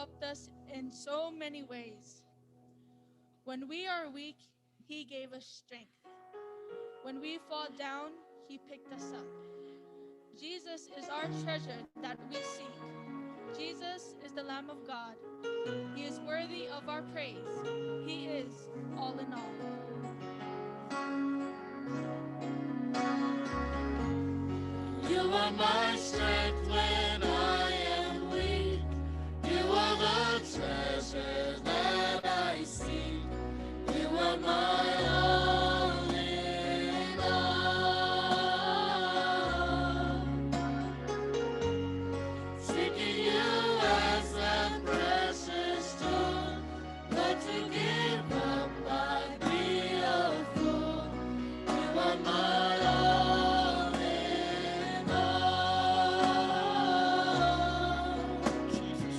helped us in so many ways. When we are weak, He gave us strength. When we fall down, He picked us up. Jesus is our treasure that we seek. Jesus is the Lamb of God. He is worthy of our praise. He is all in all. You are my strength when I am weak. You are the treasure that I seek. You are my all in all. Seeking you as a precious stone, but to give up I'd be a fool. You are my all in all. Jesus,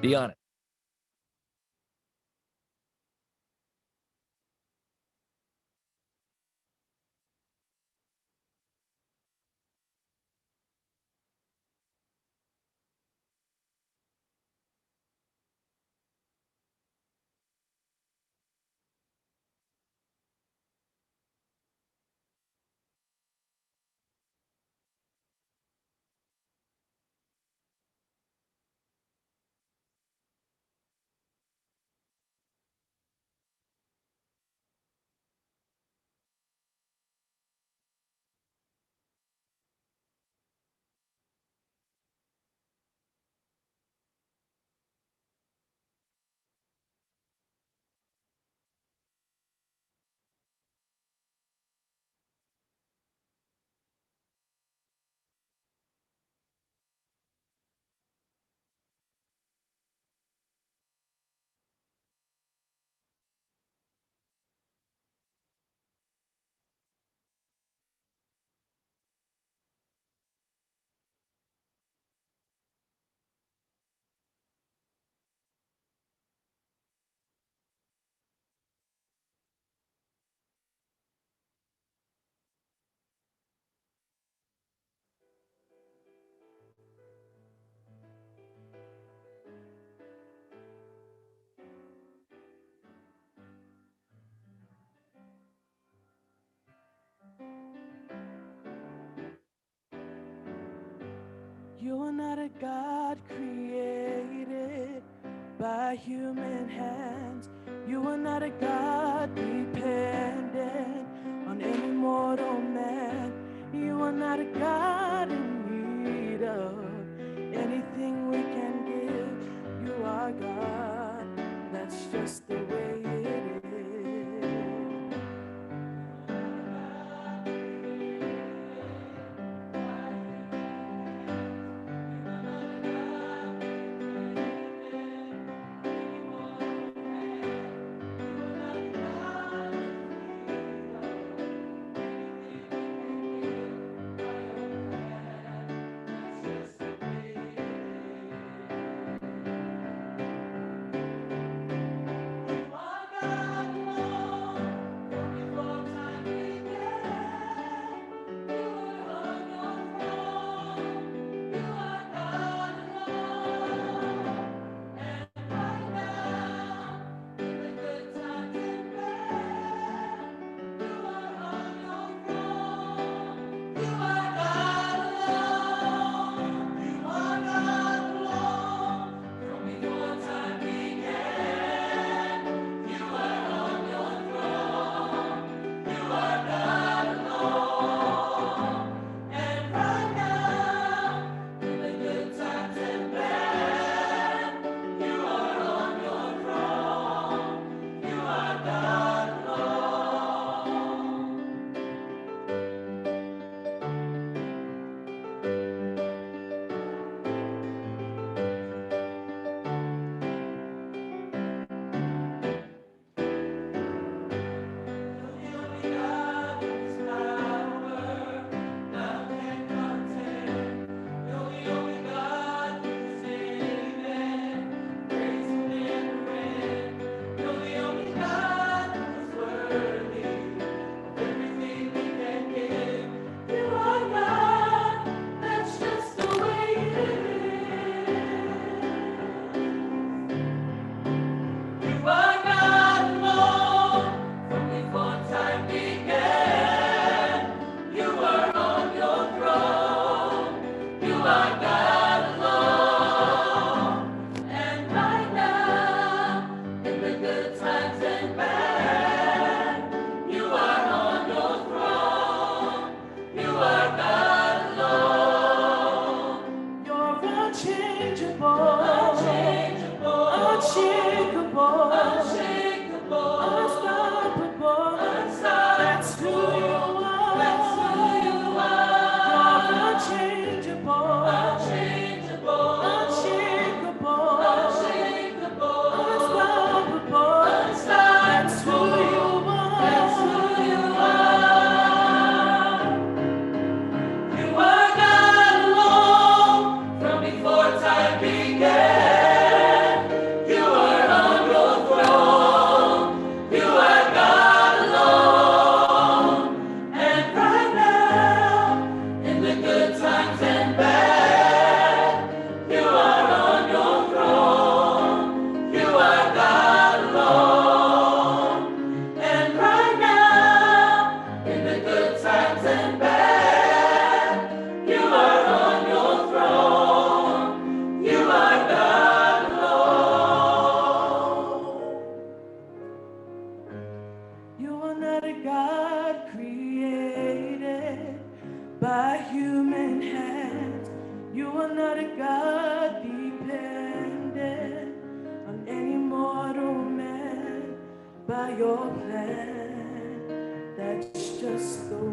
Be honest. You are not a God created by human hands. You are not a God dependent on any mortal man. You are not a God in need of anything we can give. You are God. That's just the way it is.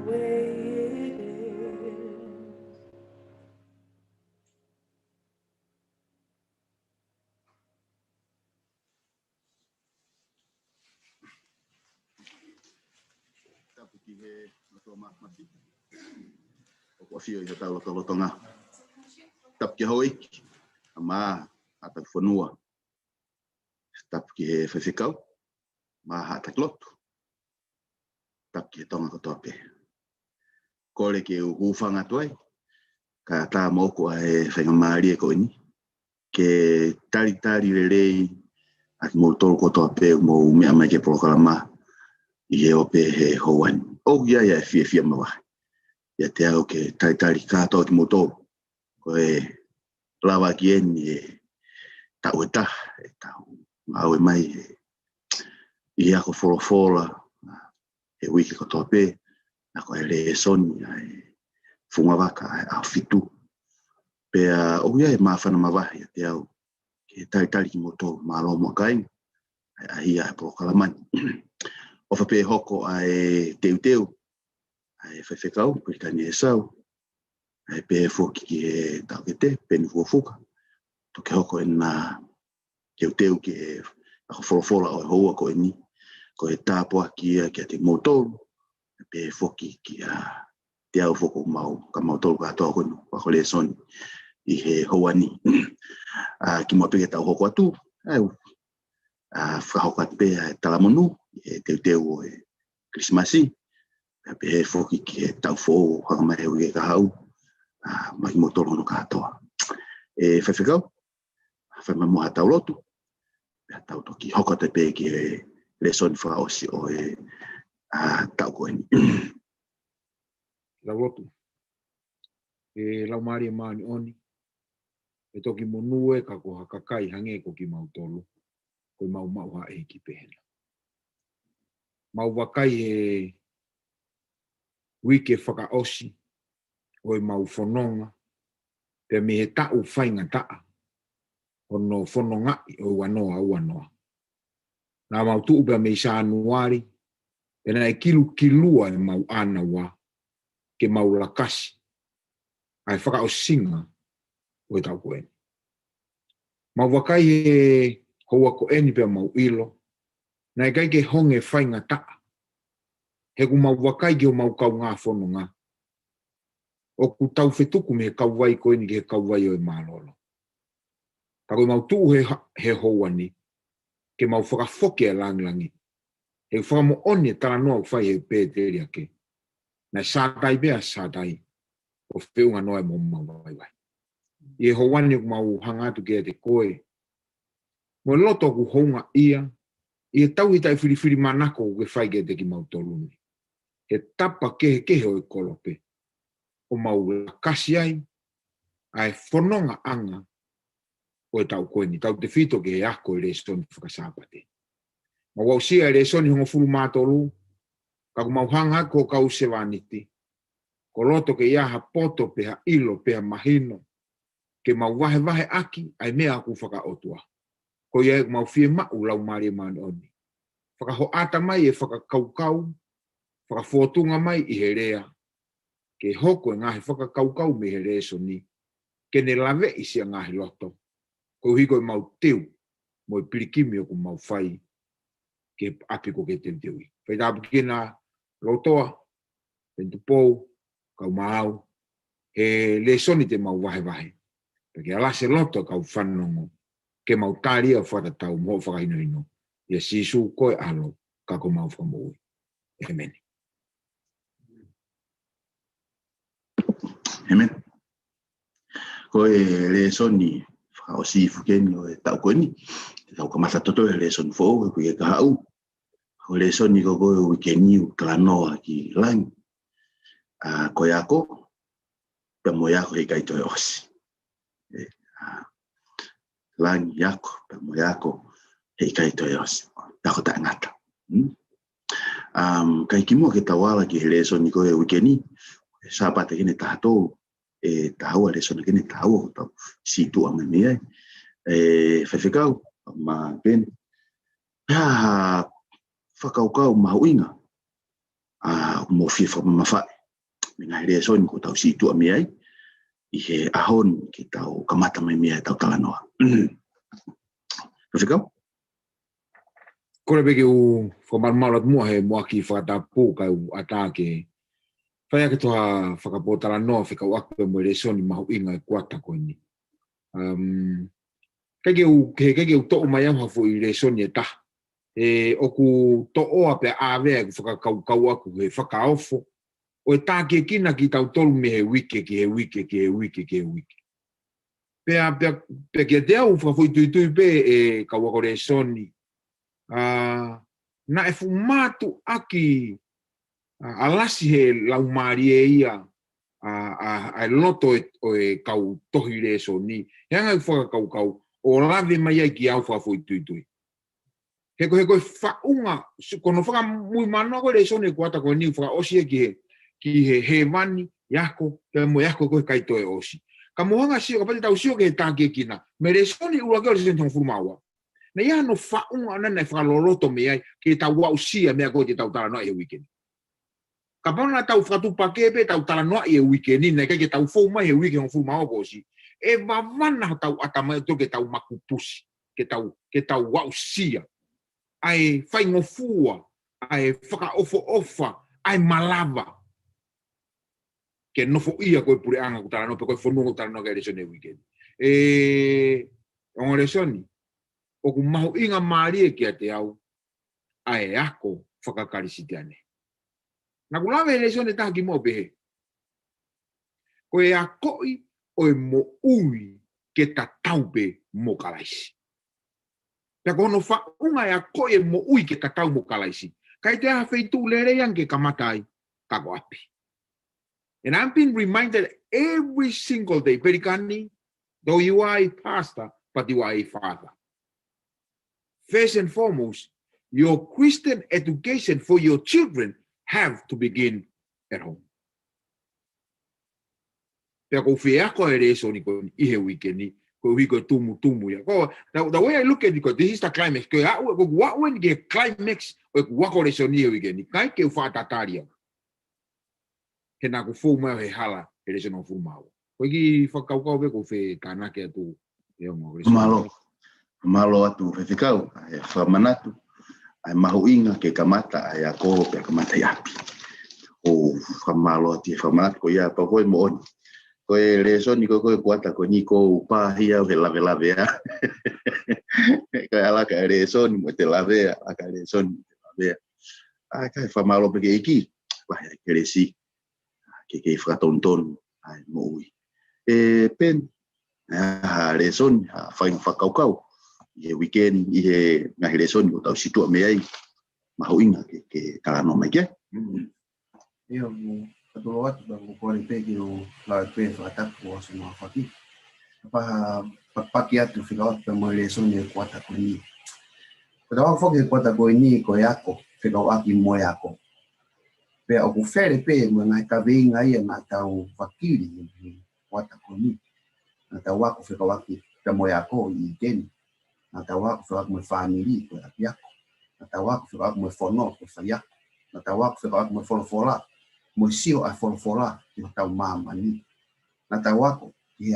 way it is. Fio ia tau lotonga. Tap ki hoi, ma atak whanua. Tap ki he whewhikau, ma atak lotu. Tap ki he tonga kotope. Kore ki uwhanga tuai, ka tā moko e whaingamari e koini. Ke tari rei, at mo tolu kotope mo mea mai ke proklama, i he ope he houani. O ia e fia mawa. Ia te au ke tari kātoa ki mo tolu. Ko e lawa ki eni e tau e ta, e tau au e mai i ako folofola, e wiki kotope, ako e le soni, e funga waka, e au fitu. Pea o ia e mawhana mawahi, te au ke tari ki mo tolu, malo mo kai, a hia e prokalamani. O whape hoko ai teu, ai whewhekau, Pelikani Esau, ai pe foki ki e tau ke te, Peni Fukofuka. Toke hoko e nā teu ki e ako folofola o e hoa ko e ni, ko e tāpoa ki a te motolu, pe foki ki a te au foko mau, ka motolu katoa kono, wako le soni, i he hoa ni. Ki mua peke tau hoko atu, whahoko atu pe e talamonu, e teu o e Krismasi, pe foki ki e tau fōu, hakamai hui e kahau, mai motolu no katoa. E whewhekau, whamamu ha tau lotu, tau toki hoko te pe ki e le soni whaosi o e tau koeni. La lotu. E lau maari e maani oni. E toki monue ka ko hakakai hange ko ki mau tolu. Ko mau ha e ki pehena. Mau wakai e wike whakaosi. O mau whanonga. Pe me he tau whainga taa. Ono whanonga o wanoa. Nā mau tuupa me sa anuari. E nā e kilua e mau ana wa. Ke mau lakasi. Ai whakaosinga. O e tau koeni. Mau wakai e hoa ko eni pia mau ilo. Nā e kai ke honge whainga taa. He ku mau wakai ke o mau kau ngā whanonga. O ku tau whetuku me he kauwai koeni ke he kauwai o e mālolo. Ta koe mau tuu he hoa ni. Ke mau whakafoke e langilangi. He whakamo oni e tala noa whai he pēteri ake. Nā sātai bea sātai. O whiunga noa e mo mawai wai. I e hoani ku mau hangatu ke te koe. Mo loto ku honga ia. I e tau hitai whiriwhiri manako ke whai ke te ki mau toluni. He tapa kehe o e kolope. O mau lakasi ai. Ai whanonga anga. O e tau koeni. Tau te whito ke he ako e le soni whakasāpate. Ma wau sia e le soni hongo fulu mātolu. Ka ku mau hanga ko kau se waniti. Ko loto ke iaha poto peha ilo peha mahino. Ke mau wahe aki ai mea aku whakaotua. Ko ia e mau fie mau lau maari e maani oni. Whakahoata mai e whakakaukau. Whakafotunga mai i he rea. Ke hoko e ngahi whakakaukau me he rea soni. Ke ne lawe isi a ngahi loto. Ko hiko e mau teu. Mo e pirikimi o ku mau whai. Ke api ko ke teui. Whai tāpu kina lotoa. Pentu pou. Kau mau. He le soni te mau wahe. Pake alase loto kau whanongo. Ke mau tāria whatatau mo whakaino. Ia sisu koe alo. Kako mau whakamoui. Amen. Amen. Koe le soni o si fukeni o e tau koeni. Tau kamata toto e le soni fōu e kuia kahau. O le soni ko koe wikeni u klanoa ki langi. Koe ako. Pea mo yako he kaito e osi. Langi yako. Pea mo yako he kaito e osi. Tako ta ngata. Kai kimo ke tawala ki le soni koe wikeni. Sabbath kene tatou. E taua le sona kene taua tau situ ama mea whewhekau ma Peni whakaukau mahuinga mo fie whamawhai Mengai reson ko tau si tua miai. Ihe ahon ki tau kamata mai miai tau talanoa. Feao? Kore peke u whamarmarat mua he mua ki whakatapu kai u atake. Whai ake toha whakapotara noa whikau aku mo resoni mahu inga e kuata koe ni. Keke u to'u mai au hafu i resoni e taha. E oku to'oa pe awea ku whakakau aku he whakaofo. O e tāke kina ki tau tolu me he wike. Pea kia te au whakafui tui pe e kawako resoni. Na e fumatu aki alasi he laumari e ia a loto e kau tohi reso ni. Heanga i whakakau o lave mai ai ki au whakafui tui. Heko whaunga, kono whaka mui manoa koe reso ni kuata koe ni whaka osi e ki he wani, yako, pe mo yako koe kaito e osi. Ka mohanga sio, ka pati tau sio ke he tāke kina. Me reso ni ua keo reso ni tonga furumaua. Na ia no whaunga anana e whakaloloto me ai ke tau wau sia mea koe te tau tala noa e weekend. Ka pauna tau whakatupakepe tau tala noa e weekend na ke tau fau mai e weekend fu mau kosi. E wawana tau atamai to ke tau makupusi, ke tau wau sia. Ai whaingofua, ai whakaofo-ofa, ai malava. Ke nofo ia koe pure anga kutala noa, pe koe whanua kutala noa ke resoni e weekend. Ongo resoni. O ku mahu inga maari e kia te au, ai ako whakakarisi ane. Na kulawe resoni taha ki mo behe. Ko e a koi o e mo ui ke ta taupe mo kalaisi. Pea kono whaunga e a koi e mo ui ke ta tau mo kalaisi. Kai te aha wheitu lere yang ke kamatai kako api. And I've been reminded every single day, Pelikani, though you are a pastor, but you are a father. First and foremost, your Christian education for your children have to begin at home. Pea ko whia ko e reso ni ko ihe weekend ni, ko hui ko tumu ya. The way I look at it, this is the climax. Ko what when get climax, ko wako reso ni weekend ni, kai ke whaatataria. Ke nā ko fōu mai he hala, he reso no fōu mau. Ko ki whakaukau be ko whe kānake atu e ongo reso. Malo atu Feao, e whamanatu, ai mahu inga ke kamata, ai a ko pe kamata i api. O whamalo ati e whamanatu ko ia pa koe mo oni. Ko e reso ni koe kuata ko ni ko upahia he lave a. Ko e alaka e reso ni mo te lave a, alaka e reso ni mo te lave a. Ai kai whamalo pe ke iki, wahi ke resi, ke whakatonton, ai mo ui. E pen, reso ni, whakaukau. Ihe weekend, ihe ngahi reson ko tau situa me ai mahu inga ke kalano mai ke. Ia mo katolo atu ba ko kore pe ki o la pe whatapu o se mga whaki. Paha papaki atu whika atu pe mo reson e kuata ko ni. Kata wako whoki kuata ko ni ko e ako, whika o aki mo e ako. Pe o ku where pe mo ngai ka veinga ia nga tau whakiri kuata ko ni. Nga tau wako whika waki pe mo e ako i keni. Nata wako whika mo family ko api ako. Nata wako whika mo fono ko whai ako. Nata wako whika mo folofola. Mo sio a folofola ki tau mama ni. Nata wako ki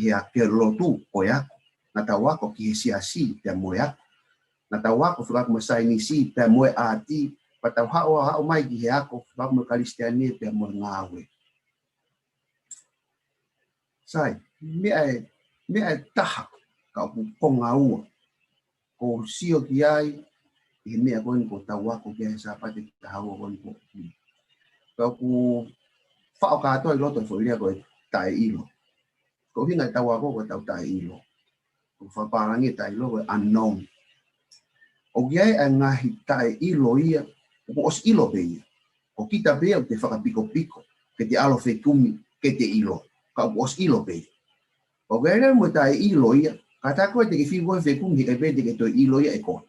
a ke lotu ko ako. Nata wako ki he siasi pe mo ako. Nata wako whika mo sainisi pe mo ati. Patau hao mai ki he ako whika mo kalistiani pe mo ngawe. Sai, me ai taha ka ponga ua. Ko sio ki ai, i mea koe ko tau wako kia he sapate ki ta hawa koe ko. Kau ku whao katoa i loto i whairia koe tae ilo. Ko hinga i tau wako koe tau tae ilo. Ko whaparangi tae ilo koe unknown. O ki ai a ngahi tae ilo ia, ko os ilo pe ia. O kita pe ia te whakapiko-piko, ke te alo whetumi, ke te ilo. Kau os ilo pe ia. O ki ai mo tae ilo ia, kata koe te ke whiwa whekumi he pete ke toi ilo ia e koe.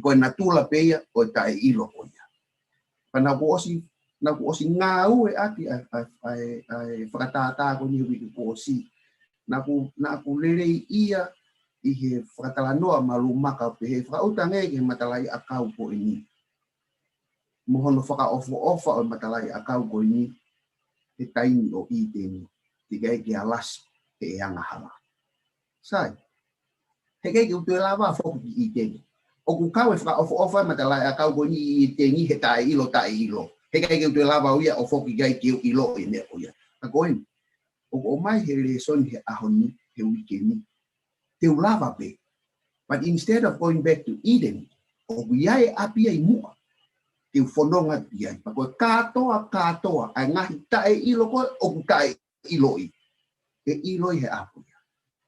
Koe natula peia o tae ilo koe ia. Pa na ku osi ngā ue aki ai whakatātā koe ni hui ku osi. Na ku lerei ia i he whakatalanoa malumaka pe he whakautange ke matalai akau koe ni. Mohono whakaofo-ofa o matalai akau koe ni. he taimi o I tēni, te kai ke alas he e anga hala. Sai, he kai ke utu e lawa foku ki I tēni. O ku kau e whaka ofa ma te lai a kau koni I tēni he tae ilo. He kai ke utu e lawa o ia o foku kai ke ilo e mea o ia. Ka koen, o mai he le son he ahoni he wikeni. Te ulava pe. But instead of going back to Eden, o iai api ai mua, te whanonga iai. Pako katoa, ai ngahi tae ilo koe, o ku tae iloi. E iloi he apu ia.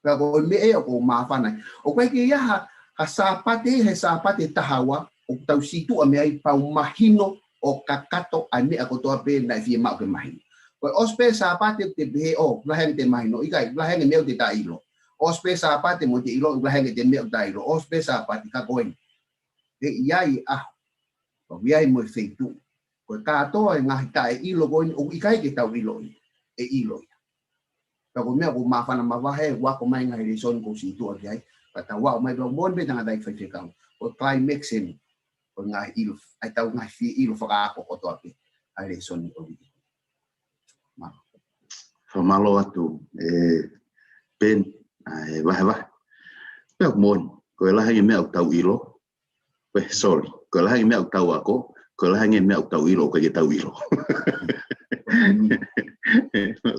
Pako me e o ko mawhanai. O koe ke iaha, he sāpate tahawa, o tau situ a mea I pau mahino o kakato a mea kotoa pe nai fie mau ke mahino. Koe ospe sāpate te pehe o, laheng te mahino, ikai, laheng meo te tae ilo. Ospe sapate mo te ilo ulahenge te meo dairo. Ospe sapate ka koen. E iai aho. O iai mo feitu. Ko katoa e ngahi tae ilo koen o ikai ke tau ilo e ilo. Ka ko mea ko mawhana mawahe wako mai ngahi le son ko si tua kiai. Kata wao mai do mon be tanga dai whai kau. O climax en o ngahi ilo. Ai tau ngahi fi ilo whakaako ko toa pe. Ai le son ko wiki. Whamalo atu pen. Ai wahe. Pea mon, ko e lahange mea tau ilo. Sorry, ko e lahange mea tau ako, ko e lahange mea tau ilo, ko e tau ilo.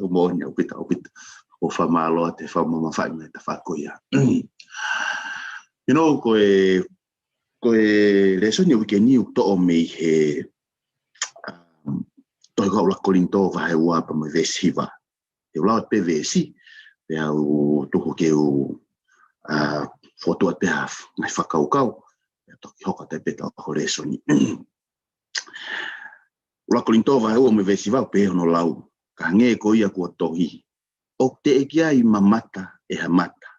Mon, au pita. O whamalo te whamamawhai me te whakoia. You know, ko e resoni wike ni ukto o mei he toi kau la kolinto vahe ua pa me vesiva. E ula pe vesi, pe au tuku ke u fotua te haf, ngai whakaukau, e toki hoka te peta o resoni. Ula kolinto vahe ua me vesiva pe hono lau, ka nge ko ia kua tohi. O te ekia I mamata e ha mata.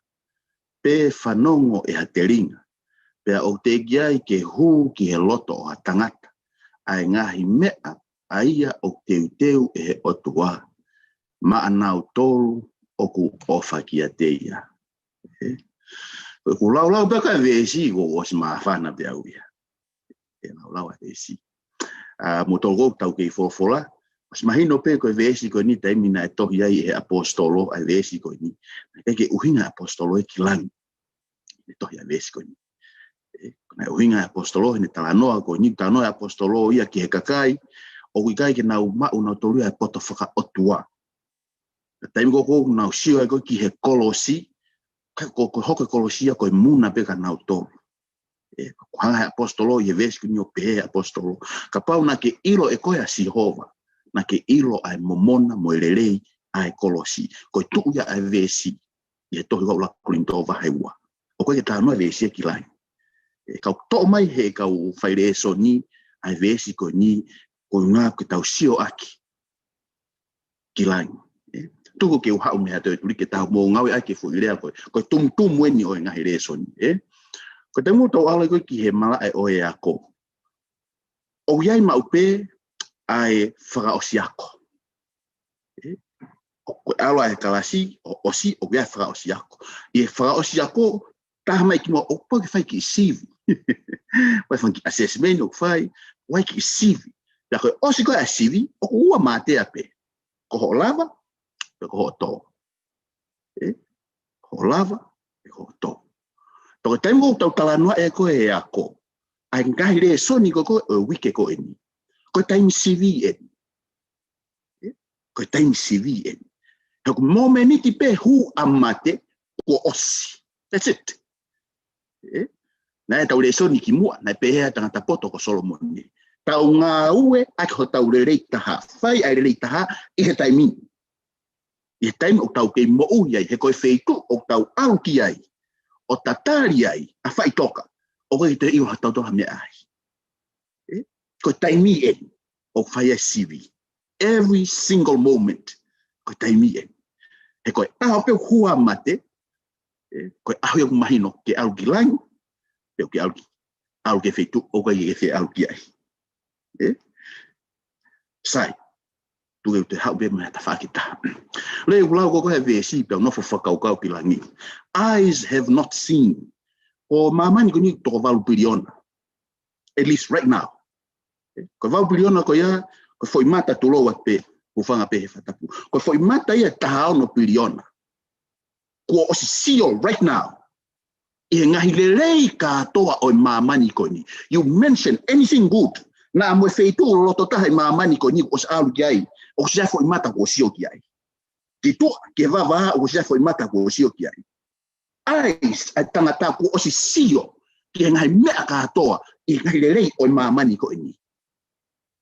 Pe whanongo e ha te ringa. Pe o te ekia I ke hu ki he loto o ha tangata. Ai ngahi mea a ia o teu e he otua. Ma anau tolu o ku ofa ki a te ia. Ku lau beka vesi ko os ma whana pe au ia. E lau a vesi. Mo tolgo tau kei fola. Os mahino pe ko vesi ko ni taimi na e tohi ai e apostolo a vesi ko ni. Ke uhinga apostolo e kilang. E tohi a vesi ko ni. Na uhinga apostolo ni talanoa ko ni talanoa apostolo ia ki he kakai. O kai ke nau mau na tolu e poto whaka otua. Taimi ko nau sio e ko ki he kolosi. Ko hoke kolosia ko muna pe ka nau tolu. Ko hanga apostolo i vesi ko ni o pe apostolo. Ka pau na ke ilo e koe a Sihova. Na ke ilo ai momona mo elelei ai kolosi. Ko tuya ai vesi. I he tohi la kolinto vahe ua. O koe ke tānoa vesi e ki lai. Kau to mai he kau whaire so ni ai vesi ko ni ko ngā ke tau sio aki. Ki lai. Tuku ke uhau me hatu e turi ke tau mō ngawe ai ke fuirea koe. Koe tum weni o ngahi re so ni. Ko te mū tau ala koe ki he mala ai oe ako. O iai maupe ai whakaosi ako. O alo ai kalasi, o osi, o iai whakaosi ako. I whakaosi ako, taha mai ki mo, o pake whai ki sivi. Wai whai ki assessment, o whai, wai ki sivi. Ia koe osi koe a sivi, o ua mātea pe. Ko ho lava, pe ko ho tō. Ho lava, pe ko ho tō. Toko taimu tau talanua e koe e ako. Ai ngahi re soni ko koe, o wike ko e ni. Koe taimi CV en. Koe taimi CV en. Heko momeniti pe hu amate ko osi. That's it. Na e tau re soni ki mua, na e pe hea tangata poto ko Solomon ni. Tau ngā ue, ake ho tau re reitaha. Whai ai re reitaha, I he taimi. I he taimi o tau kei mo ui ai, he koe wheitu o tau au ki ai. O tatari ai, a whai toka. O koe te iwa tau toha mea ai. Koe taimi en, o whai a CV. Every single moment, koe taimi en. He koe aho peo hua mate, koe aho iau mahino ke au ki lang, peo ke au ke wheitu, o koe ke au ki ai. Sai, tu e te hau be mai ta whakita. Le ulau ko koe vesi peo nofo whakaukau ki langi. Eyes have not seen. O mamani ko ni toko walu piriona. At least right now. Ko walu piriona ko ia, ko foi mata tuloa pe. Ufanga pe fatapu. Ko foi mata ia tahao no piliona. Ko o sio right now. I ngahi lelei katoa o mamani koni. You mention anything good. Na mo feitu loto taha mamani koni o alu kiai. O sia foi mata ko sio kiai. Kitu ke vava o sia foi mata ko sio kiai. Ai tangata ko o sio ki ngahi mea katoa i ngahi lelei o mamani koni.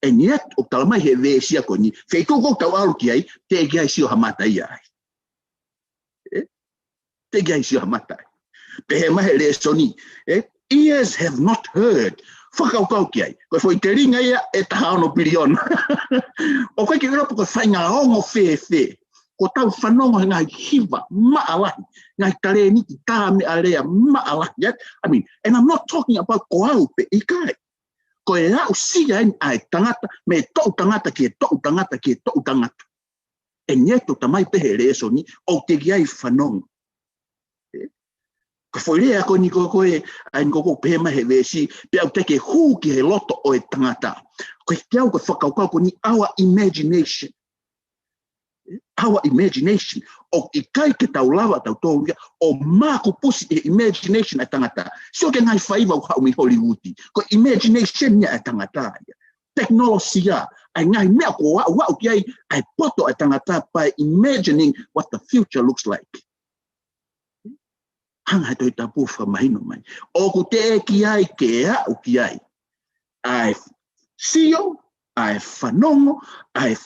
And yet, o talamai he vesia koni, feitu ko tau alu kiai, te kiai sio hamata ia. Te kiai sio hamata. Pehe mahe le soni, ears have not heard. Whakaukau kiai, koe foi te ringa ia e tahao no pilion. O koe ki uropo koe whainga ongo fe. Ko tau whanongo he ngai hiva, maalahi, ngai tareni ki tāme alea, maalahi. I mean, and I'm not talking about koau pe ikai. Ko e au sia ai tangata, me tau tangata ki e tau tangata ki e tau tangata. E nyeto tamai pehe le soni, o te giai whanongo. Ko foi rea ko ni ko koe, ai ko pehe mahe vesi, pe au teke hu ki he loto o e tangata. Ko te au ko whakaukau ko ni our imagination. Our imagination. O i kai ke tau lawa tau tōruia, o māku pusi e imagination a tangata. Sio ke ngai whaiva u hau mi Hollywoodi. Ko imagination nia a tangata. Teknolosia, ai ngai mea ko wau ki ai, ai poto a tangata by imagining what the future looks like. Hanga toi tapu whamahino mai. O ku te ki ai ke au ki ai. Ai sio, ai whanongo, ai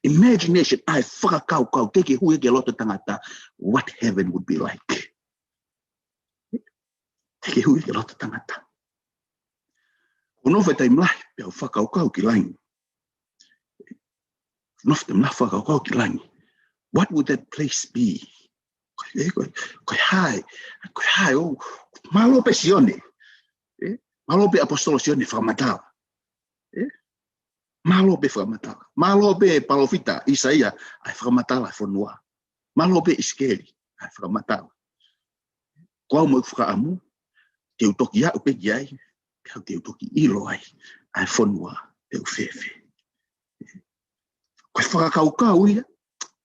imagination, ai whakakau, teke hui ke loto tangata, what heaven would be like. Teke hui ke loto tangata. Ono whetai mlahi, pia whakakau ki langi. Nofte mlahi whakakau ki langi. What would that place be? Koe hai, oh, malo pe sione. Malo pe apostolo sione whamatala. Malo pe whamatala. Malo pe palofita, Isaia, ai whamatala whanua. Malo pe iskeli, ai whamatala. Koau mo whakaamu, te utoki au pe kiai, te utoki ilo ai whanua, te uwhewe. Koe whakakaukau ia,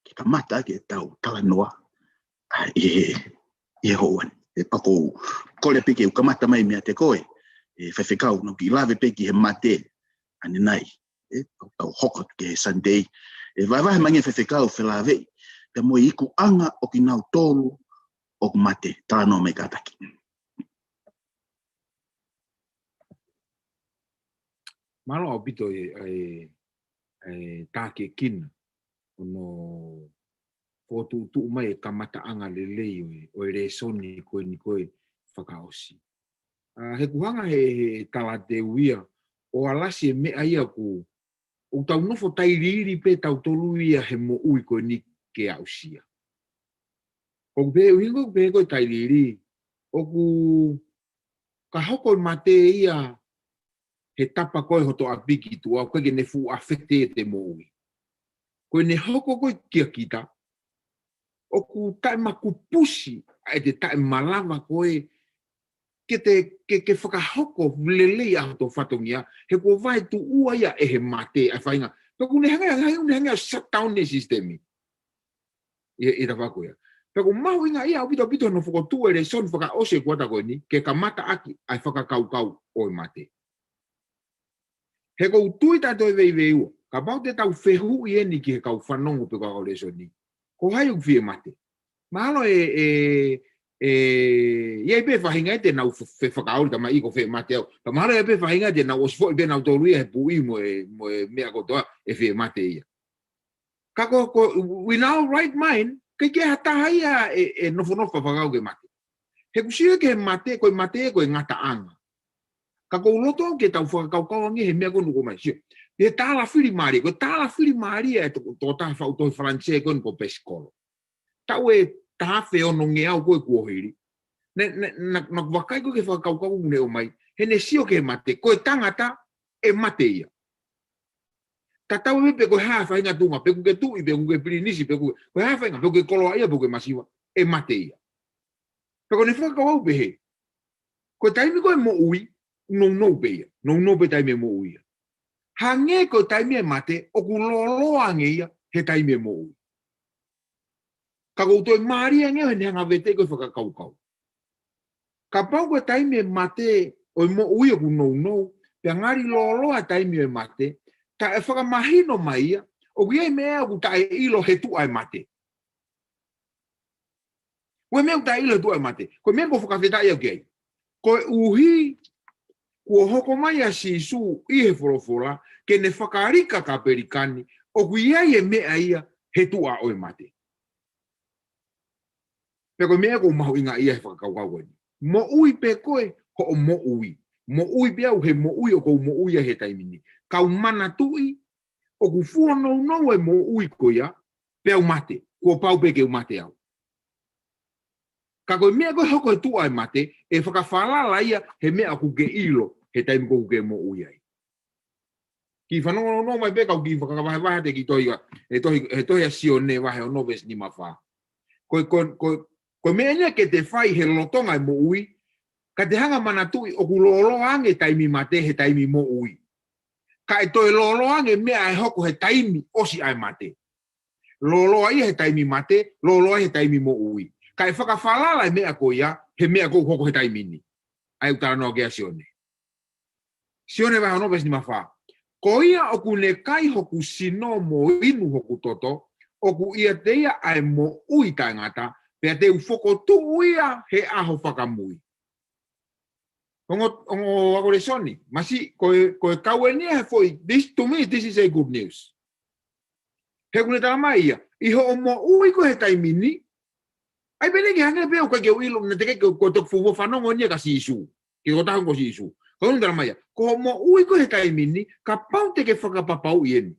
ki ka mata ke tau talanoa. E hoan, e pako kole peke u kamata mai mea te koe, e whewhekau no ki lawe peke he mate, ane nai, e tau hoko ke Sunday, e vaivahe mangi whewhekau whelawe, te moe iku anga o ki nau tōru o ku mate, tāno me kataki. Malo au pito e tāke kina, ono o tu mai kamata anga lelei o re soni koe ni koe whakaosi. He kuhanga he tala te uia o alasi e mea ia ku o tau nofo tai riri pe tau tolu ia he mo ui koe ni ke ausia. O pe uingo pe koe tai riri o ku ka hoko mate ia he tapa koe hoto apiki tua koe ke ne fu afekte te mo ui. Koe ne hoko koe kia kita o ku tae makupusi ai te tae malava koe ke whakahoko lelei a to whatongia he ko vai tu ua ia e he mate a whainga. Pako ne hanga shutdown ne sistemi. I ta whako ia. Pako mau inga ia pito no whako ere son whaka ose kuata koe ni ke ka mata aki ai whakakau o mate. He ko tui tato e vei ua. Ka pau te tau whehu i eni ki he kau whanongo pe kau le soni. Ko hai u fie mate. Mahalo ia pe whahinga te nau whakaori tama i ko whe mate au. Ta mahalo ia pe whahinga te nau osfo i pe nau tolu ia he pui mo mea kotoa e whe mate ia. Kako in our right mind, ke hataha ia e nofonofa whakau ke mate. He kusio ke mate koe ngata anga. Kako uloto ke tau whakakau angi he mea konu ko mai sio. He tāla whiri maari, ko tāla whiri maari e tō taha whautoi whalansea koni ko pesikolo. Tau e tahawhe ono nge au koe kuohiri. Na wakai koe ke whakaukau ne o mai, he ne sio ke mate, koe tangata e mate ia. Ta tau e pe koe haa whainga tunga, pe kuke tui, pe kuke pirinisi, pe kuke haa whainga, pe kuke koloa ia, pe kuke masiwa, e mate ia. Pe koe ne whakakau pe he. Koe taimi koe mo ui, no pe ia, no pe taimi mo ui ia. Hange ko taimi mate o ku lolo angeia he taimi mo ui. Ka koutou Maria nge he hanga vete ko whakakaukau. Ka pau ko taimi mate o mo ui o ku nou, pe ngari lolo a taimi mate, ta e whakamahino mai ia, o kiei mea ku ta e ilo he tu ai mate. Koe mea ku ta ilo he tu ai mate. Koe mea ko whakawheta ia kei. Koe uhi kua hoko mai a sisu i he whorofora, ke ne whakarika ka Pelikani, o kuiai e mea ia he tu a oi mate. Pe koe mea ko mahu inga ia he whakakaukau koe. Mo ui pe koe, ho o mo ui. Mo ui pe au he mo ui o kou mo ui a he taimini. Kau mana tui, o ku fua nou e mo ui koia, pe au mate, kua pau pe ke u mate au. Ka koe mea koe hoko he tu ai mate, e whakawhalala ia he mea ku ke ilo, he taimi ko ke mo ui ai. Ki whanongo no mai peka o ki whakakawahe te ki tohiga, he tohi a sione wahe o noves ni mawha. Koe mea nia ke te whai he lotonga e mo ui, ka te hanga mana tui o ku lolo ange taimi mate he taimi mo ui. Ka e toi lolo ange mea e hoko he taimi osi ai mate. Lolo ai he taimi mate, lolo ai he taimi mo ui. Ka e whakawhalala e mea ko ia, he mea ko hoko he taimi ni. Ai utara noa kea sione. Sione wahe o noves ni mawha. Ko ia o ku ne kai hoku sino mo inu hoku toto, o ku ia te ia ai mo ui tangata, pea te ufoko tu ia he aho whakamui. Ongo ako le soni, masi koe kaue nia he foi, to me this is a good news. He kune tala mai ia, iho o mo ui ko he taimini, ai pene ki hange peo ka keu ilo, ne te ke ko tok fuwo whanongo nia ka si isu, ki ko tahon ko si isu. Ko tala mai ia, ko mo ui ko he taimini, ka pau te ke whakapapau ieni.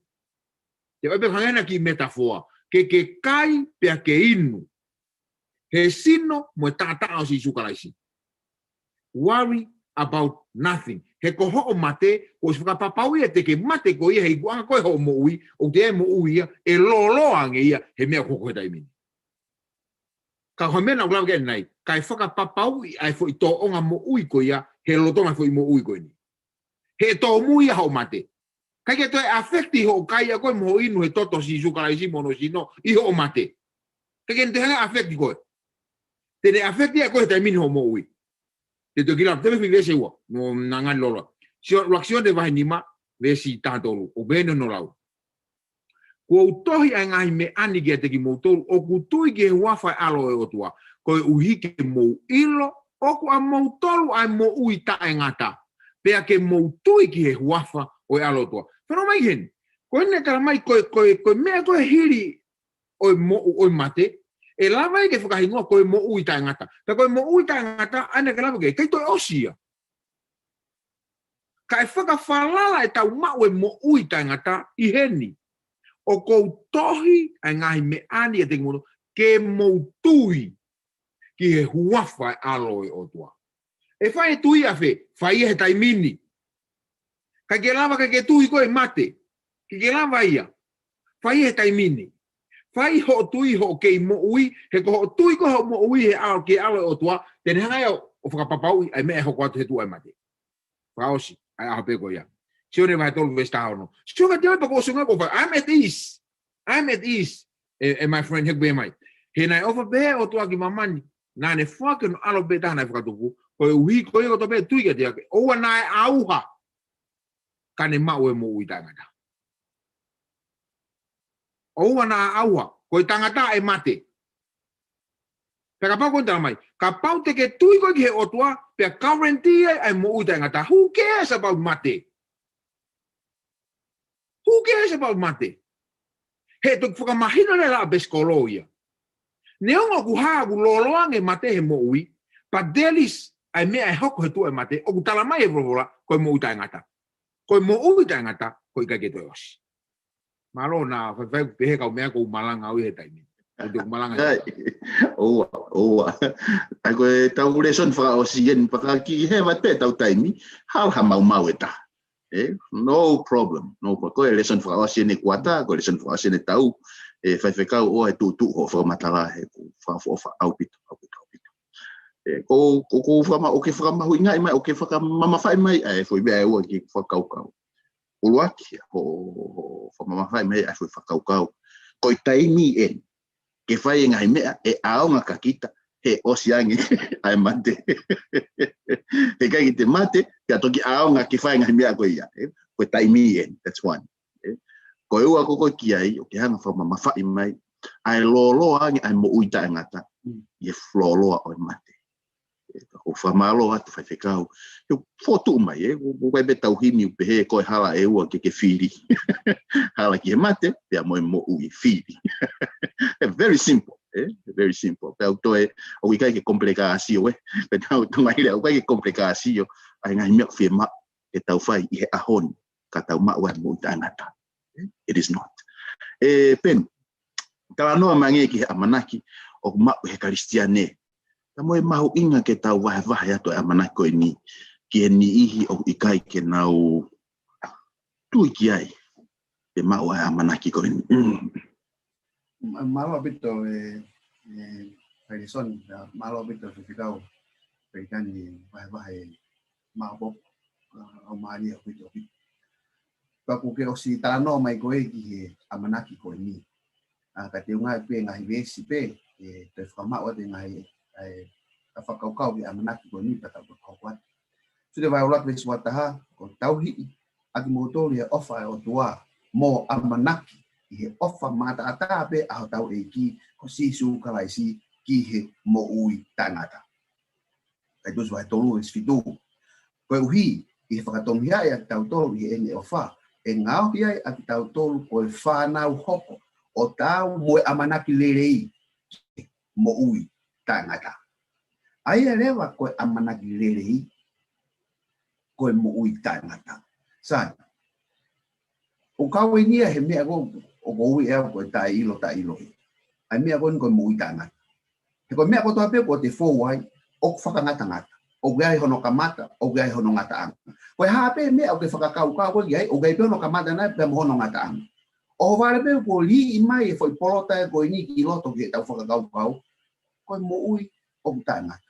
Te oipe hangena ki metafoa, ke kai pea ke inu. He sino mo tata o si isu kalaisi. Worry about nothing. He ko ho o mate, o si whakapapau ia te ke mate ko ia, he guanga koe ho o mo ui, o te e mo ui ia, e lolo ange ia, he mea koko he taimini. Ka ho mena o lau nei, ka e whakapapau i ai fo i tō onga mo ui ko ia, he lotonga fo i mo ui ko ni. He tō mui ho mate. Kai ke toi affecti ho kai a koe mo inu he toto si sukaraisi mono sino, i ho o mate. Kai ke te hanga affecti koe. Te ne affecti a koe he taimini ho mo ui. Te to kila, te me fi vese ua, no nangan lola. Si reaksyon de vahe nima, vesi tātolu, o bene no lau. Kua utohi ai ngahi me ani ki a te ki moutolu, o kutui ki he wafai alo e otua, koe uhi ke mou ilo, o ku a moutolu ai mo ui ta e ngata, pea ke moutui ki he wafa o e alo otua. Wheno mai hen, koe ne kala mai, koe mea koe hiri oi mate, e lava e ke whakahingoa koe mo ui ta e ngata. Ka koe mo ui ta e ngata, ane ke lava ke, kei toi osia. Ka e whakawhalala e tau mau e mo ui ta e ngata, i heni. O kou tohi ai ngahi me ani e te kimono, ke moutui ki he huafa e alo e otua. E whai e tui a whe, whai e he taimini. Ka ke lava ka ke tui koe mate, ke lava ia, whai e he taimini. Whai ho tui ho ke mo ui, he ko ho tui ko ho mo ui he ao ke alo e otua, tene hangai o whakapapau ai me e hoko atu he tu ai mate. Whaosi, ai aho peko ia. Sione vai tolu vesta hono. Sione te oi pako sunga ko fa. I'm at ease. I'm at ease. And my friend hekbe mai. He nai ofa be o tua ki mamani. Na ne fucking alo be ta na whakatuku. Ko uhi ko i ko to be tui ke te ake. Oua nai auha. Ka ne mau e mo ui tangata. Oua na auha. Ko i tangata e mate. Peka pau ko tala mai. Ka pau te ke tui ko ki he otua. Pea currenti e mo ui tangata. Who cares about mate? Who cares about mate? He tuk whakamahino le la beskolo ia. Neonga ku haa ku loloange mate he mo ui, pa delis ai mea e hoko he tu e mate, o ku talamai e vrovola, koe mo uta e ngata. Koe mo uta e ngata, koe kai ke toi osi. Malo na, whai pehe kau mea kou malanga ui he taimi. Oa. Ai koe tau reson whaka osi yen, whaka ki he wat pe tau taimi, hal ha mau e ta. No problem. Koe lesson whaka osi yen e kuata, koe lesson whaka osi yen e tau, whai kau o e tu ho whakamatara he whaka au pito. Ko whama o ke whakamahu inga mai, o ke whakamamawhai mai, foi bea ua ki whakaukau. Uluaki ho famamafai mai a fui whakaukau. Ko i taimi en, ke whai ngai mea e aonga ka kita he osiangi ai mate. He kai ki te mate, kia toki aonga ke whai ngai mea ko ia. Ko i taimi en, that's one. Ko e ua koko ki ai, o ke hanga famamafai mai, ai loloa angi ai mo uita e ngata, i e floloa o e mate. Ko whamalo atu whai whekau. Yo fotu mai, ko kai be tauhini upe he koe hala e ua ke whiri. Hala ki he mate, pia moe mo ui whiri. Very simple, very simple. Pia utoe, o i kai ke komplikasio, pe tau tunga hile, o kai ke komplikasio, ai ngai mea whie ma, e tau whai i he ahoni, ka tau ma ua mo i tangata. It is not. Pen, kala noa mange ki he amanaki, o ma he karistiane. Ta moe mahu inga ke tau wahe ato e amanaki koe ni, ki he ni ihi o i kai ke nau tui ki ai, pe ma ua e amanaki koe ni. Malo bito Ferguson, malo bito Feao, Pelikani wahe mabok o mani o bito. Paku ke o si tano mai koe ki he amanaki koe ni. Ka te unga pe ngahi vesi pe, te whamao te ngahi a whakaukau ki amanaki koe ni pata ko kauat. So te vai olat vesi wataha, ko tauhi, aki motori e ofa e o tua, mo amanaki, i he ofa mata ata pe a tau e ki, ko sisu kalaisi ki he mo ui tangata. Kai tusu vai tolu e sfitu. Koe uhi, i he whakatongi ai a tau tolu i ene ofa, e ngau hi ai a tau tolu koe whanau hoko, o tau moe amanaki lerei, mo ui tangata. Ai e rewa koe amanaki lerei, koe mo ui tangata. Sai, o kawe nia he mea go, o go ui ea koe ta ilo. Ai mea go ni koe mo ui tangata. He koe mea koe toa pe koe te fōwai, o whakangata. O gai hono kamata, o gai hono ngata anga. Koe hape mea o ke whakakau koe gai, o gai pe hono kamata nai pe hono ngata anga. O vare pe ko li i mai e foi polota e koe ni ki loto ki tau whakakau koe mo ui o tangata.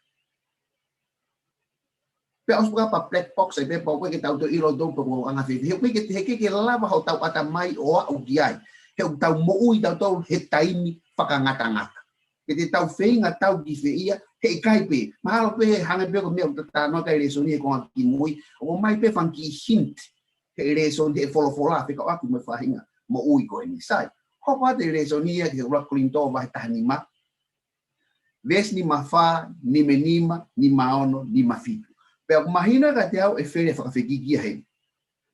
Pe os pa black box e pe po ke tau to ilo do po anga fe he ke lava ho tau ata mai o au giai he tau mo ui tau he taimi whakangata ngata ke te tau feinga tau ki fe ia he kai pe mahalo pe hanga pe ko me ta no kai Sunia ko ki mui o mai pe fan ki hint he reson he fola pe ko aku me fahinga mo ui ko ni sai ho pa te Sunia ke ro klinto vai tanima ves ni mafa ni menima ni maono ni mafitu. Pero imagina que te hago efeire whakawhikikia hei.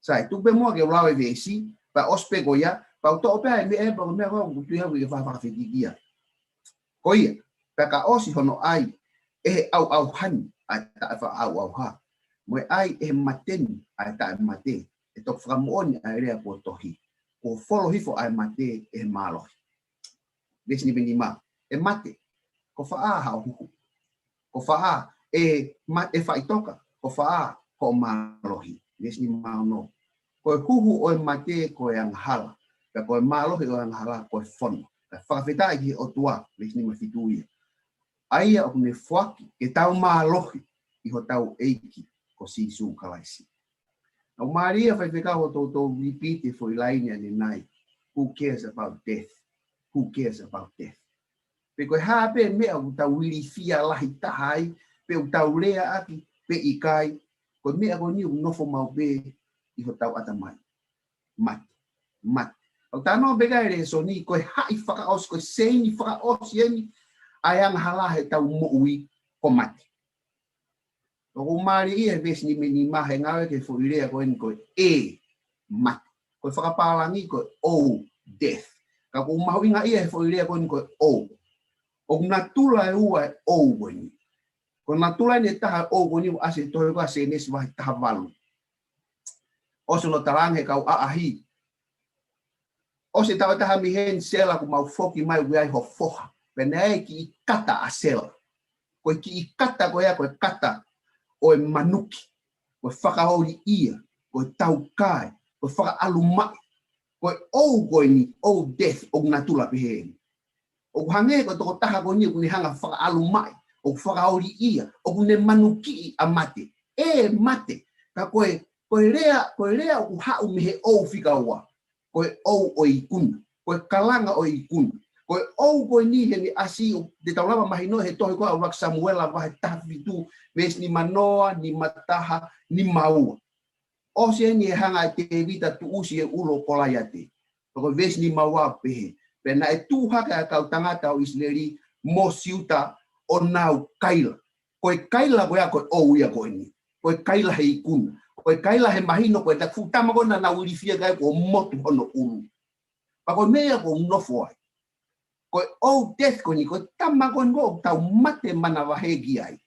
Sai, tu pe mua ke ulawe vesi, pa ospe goia, pa uto ope hai mea pa mea kau kutu hau ke whakawhikikia. Ko ia, pa ka osi hono ai, e au hani, ai ta au ha. Moe ai e mateni, ai ta mate, e tok whakamuoni ai rea po tohi. Ko folo hifo ai mate e malohi. Vesi ni benima, e mate, ko wha hau huku. Ko wha e whaitoka. Ko wha ko malohi, nes ni maono. Ko huhu o mate ko e anghala, ka ko malohi o anghala ko fono. Ka whakawhita ki o tua, nes ni mawhituia. Aia o kune whaki, ke tau malohi, i ho tau eiki ko sisu kalaisi. Now Maria whaiwhika ho to repeat it for Elaine and night. Who cares about death? Who cares about death? Pe koe hape mea o tau wili fia lahi tahai, pe o tau lea aki, pe i kai, ko mea ko ni nofo mau be i ho tau atamai. Mat. O tano bega ere so ni ko hai whakaos, ko seini whakaos yeni, ayang halahe tau moui ko mati. O kumari i e ves ni meni mahe ngawe ke fo irea ko en ko mat. Ko whakapalangi ko death. Ka kumahu inga i e fo irea ko en ko o natula e ua e ko natula ni taha ni ase tohe ko ase nesi wahi taha walu. O se no talange kau aahi. O se taha mihen sela ku mau foki mai wiai ho foha. Pena e ki i kata a sela. Ko ki i kata ko ea ko e kata o e manuki. Ko e whakaori ia. Ko e tau kai. Ko e whakaalumai. Ko e ni death o natula piheni. O hange ko toko taha ko ni kuni hanga whakaalumai. O whakaori ia, o kune manuki a mate. E mate, ka koe Koe rea u hau me he o whikaua. Koe o i kuna. Koe kalanga o i kuna. Koe koe ni he ni asi o te taulama mahino he tohe koe au Samuela wahe tafitu ves ni manoa, ni mataha, ni maua. O se ni hanga te vita tu usi e ulo kolai ate. Koe ves ni maua pehe. Pena e tu haka kau tangata o Isleri mo siuta o nau kaila. Koe kaila koe a koe o ia koe ni. Koe kaila he ikuna. Koe kaila he mahino koe ta futama koe na urifia kai ko motu hono ulu. Pa koe mea ko unofo ai. Koe o death koe ni koe tama koe ngo tau mate mana wahegi ai.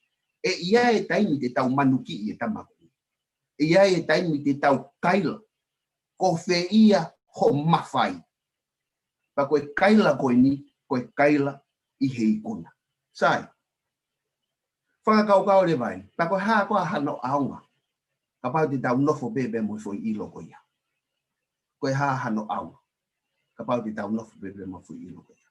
E ia e taimi te tau manuki e tama koe. E ia e taimi te tau kaila. Ko fe ia ho mawhai. Pa koe kaila koe ni, koe kaila I he ikuna. Sai. Whakakau le vai. Pa koe haa koe hano aunga. Ka pau te tau nofo bebe mo foi ilo koe ia. Koe haa hano aunga. Ka pau te tau nofo bebe mo foi ilo koe ia.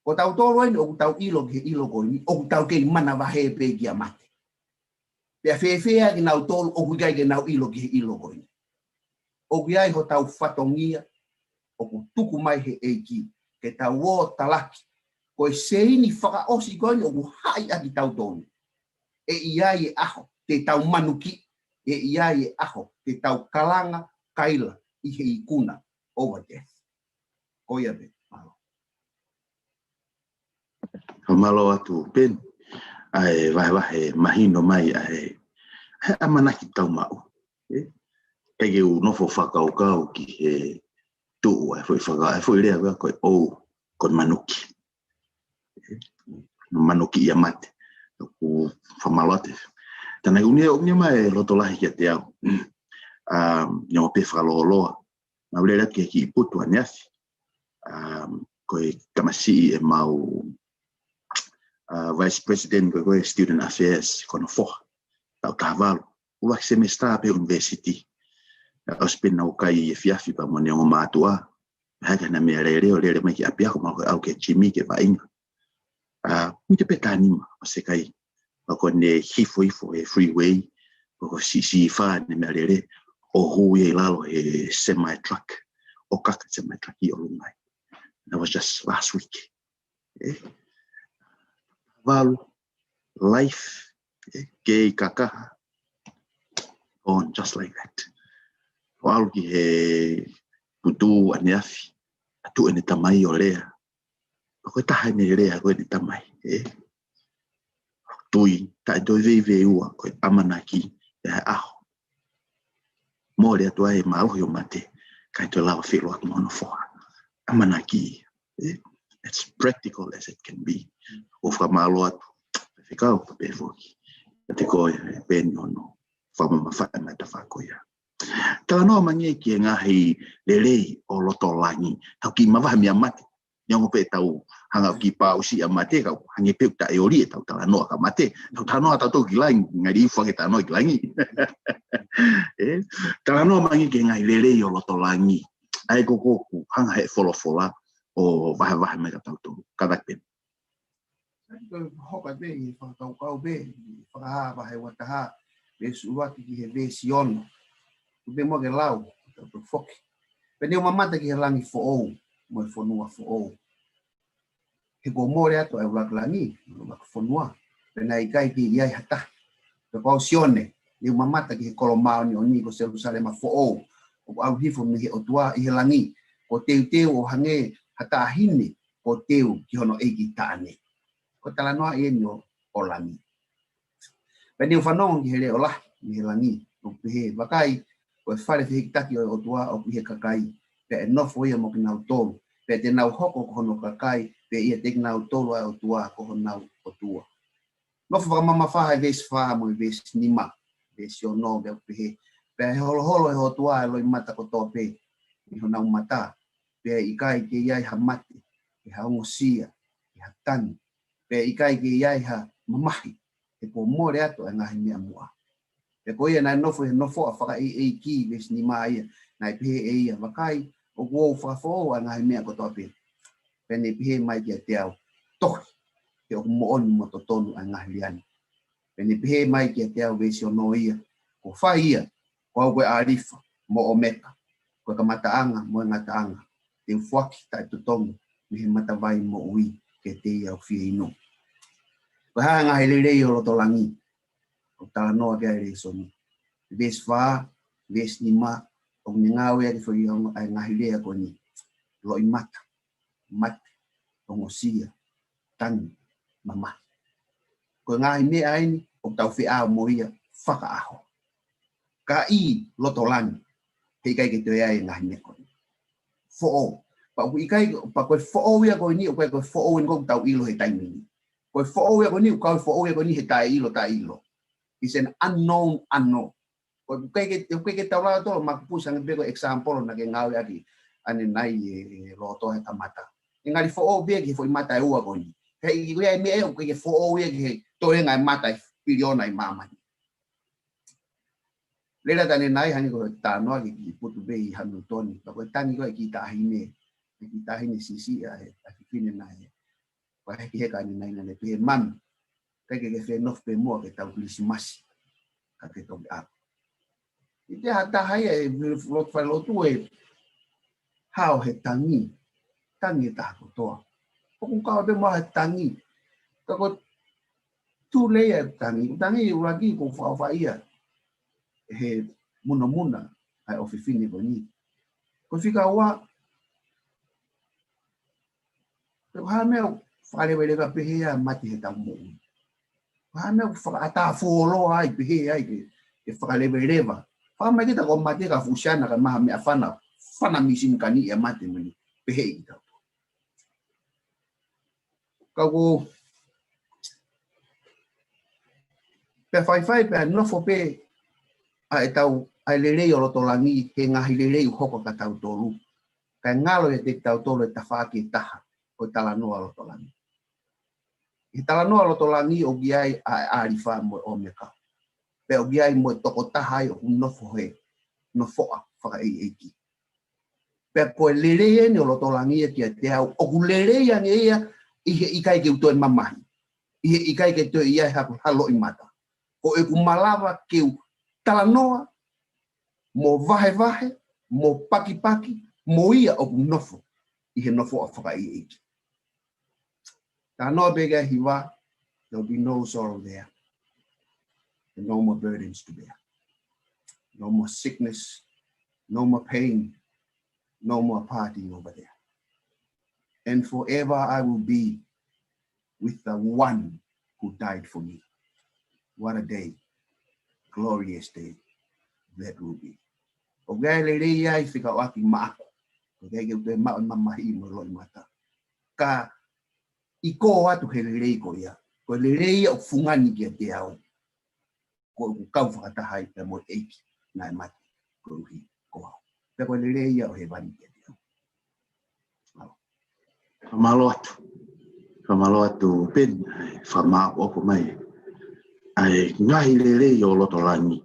Ko tau toro ai o tau ilo ke ilo koe ni. O tau ke mana wahe pe kia mate. Pea whewhea ki nau tolo o kui kai ke nau ilo ke ilo koe ni. O kui ai ho tau whatongia. O ku tuku mai he eiki. Ke tau o talaki. Koe seini whakaosi koe ni o ku hai aki tau tonu. E ia e aho te tau manuki. E ia e aho te tau kalanga kaila I he ikuna over death. Koia be. Malo atu pen. Ai wahe mahino mai ai. Amanaki tau mau. Ege u nofo whakaukau ki he tuu ai foi whaka. Foi rea koe o kon manuki. Manuki ia mate. Ku whamalote. Tana unia mai loto lahi kia te au. Nyo pe whakaloloa. Ma ule ratu ki iputu aniafi. Koe kamasi e mau Vice President koe Student Affairs kono foha. Tau tahavalu. Uwak semestra pe university. Ospen nau kai e fiafi pa mo neongo mātua. Haka na mea reo lere mai ki api ako mau au ke chimi ke vainga. Mite pe tanima o se kai. Ko ne hifo e freeway. Ko si fa ne mea rere. O hui e lalo e semi-truck. O kaka semi-truck I o lungai. That was just last week. Valu, life, gay kakaha. On just like that. Walu ki he putu aniafi. Atu ene tamai o lea. Koe taha ene lea koe ene tamai. Tui, tae toi vei ua koe amanaki e aho. Mōre atua e maohi o mate. Kai toi lawa whiro aku mono foha. Amanaki. As practical as it can be. O whamalo atu. Feao pe foki. Te koe Peni ono. Whamamawhai mai ta whakoia. Tala noa mangi ki e ngahi lelei o loto langi. Tau ki mawaha mia mate. Niongo pe tau hanga ki pausi a mate. Kau hangi peu ta e ori e tau tala noa ka mate. Tau tala noa tau ki langi. Ngari ifa ke tala noa ki langi. Tala noa mangi ki e ngahi lelei o loto langi. Ai kokoku hanga he folofola. O waha mai ka tau tō. Kadak pen. Hoka be I whakakau be. Whakaha wahe wataha. Be suwaki ki he be siono. Be mo ke lau. Tau foki. Pene o mamata ki he langi fo ou. Mo e whanua fo ou. He ko more ato e ulak langi. Ulak whanua. Pena I kai ki iai hata. Pe pao sione. Ni o mamata ki he kolomao ni o ni ko Jerusalema fo ou. O au hifo ni he otua I he langi. Ko teu o hange hata ahine. Ko teu ki hono eiki taane. Ko tala noa I enyo o langi. Pene o whanong ki he leo lah. Ni he langi. O pehe wakai. Ko e whare whihi taki o tua o pihe kakai. Pe e nofo ia mo ki nau tolu. Pe te nau hoko ko hono kakai. Pe ia te nau tolu o tua ko hono nau o tua. Nofo whakamama whaha e vesi whaha mo I vesi nima. Vesi o no be o pehe. Pe he holo e ho tua e loi mata ko tō pe. I ho nau mata. Pe I kai ke iai ha mate. I ha ongosia. I ha tani. Pe I kai ke iai ha mamahi. E po more ato e ngahi mea mua. Pe ko ia nai nofo he nofo a whaka e ki vesi nima ia. Nai pehe e ia wakai. O kuo whakafo a ngahi mea ko tō pe. Pe ne pehe mai kia te au. Tohi. Ke o mo oni mo to tonu a ngahi liani. Pe ne pehe mai kia te au vesi o no ia. ko whaia, ko koe arifa, mo o meka, ko ka mataanga, mo ngataanga, te whaki tai tutongu, me he matawai mo ui, ke te ia o whia ino. Ko hanga he lerei o roto langi, o tala noa kia ere soni. Ves wha, ves ni ma, o ni ngawe ake whai ai ngahi lea ko ni, loi mata, mate, o ngosia, tangi, mama. Ko ngahi mea aini, o tau Feao mo ia, whaka aho. Ka I loto langi, hei kai ke te ai ngahi mea ko ni. Fo'o, pa ikai, pa koe fo'o ia ko ni, o koe fo'o in kong tau ilo he taimini. Koe fo'o ia ko ni, o koe fo'o ia ko ni he tai ilo, tai ilo. It's an unknown unknown. Koe ke tau lao tolo, maku pusang beko example na ke ngawe aki, ane nai loto he tamata. Ngari fo'o bia ki fo'i mata e ua ko ni. Hei ia e mea o koe ke fo'o ia ki he toe ngai mata e piliona i mamani. Lera tane nai hani ko tanoa ki putu bei Hamiltoni. Ko tangi ko ki tahine. Ki tahine sisi a fine nai. Ko ki he kani nai nai pe man. Kai ke fe nof pe mo ke tau Krismas. Ka ke to a. Ite hata hai e lot fa lotu e. Hao he tangi. Tangi ta ko toa. Ko ka be mo he tangi. Ko tu le e tangi. Tangi uragi ko fa ia. He muna ai ofifini ko ni. Ko fika wa ko ha me fale wele ka pehia mati he tamu. Ha me fa ata folo ai pehia ai ke fale wele ba. Fa me kita ko mati ka fusiana ka ma me afana fana misin kani e mati meni pehia. Ka ko pe fai pe no fo pe ai tau ai lele o to langi he ngahi lele hoko ka tau tolu. Ka ngalo e te tau tolu e tawhaki taha o tala noa lo tolangi. I tala noa lo tolangi o giai a arifa mo o meka. Pe o giai mo toko tahai o nofo he, nofoa whaka eiki. Pe koe lere ni o lo tolangi e kia te au, o ku lere yang e ia i kai ke utoe mamahi. I kai ke tue ia halo i mata. O e ku malawa ke tala noa, mo vahe, mo paki, mo ia o ku nofo. I he nofo a whaka eiki. Tā noa bega hiwa, there'll be no sorrow there. And no more burdens to bear. No more sickness, no more pain, no more partying over there. And forever I will be with the one who died for me. What a day, glorious day that will be. O gai le rei ai whika o aki maako. O gai ke te mao mamahi mo loi mata. Ka I ko atu he le rei ko ia. Ko le rei o fungani kia te au. Ko kau whakatahai pe mo eiki nai mati ko uhi ko hau. Pe ko le rei o he wani kia te au. Whamalo atu Peni, whamao opo mai. Ai ngahi le rei o loto langi.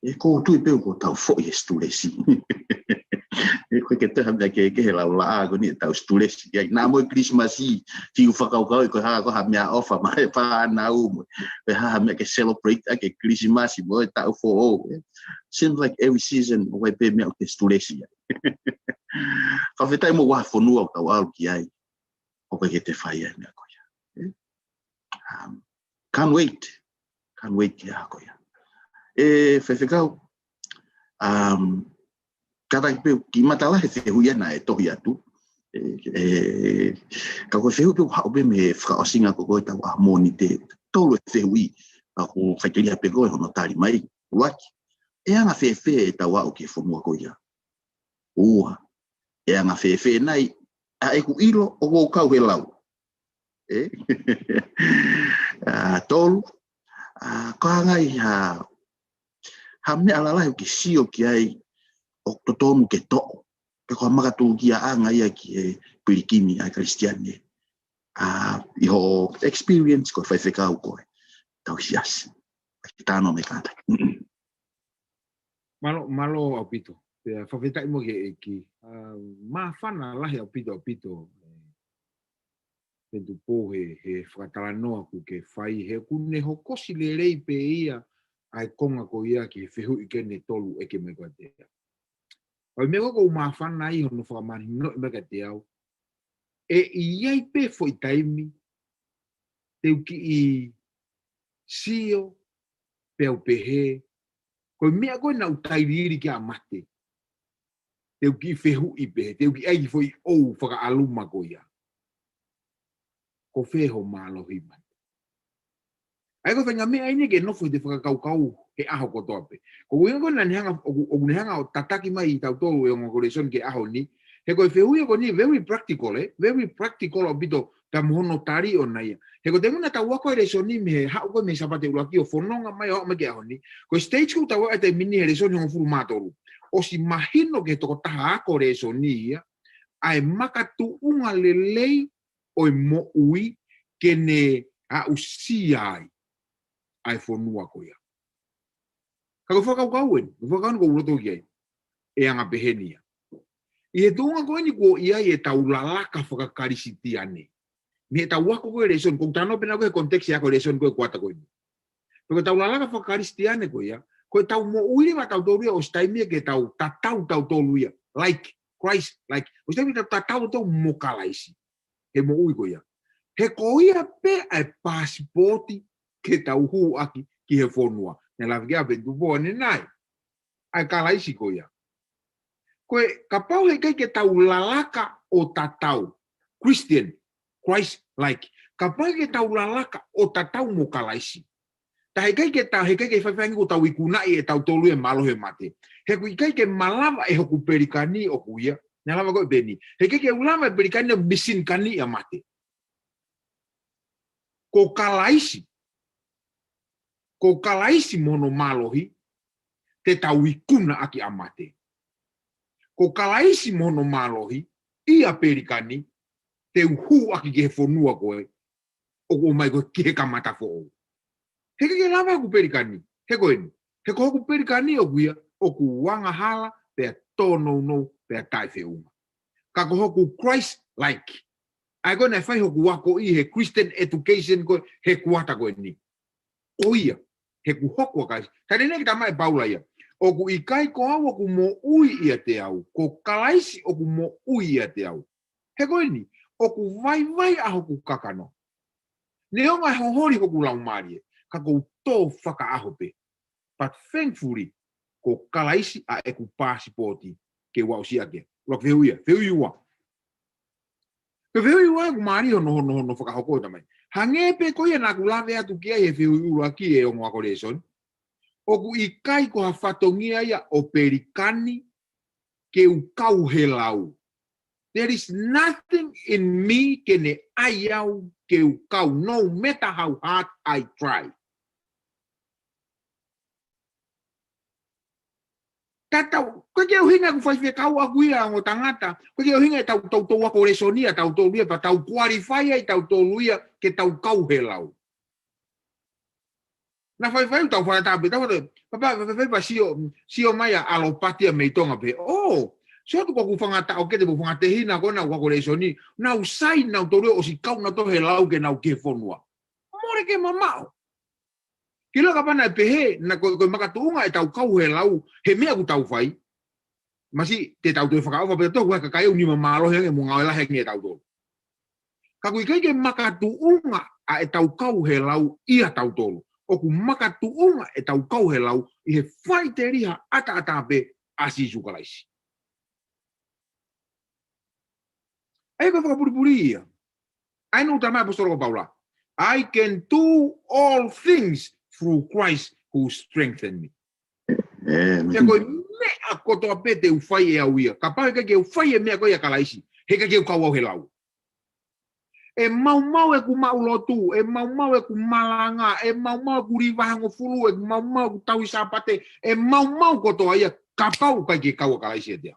E ko tui peo ko tau fo i stulesi. E koe ke te hamea ke he lau laa ko ni tau stulesi. Nā moi Krismasi, fiu whakaukau ko haa ko ha mea ofa mai whaana umo. Pe haa mea ke celebrate ke Krismasi mo e tau fo o. Seems like every season o wai pe mea o te stulesi. Whawhetai mo waha whanua o tau alu ki ai. O koe ke te whai ai mea koia. Can't wait ki a koia. E whewhekau, kata ki matala he whehui ana e tohi atu. Ka koe whehui peo haope me whakaosinga ko koe tau ahmoni te tolu e whehui. Ka ko whaikeria pe koe hono tari mai, uaki. E anga whewhe e tau au ke whanua koia. Ua, e anga whewhe nai, a e ku ilo o wau kau he lau. Tolu, ka ngai ha mea alalai ki sio ki ai o totonu ke to'o. Pe koa makatu ki a anga ia ki e Pelikani a Kristiane. I ho experience ko whaiwhekau koe. Tau siasi. Ki tāno me kātai. Malo au pito. Whawhetai mo ke eki. Mā whana lahi au pito. Pentu po he whakatala noa ku ke whai he kune ho kosi le rei pe ia ai konga ko ia ki whihu I kene tolu e ke me koe te au. Oi me ko mawhana I hono whakamani no me ka te au. E iai pe fo I taimi, te uki I sio, peo pehe, koe mea koe na utairiri ki a mate. Te uki I whihu I pehe, te uki ai fo I ou whaka aluma ko ia. Ko wheho mālohi mate. Ai ko whenga mea ine ke nofo I te whakakau he aho ko toape. Ko winga koe na nehanga o tataki mai I tau tolu e ongo koreson ke aho ni, he koe whehui ko ni very practical, very practical o bito ta mohono tari o na ia. He ko te muna tau wako e resoni me he hau koe me sapate ulaki o whanonga mai o me ke aho ni. Ko stage ko tau e te mini he resoni hongo furu mātoru. O si mahino ke toko taha ako resoni ia, ai makatu unga lelei o I mo ui ke ne a usi ai whanua ko ia. Ka ko whakaukau ko uroto ki ai, e anga pehenia. I he tunga koe ni ko ia I e tau lalaka whakakarisi ane. Me tau wako koe reson, kong tano pena koe konteksi ako reson koe kuata koe ni. Peko tau lalaka whakarisi ane koe ia, koe tau mo uiri ma tau tolu ia, o staimia ke tau tatau tau tolu ia, like Christ, like, o staimia tatau tau mokalaisi, he mo ui koe ia. He ko ia pe ai pasipoti ke tau hu aki ki he whanua. Ne la whikia pentu poa ne nai. Ai kalaisi ko ia. Koe ka pau he kai ke tau lalaka o tatau. Christian, Christ-like. Ka pau ke tau lalaka o tatau mo kalaisi. Ta he kai ke whaiwhangi ko tau ikunai e tau tolu e malo he mate. He kui kai ke malama e hoku perikani o kuia. Ne lama koe Peni. He kai ke ulama e perikani o misin kani a mate. Ko kalaisi. Ko kalaisi mono malohi, te tau ikuna aki amate. Ko kalaisi mono malohi, ia perikani, te uhu aki ke whanua koe, o mai koe ke kamata fo. He ke lava ku perikani, he koe ni. He ko ku perikani o kuia, o ku wanga hala, pea tono no, pea tai whiunga. Ka ko hoku Christ-like. Ai koe nei whai hoku wako I he Christian education koe, he kuata koe ni. O ia. He ku hoko kai. Tane ne kita mai paula ia. O ku ikai ko au o ku mo ui ia te au. Ko kalaisi o ku mo ui ia te au. He koe ni. O ku vai aho ku kakano. Ne o ngai hohori hoku lau marie. Ka kou tō whaka aho pe. But thankfully, ko kalaisi a e ku pasipoti ke wau si ake. Lok whihui ua. Ke whihui ua e ku maari hono whakahoko tamai. Hangepe ko ia na ku lave atu kia he whihui ua ki e ongo ako reson. O ku ikai ko ha whatongia ia o perikani ke u kau he lau. There is nothing in me ke ne ai au ke u kau. No matter how hard I try. Tatau, ko ke hinga ku fai kau aku ia ngo tangata. Ko ke hinga tau ako resonia tau ia pa tau qualify ai tau ia ke tau kau he lau. Na fai tau fai tabe tau papa pa sio mai alopatia me tonga pe. Oh, so tu ko ku fangata o ke te fangata hina ko na ko resoni. Na usai na tolu o si kau na to he lau ke na ke fonua. More ke mamao. Kilo kapana pehe na ko makatunga e tau kau he lau he mea ku tau fai. Masi te tau to whakao pa to ka kai uni mamalo he mo ngala he nge tau to. Ka ku kai ke makatunga a e tau kau he lau ia tau tolu. O ku makatunga e tau kau he lau I he whai te riha ata pe asi sukalaisi. Ai ko whakapuripuri ia. Ai no tamai apostolo ko Paula. I can do all things through Christ who strengthened me. Te koe mea kotoa pete u whai e au ia. Ka pau ke u whai e mea koe a kalaisi. He ke u kau au he lau. E mau e ku maulotu, e mau e ku malanga, e mau e ku rivahango fulu, e mau ku tau isapate, e mau kotoa ia. Ka pau kai ke kau a kalaisi e tea.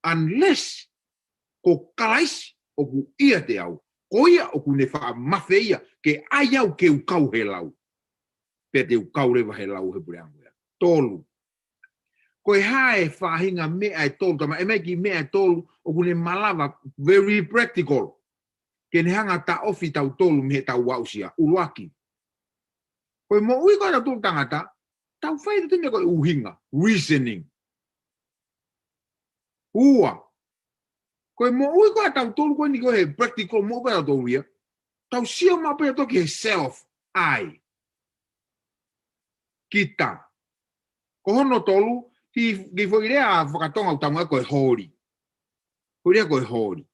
Unless ko kalaisi o ku ia te au. Ko ia o ku ne wha mawhe ia ke ai au ke u kau he lau. Pete u kau rewa he lau he pureangu ia. Tolu. Ko e hae whahinga mea e tolu. Tama e meki mea e tolu o ku ne malawa very practical. Ke ne hanga ta ofi tau tolu me he tau wausia. Uruaki. Koe mo ui koe tau tangata, tau whai te koe uhinga, reasoning. Ua. Koe mo ui koe tau tolu koe ni koe he practical mo koe tau tolu ia. Tau sio mapea toki he self, I. Kita. Ko hono tolu, ki fo irea whakatonga u tamu koe hori. Ko irea koe hori.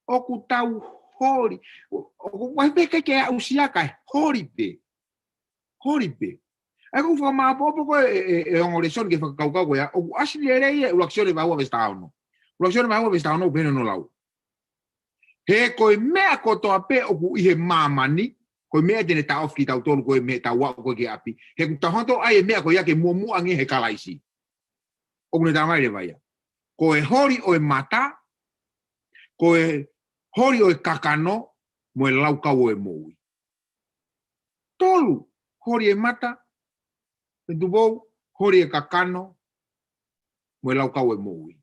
Oku tau hori. Oku waipe keke a usiaka hori pe. Hori pe. Eko ufa maapopo koe e ongoreson ke whakakaukau koe ya. Oku asili ere ia ulaksione maua vestaono. Ulaksione maua vestaono upene no lau. He koe mea kotoa pe oku ihe mamani. Koe mea tene ta ofki tau tolu koe mea ta wako koe ke api. He ku tahonto ai mea koe yake mua ange he kalaisi. Oku ne tamai le vaia. Koe hori o e mata. Koe hori o e kakano. Moe laukau o e moui. Tolu. Hori e mata. Pentubou. Hori e kakano. Moe laukau e moui.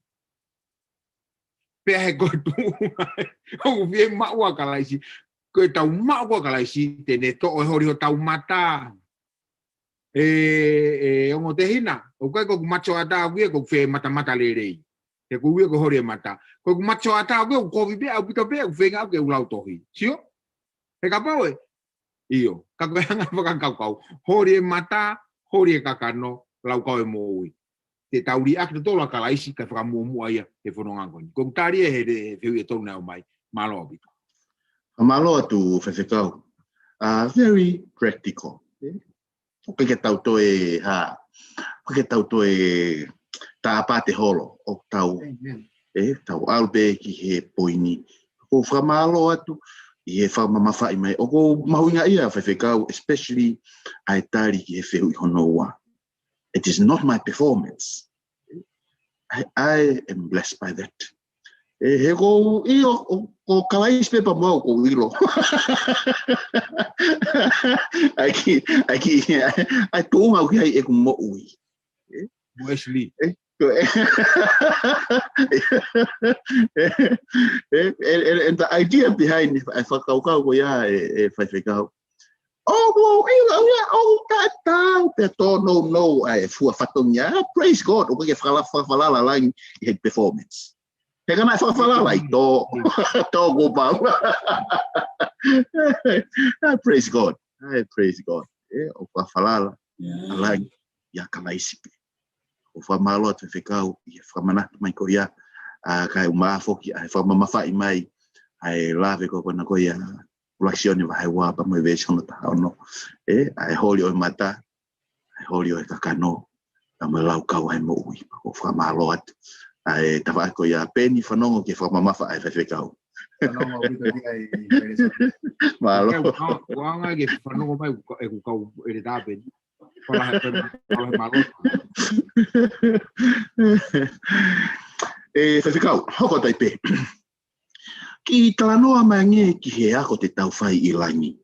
Pea he koe tuunga. Oku fie maua kalaisi. Koe tau maua kalaisi. Tene to o hori o tau mata. Ongo te hina. O koe koku macho ata uie koku fie mata le rei. He ku uie ko hori e mata. Koku macho ata uie koku kovi pea. Upito pea ku fie ngau ke ulau tohi. Sio? He ka pau e? Iyo. Ka koe hanga whakakau. Hori e mata. Hori e kakano. Laukau e moui. Te tauri aki tolo a kalaisi ka whakamua ia he whanongangoni. Koku tari e he whiu e tonu nao mai. Malo abito. Malo atu whewhekau. Very practical. Ke tau to e ha. Ke tau to e ta apate holo o tau. Tau albe ki he poini. Ko whamalo atu i he whamamawhai mai. O ko mahuinga ia whewhekau, especially ai tari ki he whehu i hono ua. It is not my performance. I am blessed by that. He ko o kalais pepa mau ko wilo. Ai tuunga ki ai e ku mo ui. Wesley. And the idea behind I whakaukau ko ia e whaiwhekau. Oh, tata, peto, no, I fua fatonga. Praise God. O ke whalala lang i he performance. He kana whalala i to go pau. Praise God. I praise God. O whalala lang ia kalaisipe. O whamalo atu whekau i whamanatu mai ko ia. Kai umafoki, ai whamamawhai mai. Ai lave ko kona ko ia. Ulaksione vai wa pa mai vesi hono ta ono ai holi o mata ai holi o kakano ta mai lau kau ai mo ui ko fa malo at ai ta va ko ya Peni fanongo ke fa mama fa ai fa kau Fanongo bito di ai malo wa nga ke fanongo mai e ku kau e da Peni para malo fa kau hoko tai pe ki talanoa mange ki he ako te tau whai I langi.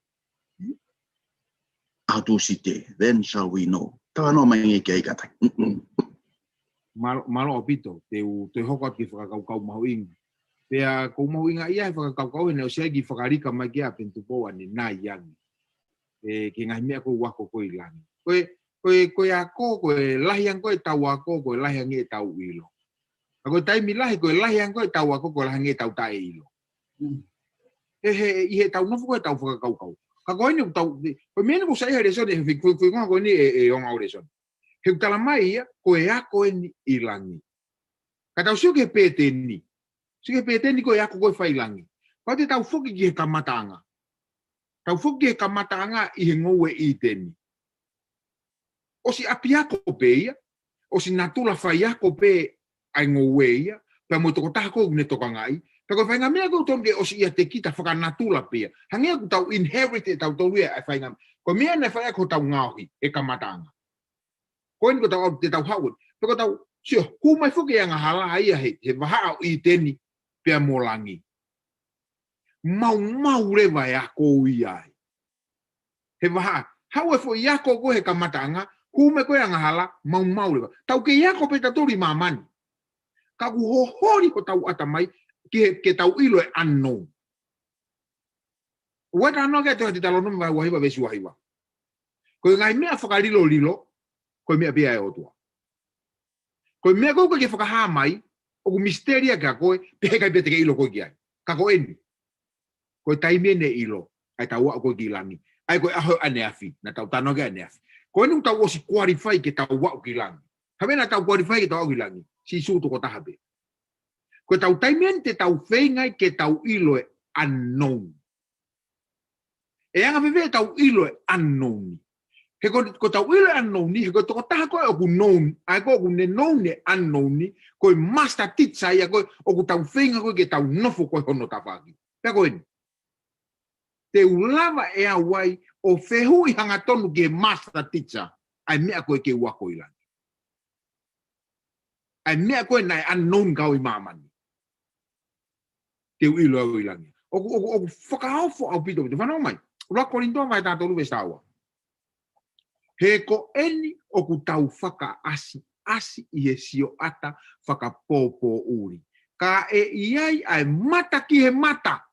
Atu site, then shall we know. Talanoa mange ki ai katai. Malo opito, te hoko ki whakakaukau mahuinga. Pea kou mahuinga ia he whakakaukau he neo seagi whakarika mai kia pentupoa ni nai yangi. Ki ngahi mea kou wako koe langi. Koe ako, koe lahiang koe tau ako, koe lahiang e tau ilo. Koe taimi lahi, koe lahiang koe tau ako, koe lahiang e tau tae ilo. He tau nofu koe tau whakakaukau. Ka koe ni tau, koe mene ko sa iha reson, he whikonga koe ni e onga o reson. He utala mai ia, koe a koe ni ilangi. Ka tau sio ke pete ni. Sio ke pete ni koe a koe whailangi. Koe te tau whoki ki he kamatanga. Tau whoki he kamatanga I he ngoue I teni. O si api ako pe ia, o si natula whai ako pe ai ngoue ia, pe mo toko taha kou ne toka ngai, Tako whainga mea kou tonke o si ia te kita whakanatula pia. Hangia ku tau inherit e tau tolu e whainga. Ko mea ne whaia ko tau ngauhi e kamatanga. Ko en ko tau te tau hawin. Ko tau, sio, hu mai whuke anga hala ia he waha au I teni pia molangi. Mau rewa e ako iai. He waha, hau e fo iako ko he kamatanga, hu mai koe anga hala, mau rewa. Tau ke iako pe tatori mamani. Ka ku hohori ko tau atamai, ke tau ilo e unknown. Weta no ke te talo no mai wahiwa besi wahiwa. Koe ngai mea whakarilo, koe mea pia e otua. Koe mea koe ke whakaha mai, o ku misteria ka koe, pehe kai pete ke ilo koe ki ai. Ka koe eni. Koe taimene ilo, ai tau wao koe ki langi. Ai koe aho ane afi, na tau tano ke ane afi. Koe ni tau osi qualify ke tau wao ki langi. Hame na tau qualify ke tau wao ki langi. Si suutu ko tahape. Koe tau taimene te tau whengai ke tau ilo e unknown. E anga pepe tau ilo e unknown. He ko tau ilo e unknown ni, he ko toko taha koe o ku known, ai koe o ku ne known e unknown ni, koe master teacher ia koe, o ku tau whenga koe ke tau nofo koe hono tawhaki. Pea koe ni. Te ulava e awai o whehui hanga tonu ke master teacher, ai mea koe ke wako ilangi. Ai mea koe nai unknown kau i mamani. Te ilo au ilangi. O ku whakaofo au pito pito. Whanau mai, ula korintoa vai tātou luwe stawa. He ko eni o ku tau whaka asi i he sio ata whaka pōpō uri. Ka e iai ai mata ki he mata.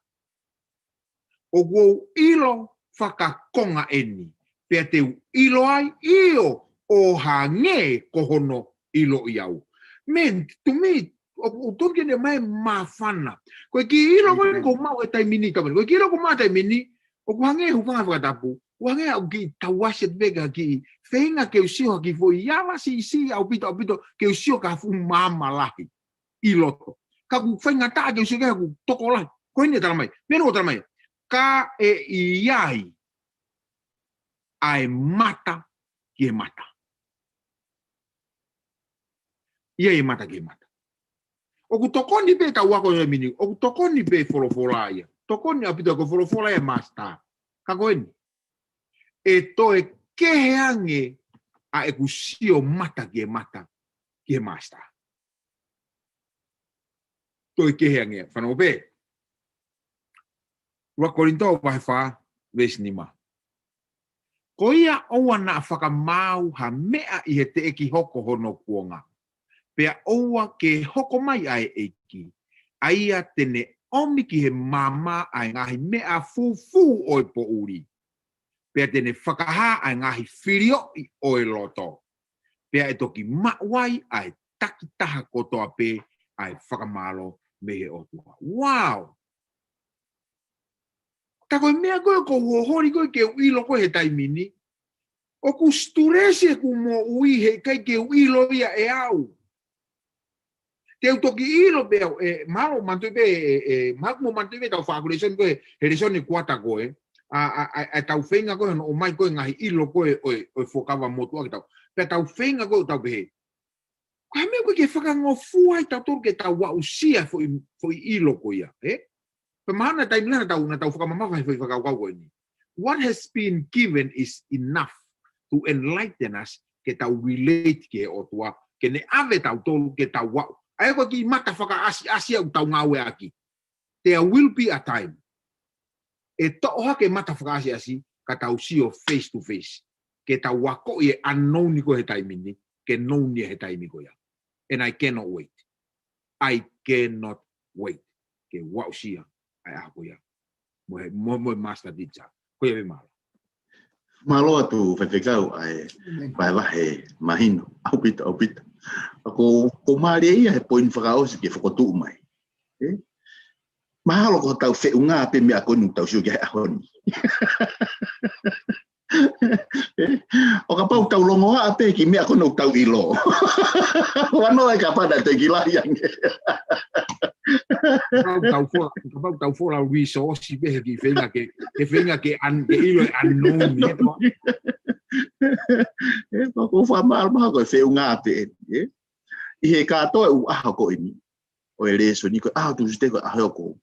O ku ilo whaka konga eni. Pea te ilo ai io o hange kohono ilo i au. Men, to me, o tonke ne mai mawhana. Koe ki ilo koe ko mau e taimini kamani. Koe ki ilo ko mau taimini, o ku hange hupanga whakatapu. Wange au ki tawaset vega ki whenga ke usio ki fo iala si au pito ke usio ka fu mama lahi i loto. Ka ku whenga taa ke usio ke ku toko lahi. Ko ini taramai. Meno o taramai. Ka e iai ai mata ki e mata. Ia e mata ki e mata. O ku tokoni pe ka wako e mini. O ku tokoni pe folofola ia. Tokoni au pito ko folofola ia masta. Ka ko ini. E toe keheange a e kusio mata ki e masta. Toe keheange, whanau pe. Ua korinto wahe wha, ves nima. Ko ia oua na whakamau ha mea i he te eki hoko hono kuonga. Pea oua ke hoko mai ai eki. Aia tene omi ki he mama ai ngahi mea fufu oi po uri. Pea tene whakaha ai ngahi whirio i oe loto. Pea e toki mawai ai takitaha kotoa pe ai whakamalo me he otua. Wow! Ta koe mea koe ko hohori koe ke uilo koe he taimini. O ku sturese ku mo ui he kai ke uilo ia e au. Te toki ilo pe e malo mantui pe magmo mantui pe tau whakureson koe he resoni kuata koe. A tau whenga koe o mai koe ngahi ilo koe o whokawa motua ki tau. Pea tau whenga koe tau pehe. Koe mea koe ke whakangofu ai tau toru ke tau wausia fo i ilo koe ia. Pea mahana taimilana tau whakamamafa fo i whakau koe ni. What has been given is enough to enlighten us ke tau relate ke o tua. Ke ne ave tau toru ke tau wau. Ai koe ki mata whaka asi au tau ngawe aki. There will be a time. E to'oha ke mata whakaasi asi, ka tau sio face to face. Ke tau wako i e unknown ni ko he taimini, ke known ni he taimi ko ia. And I cannot wait. I cannot wait. Ke wau sia, ai aha ko ia. Mo master teacher. Ko ia me mala. Malo atu whewhekau ai vai wahe mahino. Au pita. Ako maare ia he poin whakaosi ke whakotu mai. Mahalo ko tau whiunga pe mea konu tau siu ke ahoni. O ka pau tau longoa ape ki mea konu tau ilo. Wano ai ka pada te gilayang. Ka tau fora resource be ki whenga ke ilo unknown ni to. Ko whamal maha ko whiunga ape. I he katoa u aha ko ini. O e reso ni ko tu ste ko aha ko.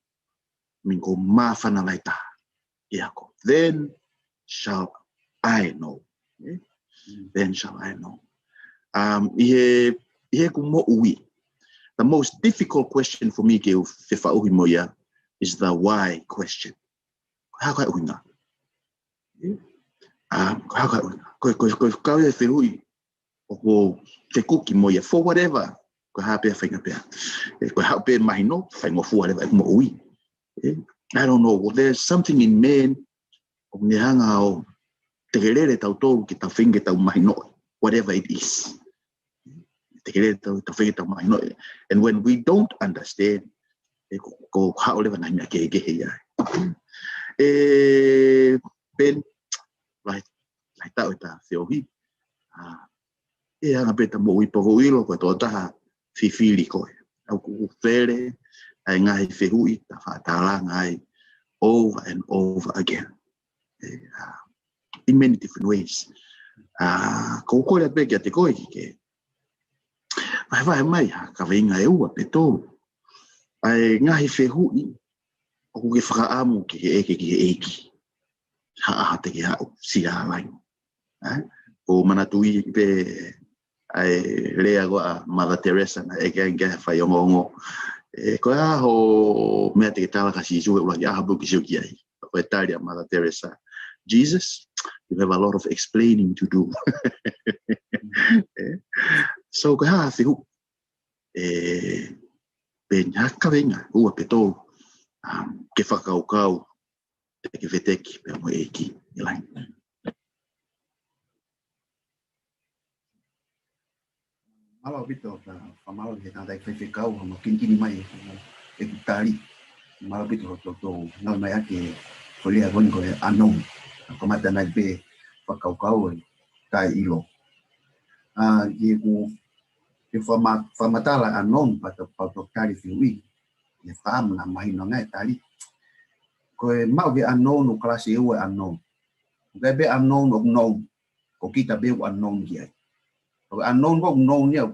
Min ko mawhana lai tā. Ia ko. Then shall I know. Then shall I know. Ihe ku mo ui. The most difficult question for me ke whewhauhi mo ia is the why question. How kai uinga? How kai uinga? Ko kau e whirui. O ko te kuki mo ia. For whatever. Ko hapea whainga pea. Ko hapea mahino. Whaingo for whatever. Mo ui. I don't know. Well, there's something in men of nehanga o te kerere tau tōru ki tau whinge tau mahino, whatever it is. Te kerere tau whinge tau mahino. And when we don't understand, ko hao lewa nai mea kehe ia. Ben, lai tau e ta whiohi. E anga peta mo ipo ko ilo ko tō taha whiwhiri koe. Au kuku where, ai ngahi whihui, ta whātālanga ai over and over again. In many different ways. Ko koe pe kia te koe ki ke. Vai mai, ka weinga e ua pe tō. Ai ngahi whihui, o ke whakaamu ki he eke ki he eki. Haa te ki hao, si lai. O manatui pe ai lea goa Mother Teresa na eke ange whai ongo. Ko ho mea te tala ka si sue ula ki aha buki siu ki ai. Ko e tari a Mother Teresa. Jesus, you have a lot of explaining to do. So ko haa whihu. Pe haka venga, ua pe tō. Ke whakaukau, te ke wheteki pe mo eki ilai. Malo bito famalo ke tanda e Feao ma kinkini mai e kutari. Malo bito to no mai ake folia gon ko anon. Ko mata na be Feao tai ilo. Ye ku ke famatala anon pato tari fiwi. Ye fam na mai no ngai tari. Ko mau ge anon no klase e anon. Ga be anon no ko kita be anon ge. Anon ko non ni o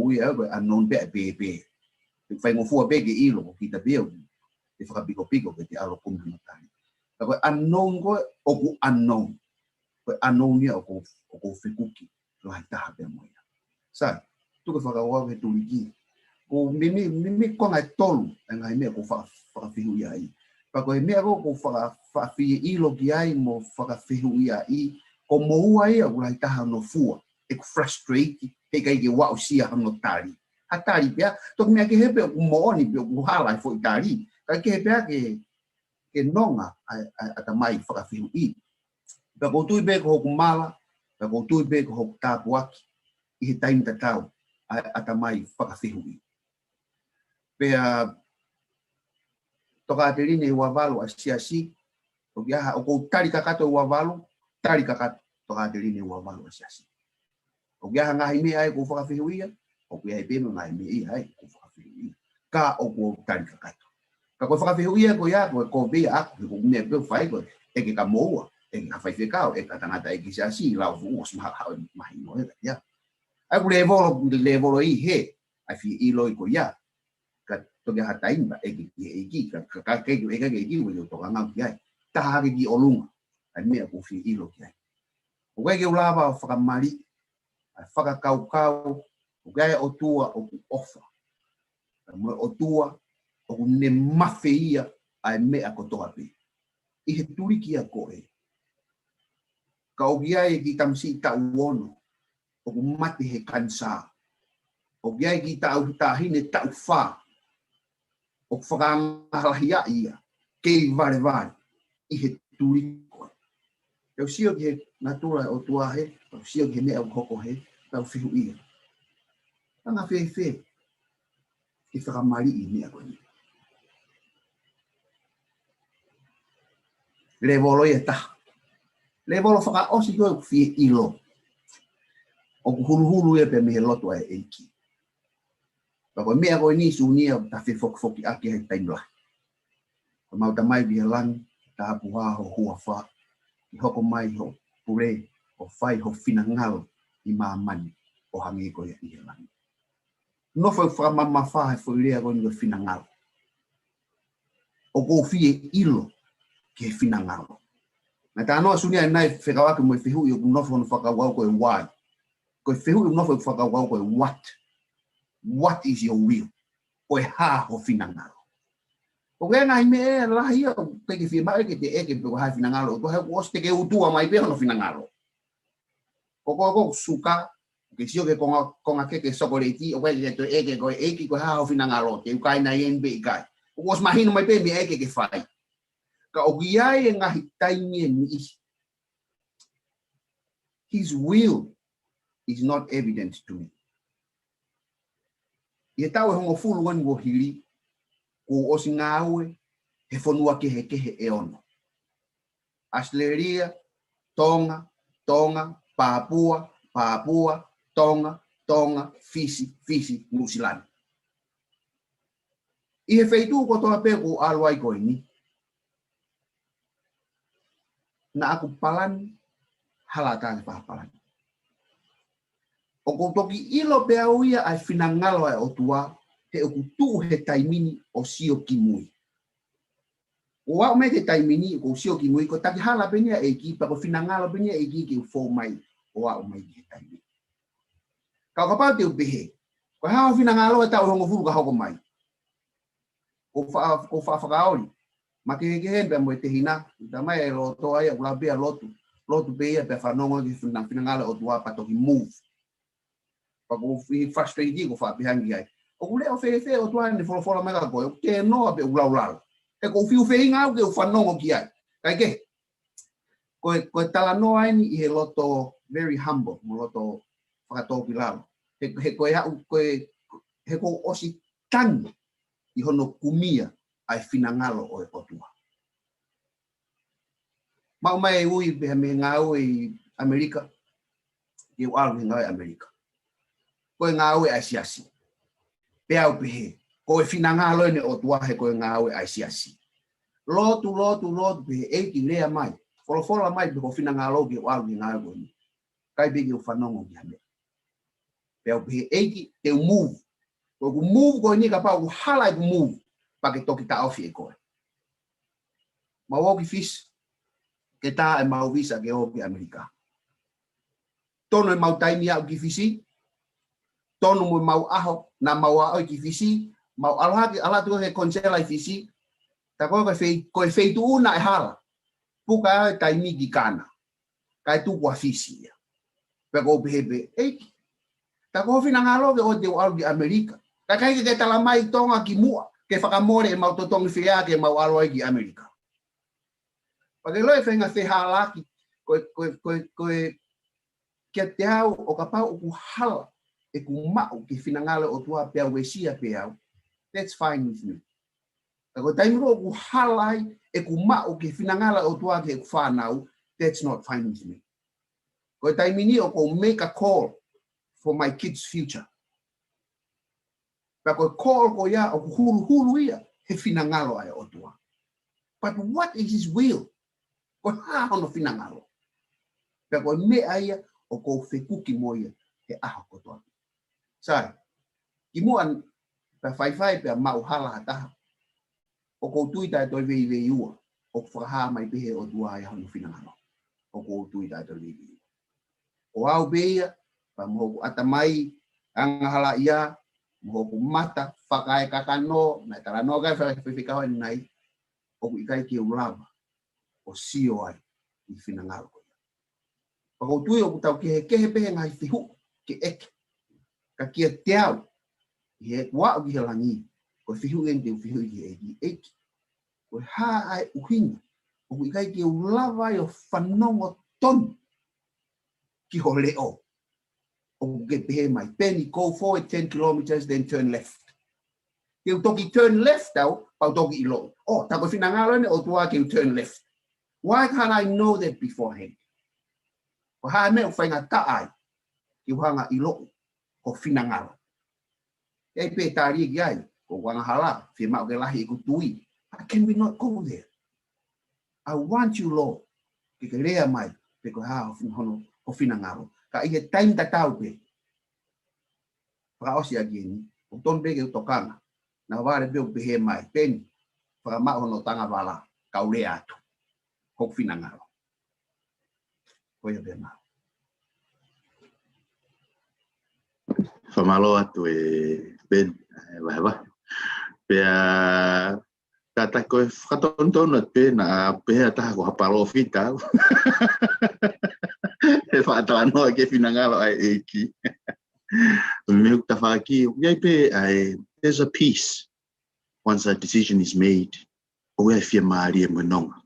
wi anon be. Fai mo fu be ge ilo kita be e fa pico ke te alo kum na tani. Ko anon ko o ku anon. Ko anon ni o ko fikuki lo ta be mo ya. Sa tu ko fa wa ke tu ligi. Ko mimi ko ngai tolu ngai me ko fa fihu ya ai. Pa ko me ko fa fi ilo ki ai mo fa fihu ya ai ko mo ai o la ta no fu. E frustrate e kai ke wa usia no tari hatari pia to me ke hepe mo ni pe ku hala fo tari ka ke pia ke nonga ata mai fa fiu I pe ko tu be ko mala pe ko tu be ko tapuaki I time tatau ata mai fa fiu I pe to ka teline wa valo asia si o ya o ko tari kakato wa valo tari kakato to ka teline wa valo asia si o ia ngai me ai ko whakawhihuia, o ia e pēma ngai me ai ko whakawhihuia. Ka o ko tari kakato. Ka ko whakawhihuia ko ia ko be ako, ko mea pēu whai ko, e ke ka moua, e ke ka whaiwhekau, e ka tangata e ki se asi, lau fuos maha mahi no e ia. Ai ko levolo I he, ai whi I loi ko ia, ka toke hataimba, e ki, ka kei e ka ki, o toka ngau ki ai, taha ki o lunga, ai mea ko whi I lo ki ai. O kai ke ulawa o whakamari, whakakau, o gai o tua o ku ofa. O tua o ku ne mawhi ia ai mea ko toa pe. I he turi ki a koe. Ka o gai ki tamsi ta uono, o ku mati he kansa. O gai ki ta hine ta ufa. O ku whakamahia ia, kei vare. I he turi koe. Tau sio ki he natura o tua he, tau sio ki he mea o hoko he, tau whihu ia. Tanga whewhe, ki whakamari I mea koe. Le volo ia taha. Le volo whaka osi koe ku whie ilo. O ku hulu ia pe mehe loto ai eiki. Pako mea koe ni Sunia ta whi aki hei taimla. Ko mau tamai bihe lang, ta apuha ho hua wha. I hoko mai ho pure, o whai ho whina ngalo I maamani o hangi koe I he lang. No whai whakamama whahe whairea koe ni whina ngalo. O ko whie ilo ki he whina ngalo. Na ta anoa Sunia nai whekawake mo I whihu I o nofo no whakawau koe why. Koe whihu I nofo whakawau koe what. What is your will? Koe ha ho whina ngalo. O ke ngai me lahi o te ke whima ke te eke pe ko hai whina ngalo. Ko hei os te ke utua mai pe no whina ngalo. Ko suka, ke sio ke konga ke sokoleti, o ke to eke ko eke ko ha ho whina ngalo. Te ukai na yen be kai. O os mahino mai pe me eke ke whai. Ka o giai e ngahi taingi e mi. his will is not evident to me. Ia tau e hongo fulu wani wo hiri, ko osi ngāue, he whanua kehe e ono. Australia, Tonga, Papua, Tonga, Fiji, New Zealand. I he wheitu ko toa pe ko alwai koe ni. Na aku palan, halata ke palan. O ko toki ilo pe au ia ai finangalo ai o tua, he o kutu he taimini o sio ki mui. O wao me te taimini o sio ki mui, ko taki hala penia e ki, pa ko finangalo penia e ki ki ufo mai, o wao mai ki he taimini. Kau kapau te upehe, ko hao finangalo e tau hongo furu ka hoko mai. Ko whakaori, ma ke hen pe mo te hina, ta mai e loto ai, ula bea lotu bea pe whanongo ki finangalo o tua pa toki move. Pa ko frustrated ko whapihangi ai. O kule o whewhe o tua ni wholofola mai ka koe, o ke noa pe ulau. E ko whiu wheinga au ke o whanongo ki ai. Kai ke? Koe tala noa ai ni i he loto very humble, mo loto whakatopi lalo. He ko osi tangi i hono kumia ai finangalo o e otua. Mau mai e ui pe me ngau i Amerika, i o alu ngau i Amerika. Koe ngau ai siasi. Peao pehe, koe finangalo ne otua he koe ngau ai siasi. Lotu pehe, eiki lea mai. Folofola mai pe ko finangalo ki o alu ngau i ni. Kai begi o whanongo ki hame. Peao pehe, eiki te move. Koe ku move koe ni ka pao ku hala i ku move. Pake toki ta ofi e koe. Ma woki fish, ke tā e mau visa ke opi Amerika. Tono e mau taimi au ki fisi, tono mo mau aho, na mau aho ki fisi, mau alatu he konsela i fisi, ta koe feitu una e hala, puka e taimi ki kana, kai tukua fisi. Peko opi hebe, eiki, ta koe fina ngalo ke o te au ki Amerika, ka kai ke talamai tonga ki mua, ke whakamore e mau totongi whia ke mau aloai ki Amerika. Pake loe whenga whihalaki, koe kia te au o ka pau o ku hala e ku mau ki whinangale o tua peau we sia peau, that's fine with me. Tako taimuro o ku halai e ku mau ki whinangale o tua ke ku whanau, that's not fine with me. Koe taimini o ko make a call for my kids' future. Pako call ko ia o ku hulu ia he whinangalo ai o tua. But what is his will? Ko ha hono finangalo. Pe ko me aia o ko fekuki moia he aho ko toa. Sai. Ki muan pe fai pe mau hala hata. O ko tuita to ve ua. O whaha mai pehe o tua ia hono finangalo. O ko tuita to ve. O au beia pa mo atamai anga hala ia mo ko mata whakae kakano na tara no ga whiwhikawa nai o ikai ki ulawa. O sio ai i whinangalo koe. Pako tui o kutau ki he kehe pehe ngai whihu ke eke. Ka kia te au i he wao ki he langi. Koe whihu en te whihu i eki eki. Koe haa ai uhinga. O kui kai ki ulawa i o whanongo tonu ki ho leo. O ke pehe mai Peni, go forward 10 kilometers, then turn left. Ke toki turn left au, pau toki ilo. Oh, tako whinangalo ne o tua ke turn left. Why can't I know that beforehand? Ko ha me o whainga taai ki whanga i loko ko whinangalo. Ei pe tāri ki ai, ko wanga hala, whi mau ke lahi i ku tui. But can we not go there? I want you, Lord, ki ke rea mai, pe ko ha hono ko whinangalo. Ka i he taim tatau pe. Whaka osi agi ni, o ton bege u tokanga, na ware pe o pehe mai, Peni, whaka mao hono tanga wala, kau rea atu. Ko whinangalo. Koia pe mao. Whamalo atu e Ben, wahewa. Pea, kata koe whakatontona pe na pea taha ko hapalo fita. E whaatawanoa ke whinangalo ai eki. Me hukta whaki, iai pe ai, there's a peace once a decision is made. O iai whia maari e mwenonga.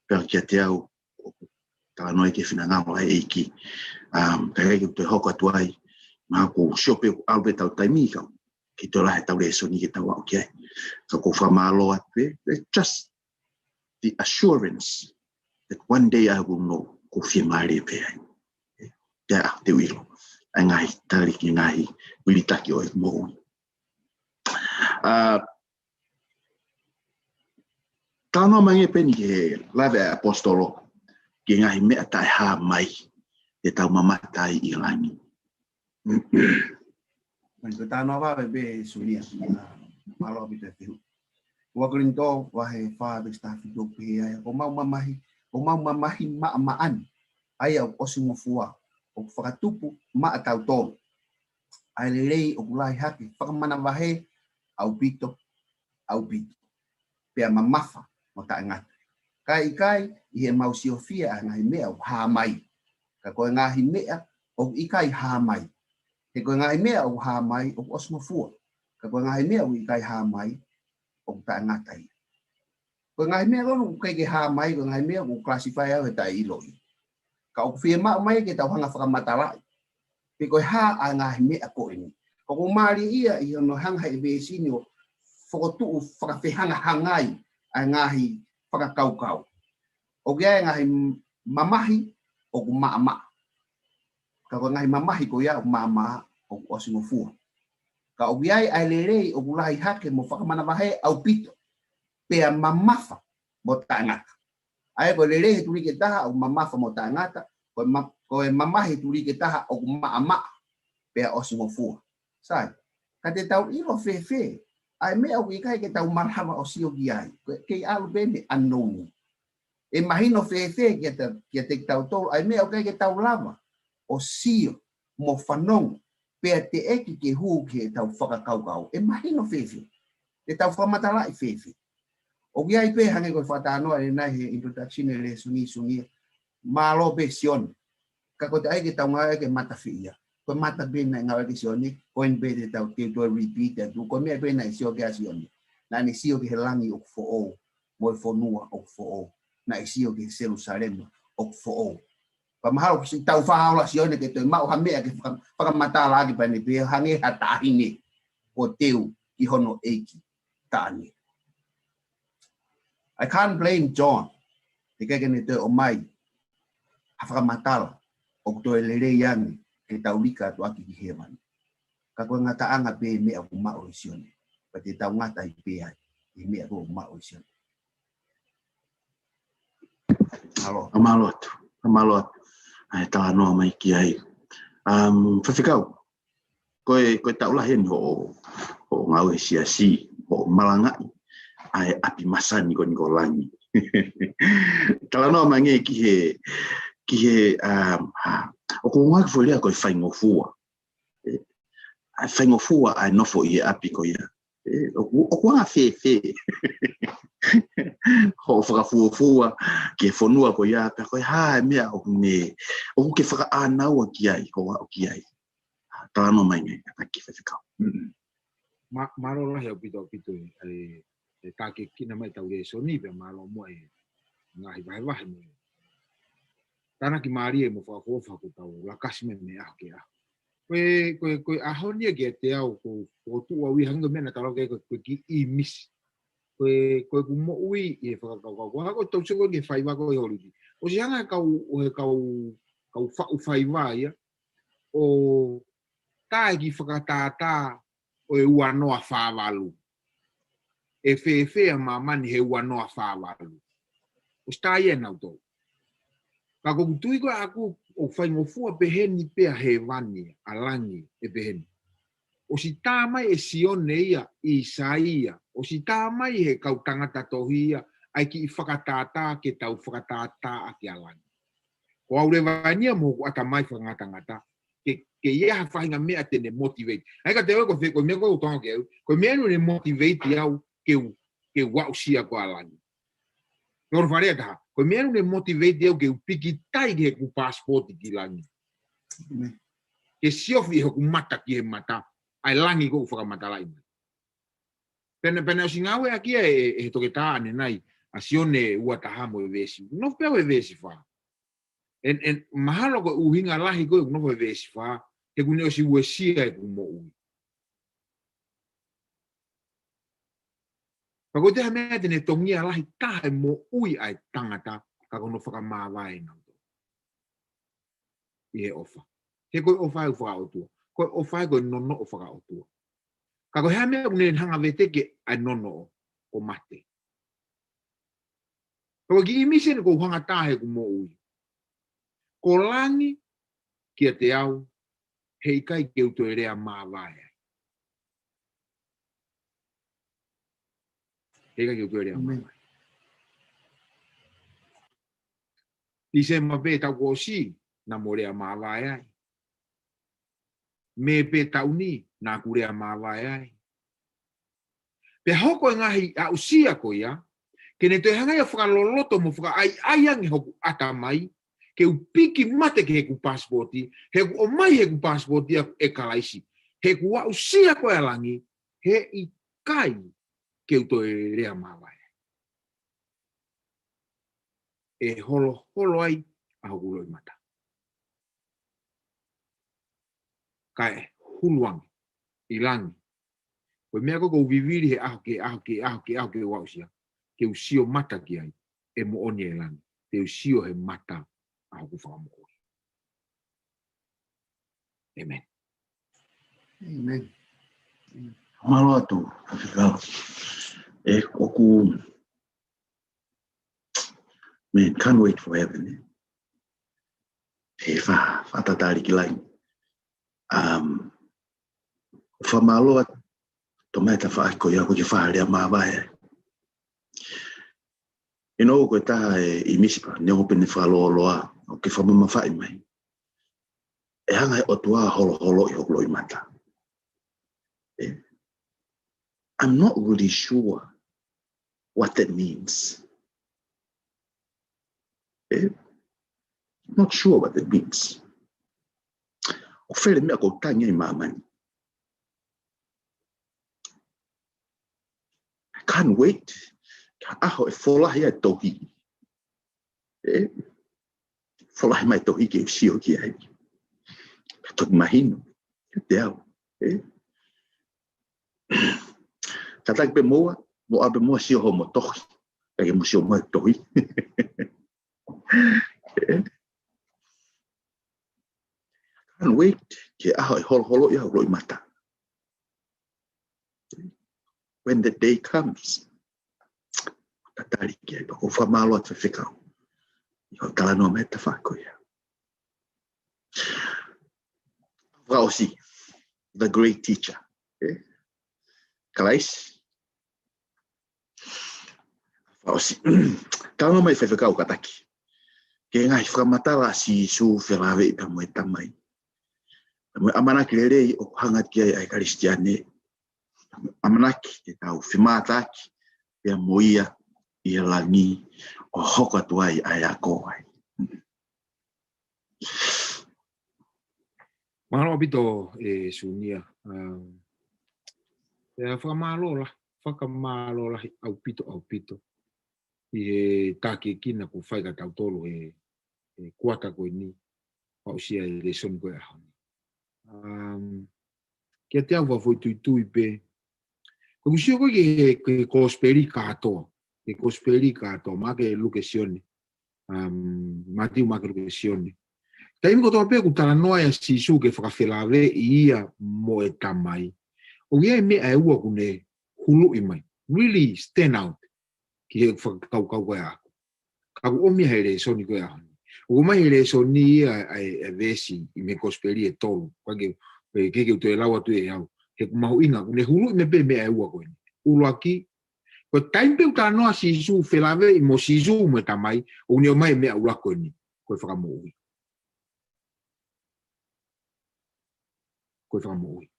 Pea kia te au, ta no ke fina nga wa eki ta ke te hoko tuai ma ko shope albe tau taimi ka ki to la tau le soni ki tau okay so ko fa malo ate just the assurance that one day I will know ko fi mari pe ya te wilo ngai tari ki ngai wilitaki o mo tano mangi peni ke lave apostolo ki ngai me tai ha mai te tau mamatai i langi Ko tano va be Sunia. Malo bite tiu. Wa grinto wa he fa be sta fi do pe ai o mau mamahi maan. Ai o osingo fua o fakatupu ma tau to. Ai lei o kulai haki fakamana wahe au pito. Pe mamafa mo ta ngat. Kai i he mau siofia ngai mea o ha mai. Ka ko ngahi mea o ikai ha mai. He ko ngahi mea o ha mai o osmo fua. Ka ko ngahi mea o ikai ha mai o ta ngatai. Ko ngahi mea ko kai ke ha mai ko ngahi mea o classify au ta iloi. Ka o fie ma mai ke tau hanga whakamatara. Pe ko ha a ngahi mea ko ini. Ko ko mari ia i no hanga i be sini o whakotu whakawhehanga hangai a ngahi whakakaukau. O kia ngahi mamahi o ku maa. Ka ko ngahi mamahi ko ia o maa o osingo fua. Ka o kia ai lelei o kulahi hake mo whakamana wahe au pito. Pea mamafa mo tangata. Ai ko lelei turi ke taha o mamafa mo tangata. Ko e mamahi turi ke taha o ku maa pea osingo fua. Sai. Ka te tau ilo fe. Ai mea o ikai ke tau marhama o sio giai. Kei alu bene anongi. E mahino fe ke te tau tolu. Ai mea o kai ke tau lava. O sio mo whanong. Pea te eki ke huu ke tau whakakaukau. E mahino fe. Te tau whamatalai fe. O giai pe hange koe whatanoa e nai he introduction e le sungi. Malo pe sion. Ka ko te ai ke tau ngai ke mata whiia. Ko mata bena ngau ke sioni ko en be te tau te do repeat tu ko me bena sio ke sioni na ni sio ke langi o fo mo fonua o fo na sio ke Jerusalem o fo pa mahalo si tau fa la sioni ke to mau ha me ke fa mata la ke pa ni be hange hata ini o teu i hono eki tani. I can't blame John te ke ni te o mai ha fa mata o to le yang ke tau lika tu aki ki hewan. Ka ko ngata anga pe me o ma o sione. Pa te tau ngata i pe ai. I me o ma o sione. Halo. Amalot. Ai ta no mai ki ai. Fafikau. Koe tau la hen ho ngau e siasi ho malangai. Ai api masani ko ni ko langi. Tala no mangi ki he o ko ngak fo le ko faingo fua. Ai faingo fua ai no fo ia api ko ia. O ko nga fe. Ho fa fua ke fonua ko ia pe ko ha me o me o ke fa ana o ki ai ko o ki ai. Tala no mai ngai ka ki fa ka. Maro la he pito ai ta ke kina mai tau le so ni pe malo mo ai ngai vai mo. Tana ki Maria mo fa ko tau la kasme me a ke a. Koe ahonia ke te au ko tu au i hanga mena talo ke ko ki I miss. Koe ku mo ui e whakakau. Ko tau singo ke whaiwa ko e horiki. O si hanga kau whaiwa ia. O tae ki whakatātā o e ua noa whāwalu. E whewhea mamani he ua noa whāwalu. O stai e nau tau. Ka ko tui ko aku o whaingofua peheni pea he wani alangi e peheni. O si tāmai e sione ia I Isaia. O si tāmai he kau tangata tohia ai ki I whakatātā ke tau whakatātā a ki alangi. Ko aure vania mo ko atamai whangatangata. Ke ia whahinga mea tene motivate. Ai ka te oi ko mea ko utonga ke au. Ko mea nu ne motivate au ke wausia ko alangi. Nor faria taha. Ko mea nu ne motivate au ke upiki tai ke ku passport ki langi. Ke siofi he ku mata ki he mata. Ai langi ko whakamata lai. Pena o singawe aki e toke tā ane nai. A sione ua taha mo e vesi. No peo e vesi wha. En mahalo ko uhinga lahi ko no ho vesfa he kuni o si wesia e mo ui. Pako te hamea tene tongia lahi tahe mo ui ai tangata ka kono whakamāwai nau. I he ofa. He koe ofa e whakaotua. Koe ofa e koe nono o whakaotua. Ka koe hamea une hanga veteke ai nono o mate. Pako ki imise ne ko hanga tahe ku mo ui. Ko langi kia te au hei kai ke uto e rea māwai. Hei kai ke uto e rea māwai. I se mabe tau ko si na mo rea māwai ai. Me pe tau ni na ku rea māwai ai. Pe hoko ngahi a usia ko ia, ke ne te hanga ia whakaloloto mo whaka ai angi hoku ata mai, ke upiki mate ke heku passporti, heku o mai heku passporti e kalaisi. Heku a usia ko ia langi, he i kai ke uto e rea māwai. E holo ai a hoku loi mata. Kai huluangi, ilangi. Koe mea koko viviri he aho ke wausia. Ke usio mata ki ai, e mo oni e langi. Te usio he mata a hoku whakamoko. Amen. Amen. Malo atu, Feao. E oku, man, can't wait for heaven. E whatatari ki lai. Whamalo atu, to mai ta whaako ia ko ki wharea māwai. E no koe taha i misipa, ne hope ne whaloloa, o ke whamama whai mai. E hanga e otua holo i hoklo i mata. I'm not really sure what that means. Not sure what that means. O where mea ko tangi i mamani. I can't wait. Ka aho e wholahi ai tohi. Wholahi mai tohi ke usio ki ai. Ka toki mahino. Ka te au. Ka taki pe moa, mo abe moa sio ho mo tohi. Ka ke mo sio mo tohi. Can't wait. Ke aho e holo i holo i mata. When the day comes, tatari ki ai, pako whamalo atu Feao. Iho talanoa me ta whako ia. Whaosi, the great teacher. Kalais. Whaosi. Talanoa mai Feao kataki. Ke ngai whamatala si su whelawe i pamo e tamai. Pamo amanaki rei o hangat ki ai Kristiane. Amanaki te tau whimataki. Pea moia i langi o hoka tuai ai a koai. Mahalo apito e Sunia. E whakamalo la au pito. I he tāke kina ko whaiga tau tolo e kuata koe ni. Pausia e le soni koe ahani. Kia te au wafoi tui pe. Ko musio koe ke kosperi katoa. Ke kosperi katoa. Make luke sione. Matiu make luke sione. Ta imi kotoa pe ku tala noa ya sisu ke whakawhelawe i ia mo e tamai. O ia e mea e ua kune hulu i mai. Really stand out. Ki he whakakau koe ako. Kaku omia he re soni koe ahani. O mai he re soni ia e vesi i me kosperi e tolu. Keke uto e lawa tu e au. He kumahu inga. Kune hulu i me pe mea e ua koe. Ulu aki. Ko taimpe uta noa sisu whelawe i mo sisu mo e tamai. O ni o mai mea ula koe ni. Koe whakamoui. Koe whakamoui.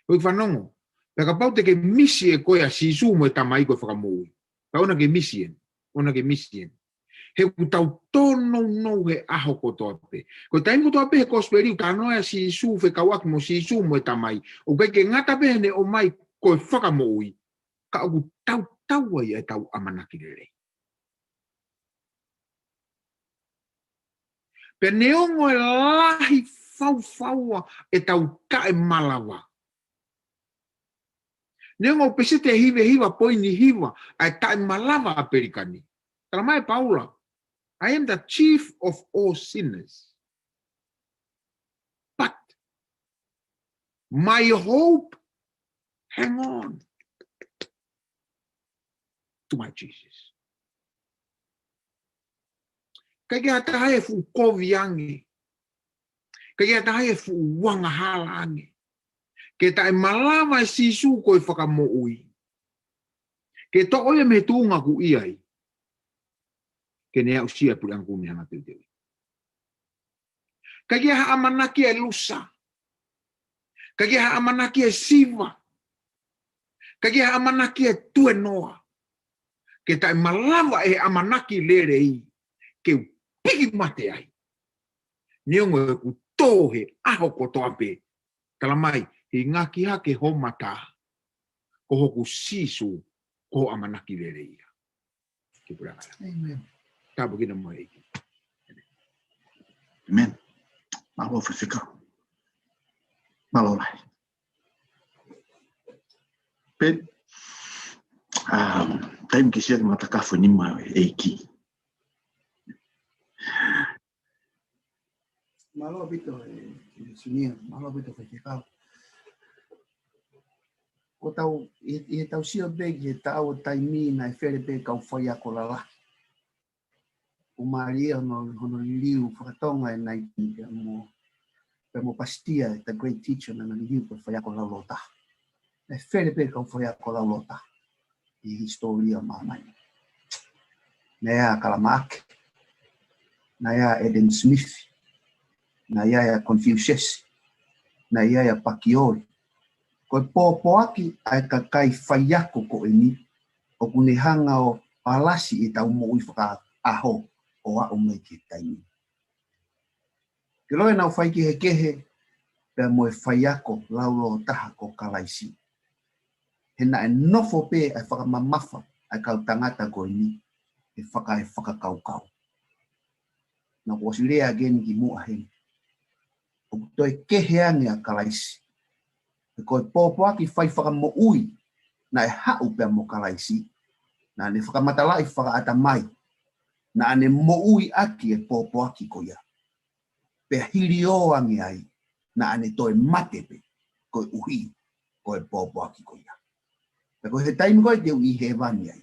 Koe whanongo. Peka pau te ke misi e koe a sisu mo e tamai koe whakamoui. Ka ona ke misien. Ona ke misien. He kutau tono no he aho kotoa pe. Ko taim kotoa pe he kosperi uta noa sisu whekawaki mo sisu mo e tamai. O kai ke ngata pe ne o mai koe whakamoui. Ka oku tau ai e tau amanaki rere. Pe neongo e lahi fau e tau tae malawa. Neongo pesete hiva poini hiva ai tae malawa a Pelikani. Tala mai Paula, I am the chief of all sinners. But my hope, hang on to my Jesus. Kaya hatahe fu koviangi. Kaya hatahe fu wanga halangi. Ke tae malawa sisu ko e whakamoui. Ke to ole me tuunga ku iai. Ke nea usia puli angu ni hana teu teu. Kaya ha amanaki e lusa. Kaya ha amanaki e siva. Kaya ha amanaki e tue noa. Ke tae malawa e amanaki lere i. Ke piki mate ai. Niongo e ku tohe aho kotoa pe. Kalamai, i ngaki hake homata. Ko hoku sisu ko amanaki lere ia. Ke puranga. Amen. Tabu kina mo eiki. Amen. Malo Feao. Malo lai. Pen. Time ki sia matakafu ni ma eiki. Malo bito Sunia, malo bito Feao. O tau i tau sio beg e tau taimi na fere be kau foi a kolala. O Maria no liu whakatonga e nai mo pastia the great teacher na liu ko foi a kolalota. E fere be kau foi a kolalota. I historia mamai. Nea Kalamak. Nea Eden Smith. Nea Confucius. Nea Pakiori. Ko popo aki ai ka kai whaiako ko e ni. O kune hanga o palasi i tau mo i whaka aho o a o mei ki taimi. Ke loe nau whai ki he kehe pia mo e whaiako laulo o taha ko kalaisi. He na e nofo pe ai whakamamafa ai kau tangata ko e ni e whakakaukau. Na ko si lea geni ki mua heni. O toi kehe ange a kalaisi. E koe popo aki whai whakamo ui na e hau pia mo kalaisi. Na ne whakamatalai whakaata mai. Na ane mo ui aki e popo aki ko ia. Pea hiri o ange ai. Na ane toi mate pe. Koe uhi. Koe popo aki ko ia. Pe koe he taimi koe te ui he vani ai.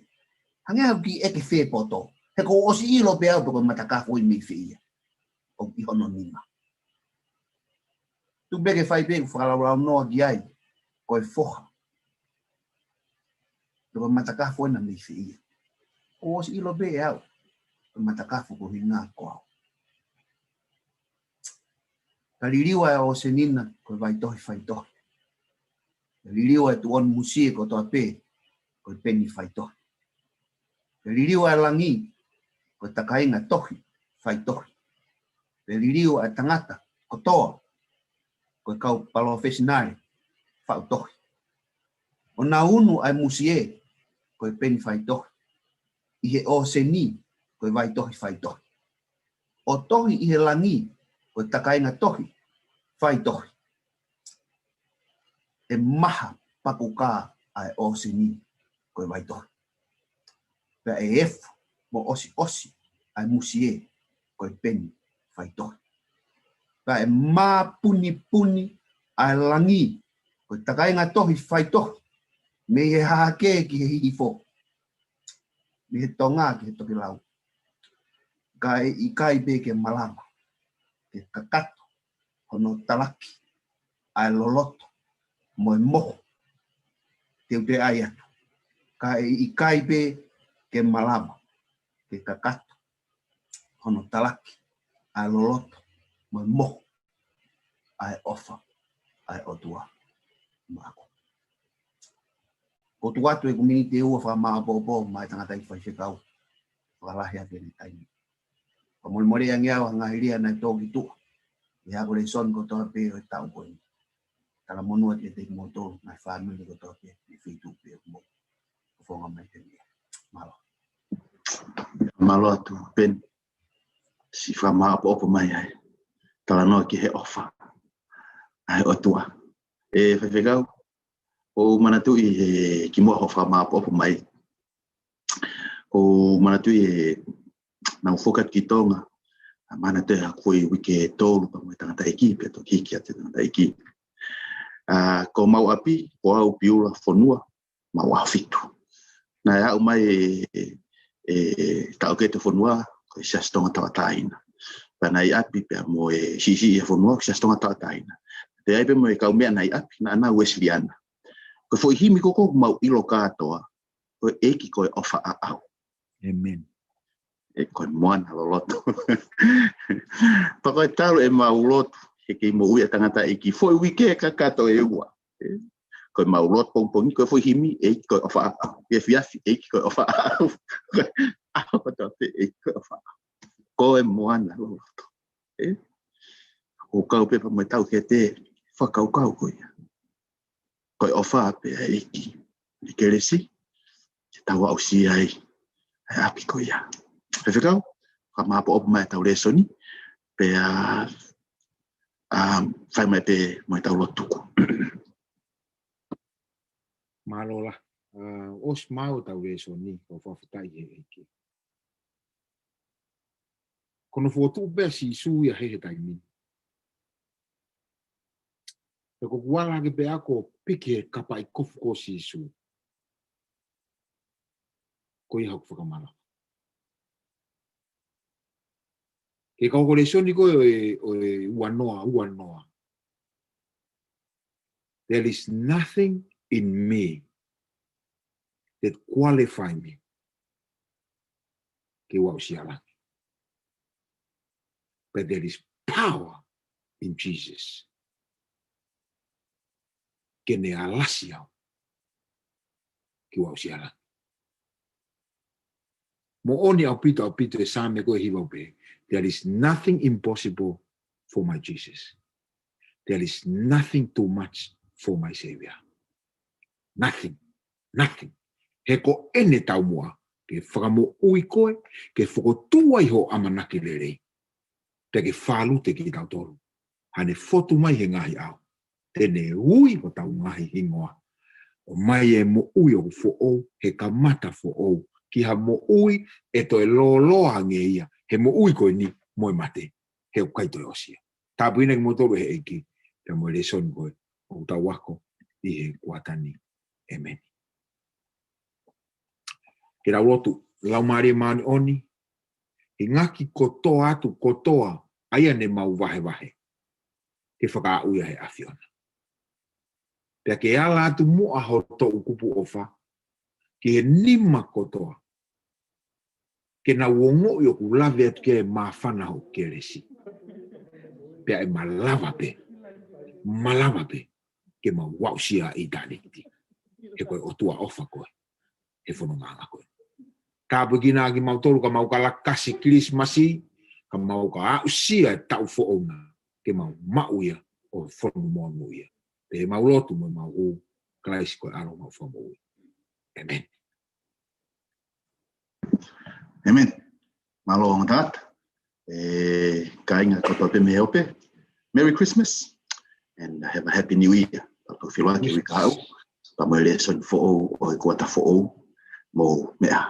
Hange au ki eke whe poto. He ko osi ilo pe au pe koe matakafu i mei whe ia. O ki hono nima. Tu beke whai pe whakalau noa ki ai. Koe foha. Pe koe matakafu ina mei whe ia. O osi ilo pe au. Matakafu ko hinga ko au. Kaliriwa e o senina ko vai tohi fai tohi. Kaliriwa e tuon musie ko toa pe ko Peni fai tohi. Kaliriwa e langi ko takainga tohi fai tohi. Kaliriwa e tangata ko toa ko kau palofesinare fai tohi. O na unu ai musie ko Peni fai tohi. Ihe o seni ko vai tohi fai tohi. O tohi ihe langi ko takainga tohi fai tohi. E maha pakuka ai o seni ko vai tohi. Pea e efu mo osi ai musie ko Peni fai tohi. Pea e mā puni ai langi ko takainga tohi fai tohi. Me he hake ki he hifo. Me he tonga ki he toki lau. Ka e i kai be ke malama. Ke kakato. Hono talaki. Ai loloto. Mo e moho. Teu te ai atu. Ka e i kai be ke malama. Ke kakato. Hono talaki. Ai loloto. Mo e moho. Ai ofa. Ai otua. Mako. Ko tu atu e kumini te ua wha maa bobo. Mai tangata i whai whekau. Whakalahi ake ni taimi. Ka molimori angi au hanga hiria na toki tua. I hago le son ko toa pe o tau koe. Kala monua te te moto na family ko toa pe. I whitu pe o mo. Whonga mai te mea. Malo. Malo atu pen. si whama opo mai ai. Tala noa ki he ofa. Ai o tua. E whewhekau. O manatui he ki mua ho whama opo mai. O manatui he nau whokat ki tonga. Mana te ha koe wike tōru pa mai tangata eki. Pia to hiki a te tangata eki. Ko mau api, ko au piura whanua, mau awhitu. Nā au mai tau ke te whanua, ko i siastonga tawataina. Pana i api pia mo sisi e whanua, ko siastonga tawataina. Te aipe mo kau mea nai api, na ana Wesleyana. Ko fo himi koko mau ilo katoa, ko eki ko e ofa a au. Amen. E ko e moana loloto. Pako e talo e mau lotu. He kei mo ui a tangata e ki foi wike ka kato e ua. Koe mau lot pongpongi, koe foi himi, e ki koe ofa au. Pia fiafi, e ki koe ofa au. Au patote, e ki koe ofa au. Koe moana loloto. O kau pepa mai tau ke te whakau kau koe. Koe ofa pe e ki. E keresi, te tau au si ai. E api koe ia. Whewhekau, ka maapa opa mai tau resoni, pe whai mai pe mai tau lotuku. Malola. Os mau tau reso ni, o whawhitai he eke. Kono whotu bea si sui a hehe tai ni. Pe ko kuala ke pe ako pike kapa I kofu ko si su. Ko I haku whakamala. Ke kau reso ni ko e uanoa. There is nothing in me that qualify me. Ke wau siala. But there is power in Jesus. Ke ne alasi au. Ke wau siala. Mo oni au pito e same ko e hiwau pe. There is nothing impossible for my Jesus. There is nothing too much for my Savior. Nothing. He ko ene tau mua, ke whakamo ui koe, ke whakotua iho amanaki lerei. Te ke whalu te ki tau toru. Hane fotu mai he ngahi au. Tene ui ho tau ngahi hingoa. O mai e mo ui o fo'ou, he kamata fo'ou. Ki ha mo ui e to e loloa nge ia. He mo ui koe ni moe mate. He o kaito e osia. Tāpu ina ki mo toru he eki. Te mo e son koe. O tau wako I he kuatani. Amen. Ke rau lotu. Lau maari maani oni. He ngaki kotoa atu kotoa. Aia ne mau wahe. Ke whaka uia he awhiona. Pea ke ala atu mua ho to ukupu ofa. Ke he nima kotoa. Ke na wongo I oku lave atu ke mawhana ho ke resi. Pea e malawa pe. Ke ma wausia I taniti. He koe otua ofa koe. He whanonganga koe. Ka pukina ki mautolu ka mau ka lakasi Krismasi. Ka mau ka ausia tau fo'ona. Ke mau mauia o whanongomo ia. Pe mau lotu mo mau o klaisi koe aro mau whamoui. Amen. Amen. Malo ang tangata. Kainga koto pe me ope. Merry Christmas and have a happy new year. Pato whiloa ki wikau. Pa mo le son fo'o o kuata fo'o mo mea.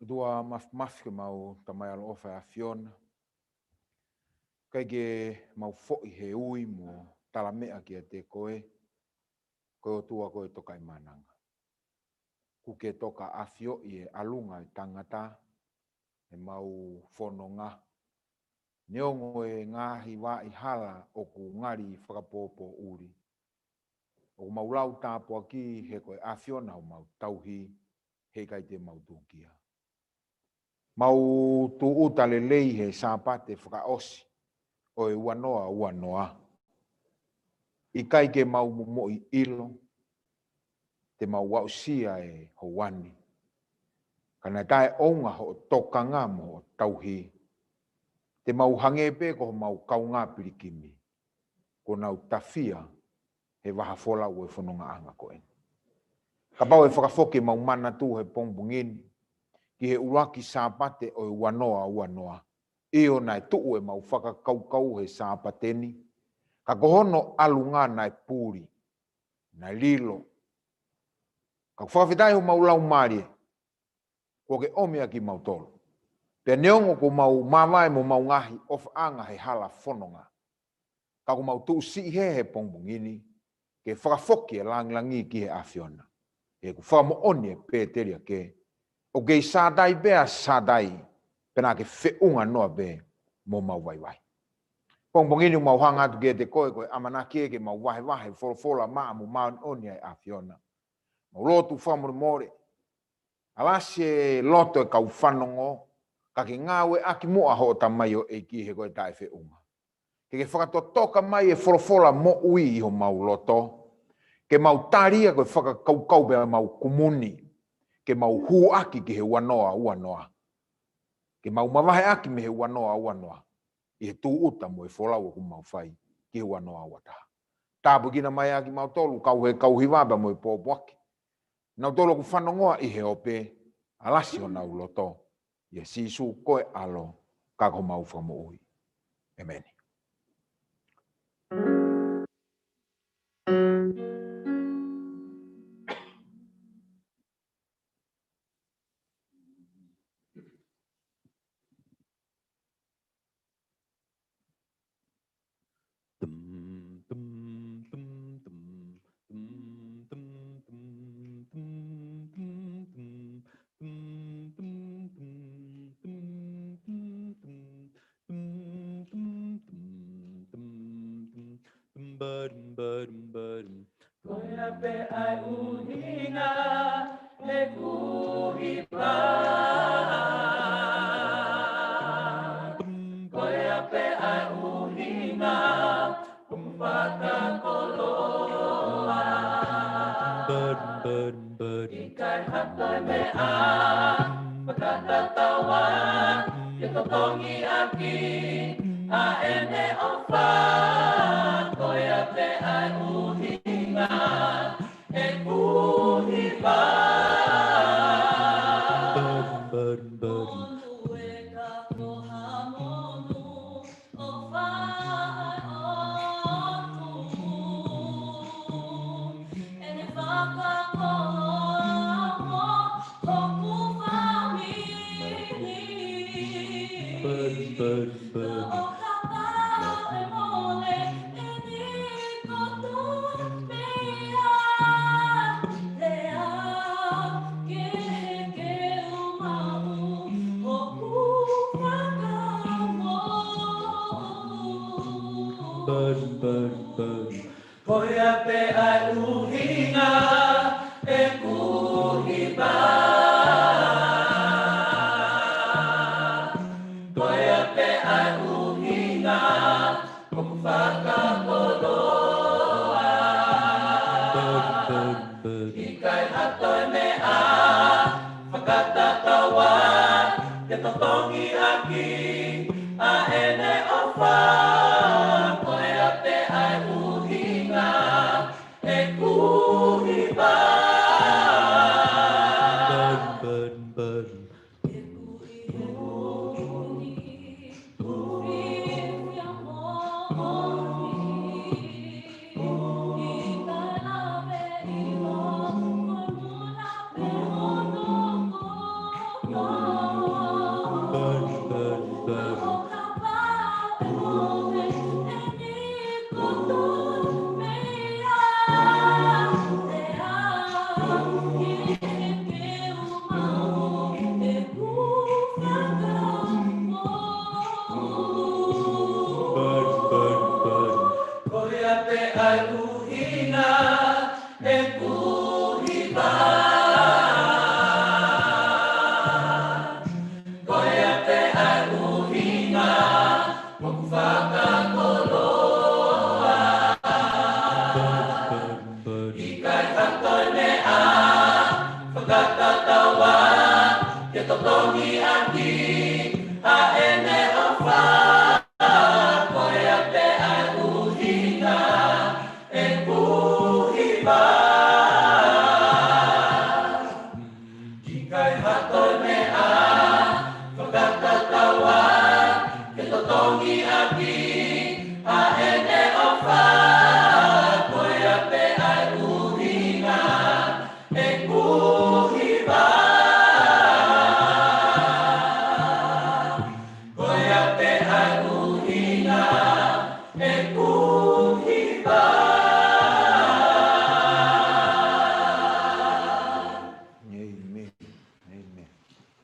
Dua maf ke mau tamai alo ofa afiona. Kai ke mau fo'i he ui mo talamea ki a te koe. Koe o tua koe toka i mananga. Kuke toka afio i e alunga i tangata. E mau whanonga. Neongo e ngahi wa i hala o ku ngari whakapopo uri. O mau lau tāpo aki he koe afiona o mau tauhi he kai te mau tūkia. Mau tu uta le lei he sāpate whakaosi o e uanoa. I kai ke mau mo i ilo, te mau wausia e hoani. Kana tae onga ho tokanga mo tauhi. Te mau hangepe ko mau kaunga pirikimi. Ko nau tafia he waha fola ue whanonga anga ko en. Ka pau e whakafoke mau mana tu he pongbungini. Ki he uraki sāpate o e uanoa. Io nai tuu e mau whakakaukau he sāpateni. Ka kohono alunga nai pūri. Nai lilo. Ka whakawhitai ho mau lau marie. Ko ke omia ki mau tolo. Pea neongo ko mau mawai mo mau ngahi of anga he hala whanonga. Ka ko mau tuu si he pongbungini. Ke whakafoke e langlangi ki he afiona. E ku whakamooni e pēteria ke. O kei sādai bea sādai, pena ke whiunga noa be mo mau waiwai. Pongbongini mau hanga atu ke te koe amanaki e ke mau wahe, wholofola maa mo maa oni ai awhiona. Mau lotu whamore, alasi e loto e kau whanongo, ka ke ngāwe aki mua ho tamai o e ki he koe tae whiunga. Ke whakatotoka mai e wholofola mo ui i ho mau loto, ke mau taria koe whakakaukau bea mau kumuni, ke mau hu aki ki he uanoa. Ke mau mawahe aki me he uanoa. I he tū uta mo e wholau ku mau whai ki he uanoa wataha. Tāpu kina mai aki mau tolu kau hiwaba mo e pōpuaki. Nau tolu ku whanongoa i he ope alasi o nau loto. I he sisu koe alo kako mau whamo ui. Amen.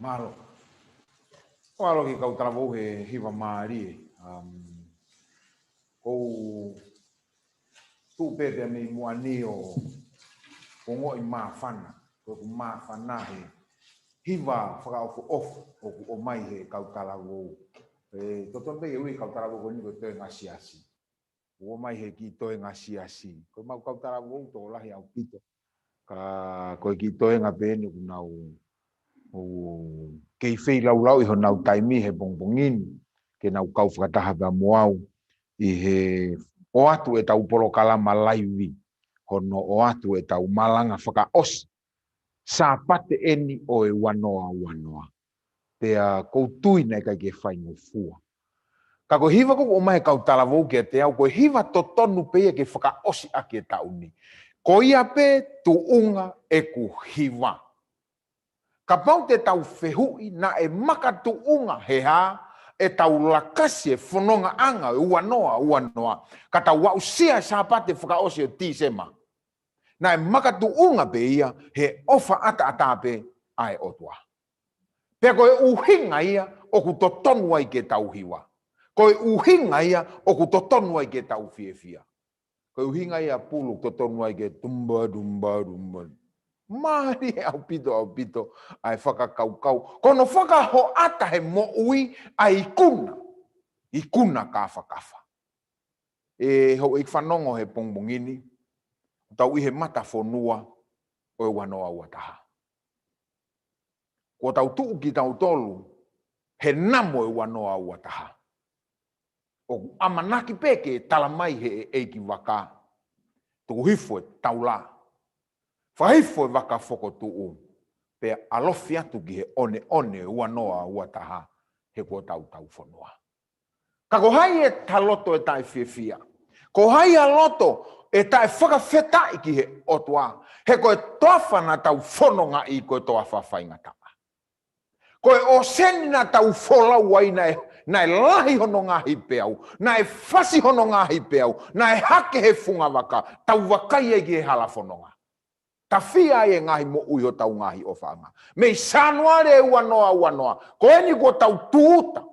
Malo. Walo ki kau taravou he hiva maari. Kou tu pete me muani o kongo I mafana. Ko mafana he hiva whakaofu ofu o mai he kau taravou. Toton pe ui kau taravou ko ni ko te ngasiasi. O mai he ki toe ngasiasi. Ko mau kau taravou to lahi au pito. Ka ko ki toe ngapeni ku nau o kei fei lau I ho nau taimi he bongbongin ke nau kau whakataha ba moau I he o atu e tau polo kalama laiwi hono o atu e tau malanga whakaos sa pate eni o e wanoa pea koutui nei kai ke whaingo fua ka ko hiva ko o mai kau talavou ke te au ko hiva totonu pe ke whakaosi ake tauni ko ia pe tu unga e ku hiva ka pau te tau whehui na e makatu unga he ha e tau lakasi e whanonga anga e uanoa. Ka tau wau sia sa pate whakaosi o tisema. Na e makatu unga pe ia he ofa ata pe ai otua. Pea koe uhinga ia o ku totonu ai ke tau hiwa. Koe uhinga ia o ku totonu ai ke tau fiefia. Koe uhinga ia pulu totonu ai ke dumba. Mari au pito ai whakakau. Kono whakaho ata he mo ui ai ikuna kafa. E ho ik whanongo he pongbongini, tau I he mata whonua o e wanoa uataha. Ko tau tuu ki tau tolu, he namo e wanoa uataha. O amanaki peke talamai he eiki waka, tuku hifo e tau la. Whahifo e waka whoko tuu, pe alofi atu ki he one uanoa uataha, he ko tau whanua. Ka ko hai e taloto e tai whiawhia. Ko hai a loto e tai whakawhetai ki he otua. He koe toawhana tau whanonga I koe toa whawhainga taa. Koe o senina tau wholau ai na e lahi hono ngahi peau, na e whasi hono ngahi peau, na e hake he whunga waka, tau wakai e ki he hala whanonga. Ta fia e ngahi mo ui o tau ngahi o whanga. Mei sanuare e uanoa. Koe ni ko tau tuuta.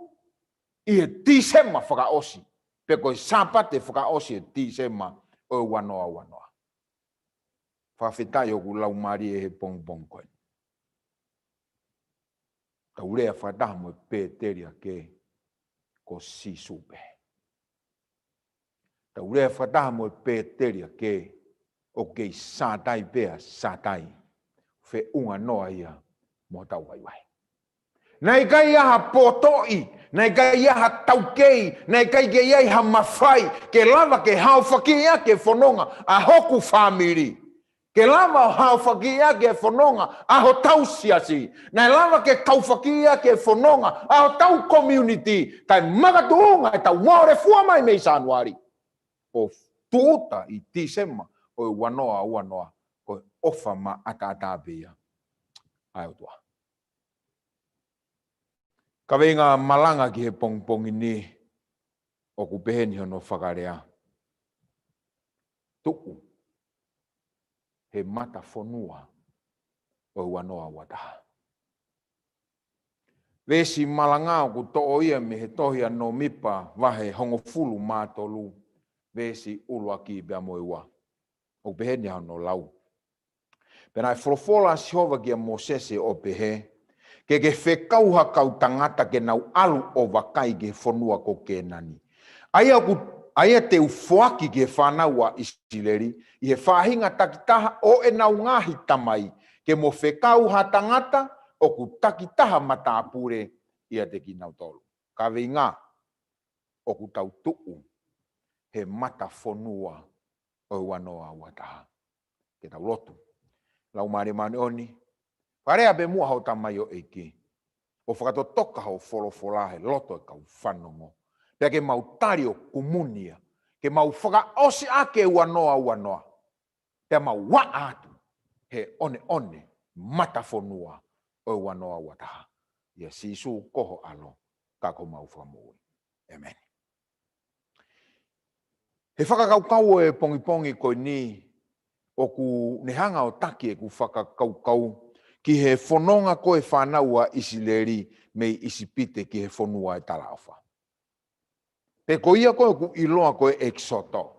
I he tisema whakaosi. Pe koe sapate whakaosi e tisema o wanoa. Whawhetai o ku lau mari e he pong koe. Tau rea whataha mo e pēteria ke ko sisupe. Tau rea whataha mo e pēteria ke o kei sātai pēa sātai. Whe unga noa ia mo tau waiwai. Nei kai aha potoi, nei kai aha taukei, nei kai ke iai ha mawhai, ke lava ke hao whakia ke whanonga, a hoku whamiri. Ke lava hao whakia ke whanonga, a ho tau siasi. Nei lava ke kau whakia ke whanonga, a ho tau community. Tai magatuunga e tau maore fua mai mei sanuari. O tuuta I tisema o wanoa, o ofa ma ata bea. Ai o tua. Ka venga malanga ki he pongpongi ni o ku peheni hono whakarea. Tuku he mata whonua o wanoa wataha. Vesi malanga o ku to'o ia me he tohia no mipa wahe hongo fulu mātolu. Vesi ulua ki bea moewa. O peheni hono lau. Pena e wholofola sihowa ki a Mosese o pehe. Ke whekau hakau tangata ke nau alu o wakai ke whonua ko ke nani. Aia te ufoaki ke whanaua Isileri, i he whahinga takitaha o e nau ngahi tamai, ke mo whekau ha tangata o ku takitaha mata apure ia te ki nau tolu. Ka vei ngā o ku tau tuu he mata whonua o wanoa wataha. Ke tau lotu. Lau mare mane oni, parea be mua hau tamai o eiki. O whakatotoka hau wholofolahe loto e kau whanongo. Pea ke mau tari o kumunia. Ke mau whakaosi ake wanoa. Pea mau wa atu. He one mata whonua o wanoa wataha. Ia sisu koho alo. Kako mau whamui. Amen. He whakakaukau e pongi koe ni. O ku nehanga o taki e ku whakakaukau. Ki he whanonga koe whanaua Isileri mei isipite ki he whanua e talawha. Pe ko ia koe ku iloa koe exoto.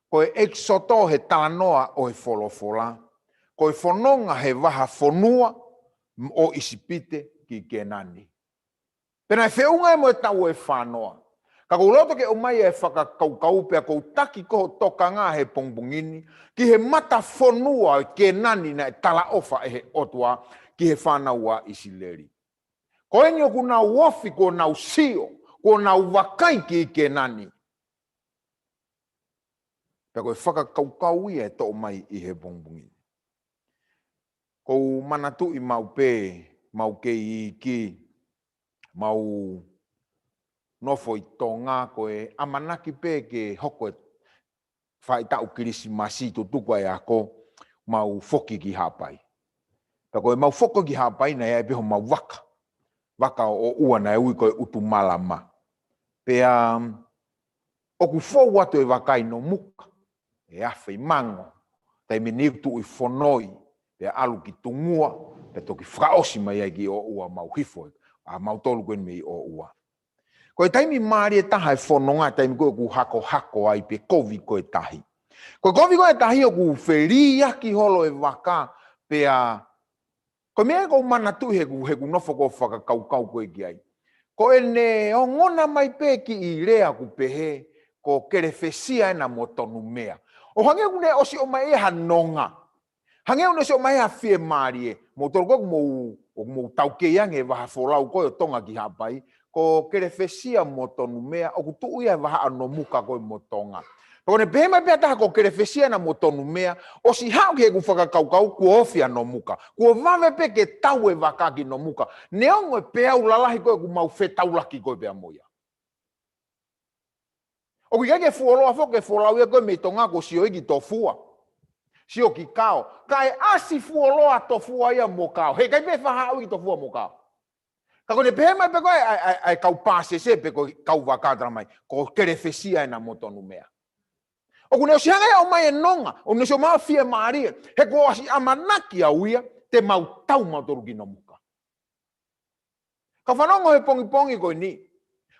Koe exoto he tānoa o he wholofola. Koe whanonga he waha whanua o isipite ki Kenani. Pena e whiunga e mo e tau e whanoa. Ka kou loto ke o mai e whakakaukau pea kou taki koho toka ngā he pongbongini, ki he mata whanua ke nani na e tala ofa e he otua ki he whanaua Isileri. Ko enyo ku nau wofi, ko nau sio, ko nau wakai ki ke nani. Pea koe whakakaukau ia e to mai i he pongbongini. Kou manatu i mau pē, mau kei i ki, mau nofo i tonga koe amanaki pē ke hoko e whai tau kirisimasi to tukua e ako mau foki ki hapai. Pea koe mau foko ki hapai na e peho mau waka. Waka o ua na e ui koe utu malama. Pea o ku fōu atu e wakai no muka. E awhi mango. Tai me niutu i whanoi. Pea alu ki tungua. Pea toki whaosi mai ai ki o ua mau hifoi. A mau tolu koe mi o ua. Koe taimi maari e taha e whanonga, taimi koe ku hako ai pe kovi koe tahi. Koe kovi koe tahi o ku wheria ki holo e waka, pea, koe mea kou manatu he ku nofo ko whakakaukau koe ki ai. Koe ne o ngona mai pe ki i rea ku pehe, ko kerewhesia e na mo tonu mea. O hange une o si o mai e hanonga. Hange une si o mai e hawhie maari e, mo tolu koe mo taukeiange waha wholau koe o tonga ki hapai, ko kerewhesia mo tonu mea, o ku tuu ia waha ano muka koe mo tonga. Ko ne pēma pēa taha ko kerewhesia na mo tonu mea, o si hao ke ku whakakaukau, ku ofi ano muka. Ku wawe pe ke tau e wakaki no muka. Ne ongo e pēa ulalahi koe ku mau whetaulaki koe pēa moia. O ku kake fuoloa foke fuolau ia koe me tonga ko sio iki tofua. Sio ki kao. Kai asi fuoloa tofua ia mo kao. Hei kai pe whahau iki tofua mo kao. Ka kone pēma pe koe ai kau pāse se pe koe kau wakatara mai. Ko kerewhesia e na mo tonu mea. O kune o si hanga o mai e nonga. O ne si o maa fie maaria. He ko asi amanaki au ia. Te mau tau mau toru ki no muka. Ka whanongo he pongi koe ni.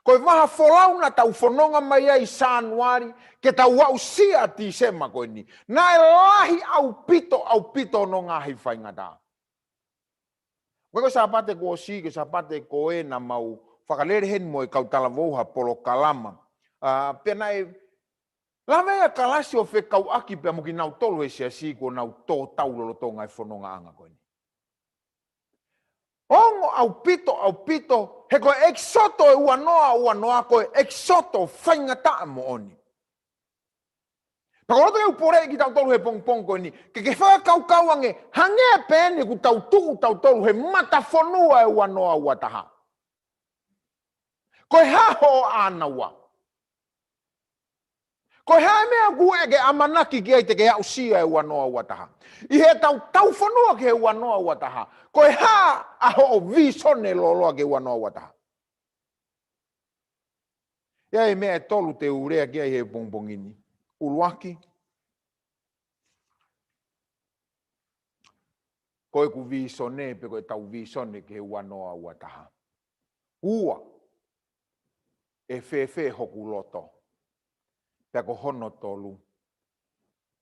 Koe waha wholau na tau whanonga mai ai Sanuari. Ke tau wau sia ti sema koe ni. Na e lahi au pito no ngahi whaingata. Koe sa pate ko si, ke sa pate ko e na mau whakalere hen mo e kautala voha polo kalama. Pena e lawe a kalasi o whekau aki pia mo ki nau tolu e sia si ko nau tō tau lolo tō ngai whanonga anga koe ni. Ongo au pito, he koe exoto e ua noa koe exoto whaingata mo oni. Pakoroto e upore ki tau tolu he pong koe ni. Ke whakakau ange, hangea pēne ku tau tuku tau tolu he mata whanua e ua noa ua taha. Koe haho anaua. Koe hae mea ku ege amanaki ki ai te ke hau sia e ua noa ua taha. I he tau whanua ke he ua noa ua taha. Koe haa aho o visone loloa ke ua noa ua taha. Ia e mea tolu te urea kia he bongbongini. Uluaki. Koe ku visone pe koe tau visone ke he wanoa ua taha. Ua. E fefe hoku loto. Pea ko hono tolu.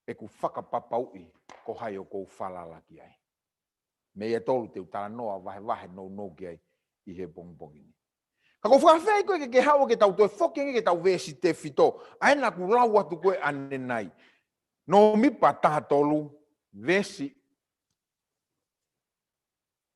E ku whakapapaui ko hai o kou whalala ki ai. Me e tolu te utara noa vahe no ki ai i he bongbongini. Ka ko whakawhai koe ke hawa ke tau toe whokengi ke tau vesi te whito. Aina ku lau atu koe ane nai. No mipa taha tolu vesi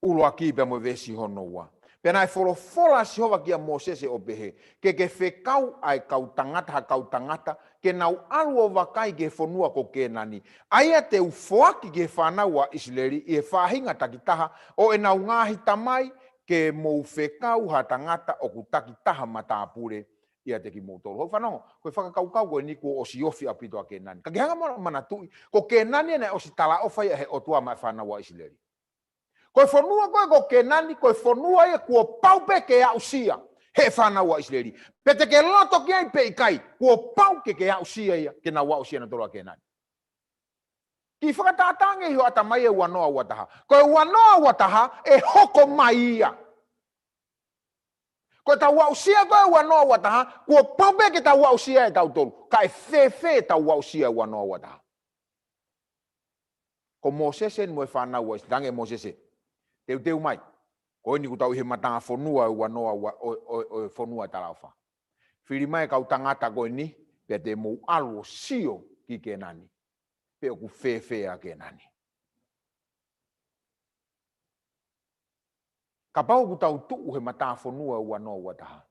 ulo aki pe mo vesi hono ua. Pena e fola si hova kia Mosese o behe. Ke whekau ai kau tangata, ke nau alu o wakai ke whonua ko ke nani. Aia te ufoaki ke whanaua Israeli i e whahinga takitaha o e nau ngahi tamai ke mo whekau ha tangata o ku takitaha matapure ia te ki mo tolo. Hoi whanongo, koe whakakaukau koe niku o si ofi apito a ke nani. Ka ke hanga mana tui, ko ke nani ene o si tala ofai he o tua mai whanaua Israeli. Koe whanua koe ko ke nani, koe whanua e kua paupe ke ausia. He whanaua Israeli. Pete ke loto ki ai pe ikai, kua pau ke ausia ia, ke na ausia na tolo a ke nani. Ki whakatatange hi o atamai e wanoa wataha. Koe wanoa wataha e hoko mai ia. Koe tau ausia koe wanoa wataha, kua paupe ke tau ausia e tau tolu. Ka e fefe tau ausia e wanoa wataha. Ko Mosese ni mo e whanaua, dange Mosese. Teu mai. Koe ni ku tau he matanga whanua ua noa o whanua talawha. Whiri mai kau tangata koe ni, pia te mou alu sio ki ke nani. Pia ku whewhea ke nani. Ka pau ku tau tuu he matanga whanua ua noa ua taha.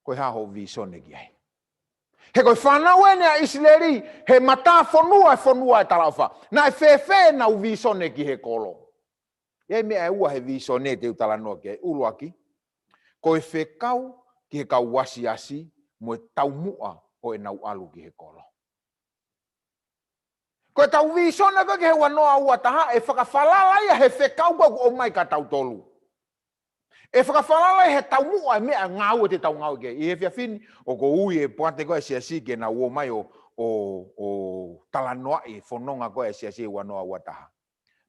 Koe haho visone ki ai. He koe whanau ene a Israeli, he matanga whanua e talawha. Na e whewhea na u visone ki he kolo. Ia mea e ua he visone te utala noa ki ai. Uruaki. Koe whekau ki he kau wasi mo e tau mua o e nau alu ki he kolo. Koe tau visone koe ki he wanoa ua taha e whakawhalala ia he whekau koe o mai ka tau tolu. E whakawhalala he tau mua e mea ngau e te tau ngau ke. I he whiawhini o ko ui e poate koe siasi ke na uo mai o talanoa i whanonga koe siasi e wanoa ua taha.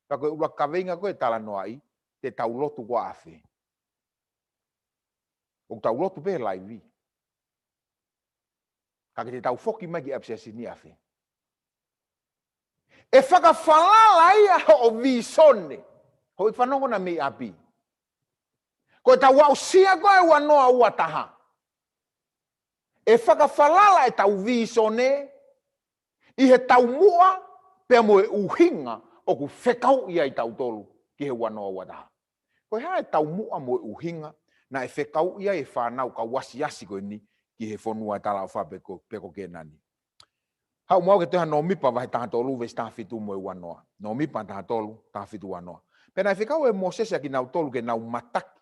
Ka koe ua kaweinga koe talanoa i te tau lotu kua awhi. O tau lotu pe laivi. Ka ke te tau whoki mai ki apsiasi ni awhi. E whakawhalala ia o visone. Hoi whanongo na mi api. Koe tau wau sia koe wanoa ua taha. E whakawhalala e tau visone. I he tau mua pia mo e uhinga o ku whekau ia i tau tolu ki he wanoa ua taha. Koe ha e tau mua mo e uhinga na e whekau ia e whanau ka wasiasi koe ni ki he whanua e tala o whapeko ke nani. Hau mau ke teha no mipa vahe taha tolu vesi taha fitu mo e wanoa. No mipa taha tolu taha fitu wanoa. Pena e whekau e Mosese ki nau tolu ke nau mataki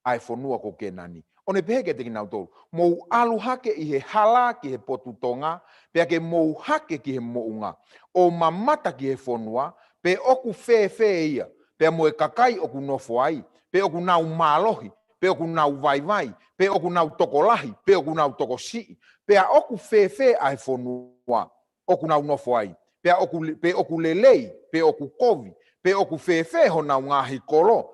ai whanua ko ke nani. One pehe ke te ki nau tolu. Mou alu hake i he hala ki he potu tonga, pea ke mou hake ki he mounga. O mamata ki he whanua, pe oku fe ia. Pea mo e kakai oku nofo ai, pe oku nau malohi, pe oku nau vai, pe oku nau tokolahi, pe oku nau tokosii, pea oku fe ai whanua, oku nau nofo ai, pe oku lelei, pe oku kovi, pe oku fe ho nau ngahi kolo,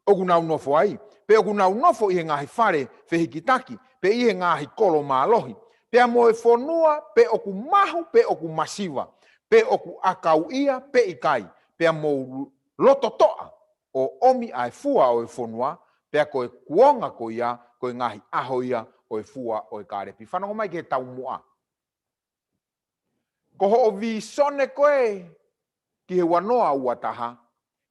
oku nau nofo ai, pe oku nau nofo i he ngahi whare whehikitaki, pe i he ngahi kolo malohi, pea mo e whanua, pe oku mahu, pe oku masiva, pe oku akau ia, pe ikai, pea mo loto toa o omi ai fua o e whanua, pea koe kuonga ko ia, koe ngahi aho ia o e fua o e karepi. Whanongo mai ke tau mua. Ko ho o visone koe ki he wanoa ua taha,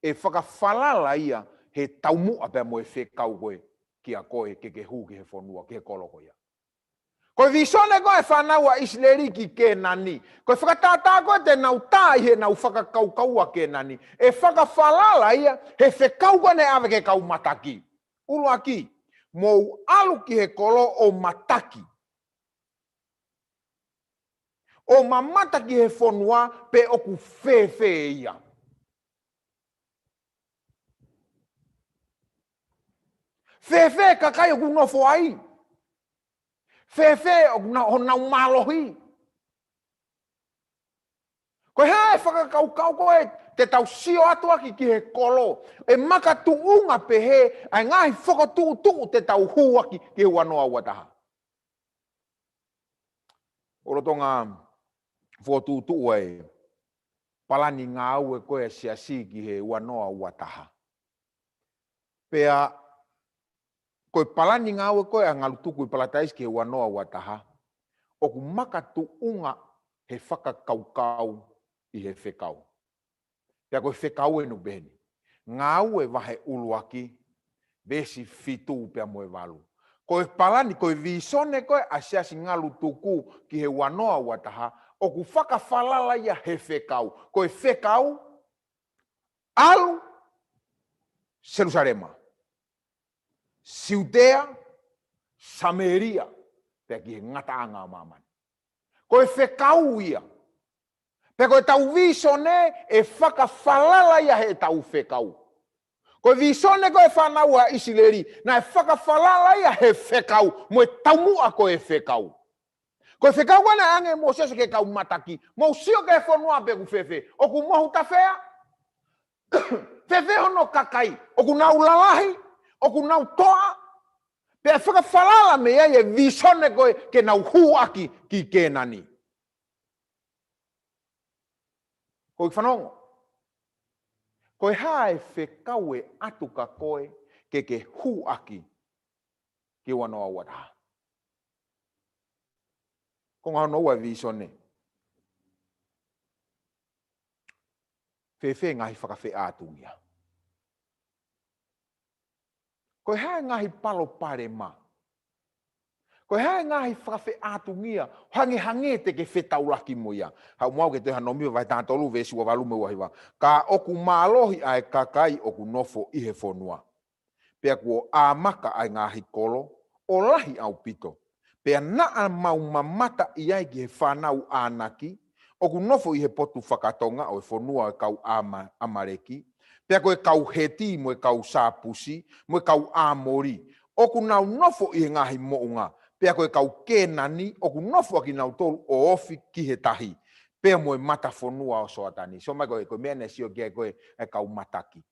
e whakawhalala ia he tau mua pea mo e whekau koe ki a koe ke hu ki he whanua, ki he kolo ko ia. Koe visone koe whanaua Israeli ki ke nani. Koe whakatata koe te nau tā i he nau whakakaukau ke nani. E whakawhalala ia he whekau koe ne awe ke kau mataki. Ulu aki, mou alu ki he kolo o mataki. O mamata ki he whanua pe oku fe ia. Fe kakai oku nofo ai. Fefe o na malohi. Koe hae whakakau koe te tau sio atu aki ki he kolo. E maka tuunga pe he ai ngahi whakatu te tau hu aki ki he wanoa wataha. Oro tonga whotu e palani ngā au e koe siasi ki he wanoa wataha. Pea koe palani ngā au e koe a ngalutuku i palatais ki he wanoa wataha. Oku maka tuunga he whakakaukau i he whekau. Pea koe whekau e no beheni. Ngā au e wahe uluaki, vesi fitu pea moe walu. Koe palani, koe visone koe asiasi ngalu tuku ki he wanoa wataha, oku whakawhalala ia he whekau. Koe whekau, alu, Jerusalema, Siudea, Samaria, pea ki he ngataanga mamani. Koe whekau ia. Pea koe tau visone e whakawhalala ia he tau whekau. Koe visone koe whanau a Isileri, na e whakawhalala ia he whekau, mo e taumua koe whekau. Koe whekau wana ange mo sese ke kau mataki, mo sio ke whanua pe ku whewhe, o ku mohu ta whea, whewhe hono kakai, o ku nau lalahi, o ku nau toa, pe e whakawhalala me ia e visone koe ke nau huaki ki kenani. Koe whanongo. Koe hae whekau e atuka koe ke huaki ki wanoa wataha. Ko ngā noa visone. Whewhe ngahi whakawhe ātungia. Koe hae ngahi palo pare ma. Koe hae ngahi whakawhe ātungia, hange te ke whetaulaki mo ia. Hau mau ke te hanomio vai tātolu vesi wa walume wahiwa. Ka oku mālohi ai kakai oku nofo i he whonua. Pea kuo āmaka ai ngahi kolo, o lahi au pito. Pea naa mau mamata i ai ki he whanau ānaki, oku nofo i he potu whakatonga o e whonua e kau amareki. Pea koe kau heti mo e kau sāpusi, mo e kau āmori. Oku nau nofo i he ngahi mounga. Pea koe kau kenani, oku nofo aki nau tolu o ofi ki he tahi. Pea mo e mata whonua o soatani. So mai koe mene sio kia koe e kau mataki.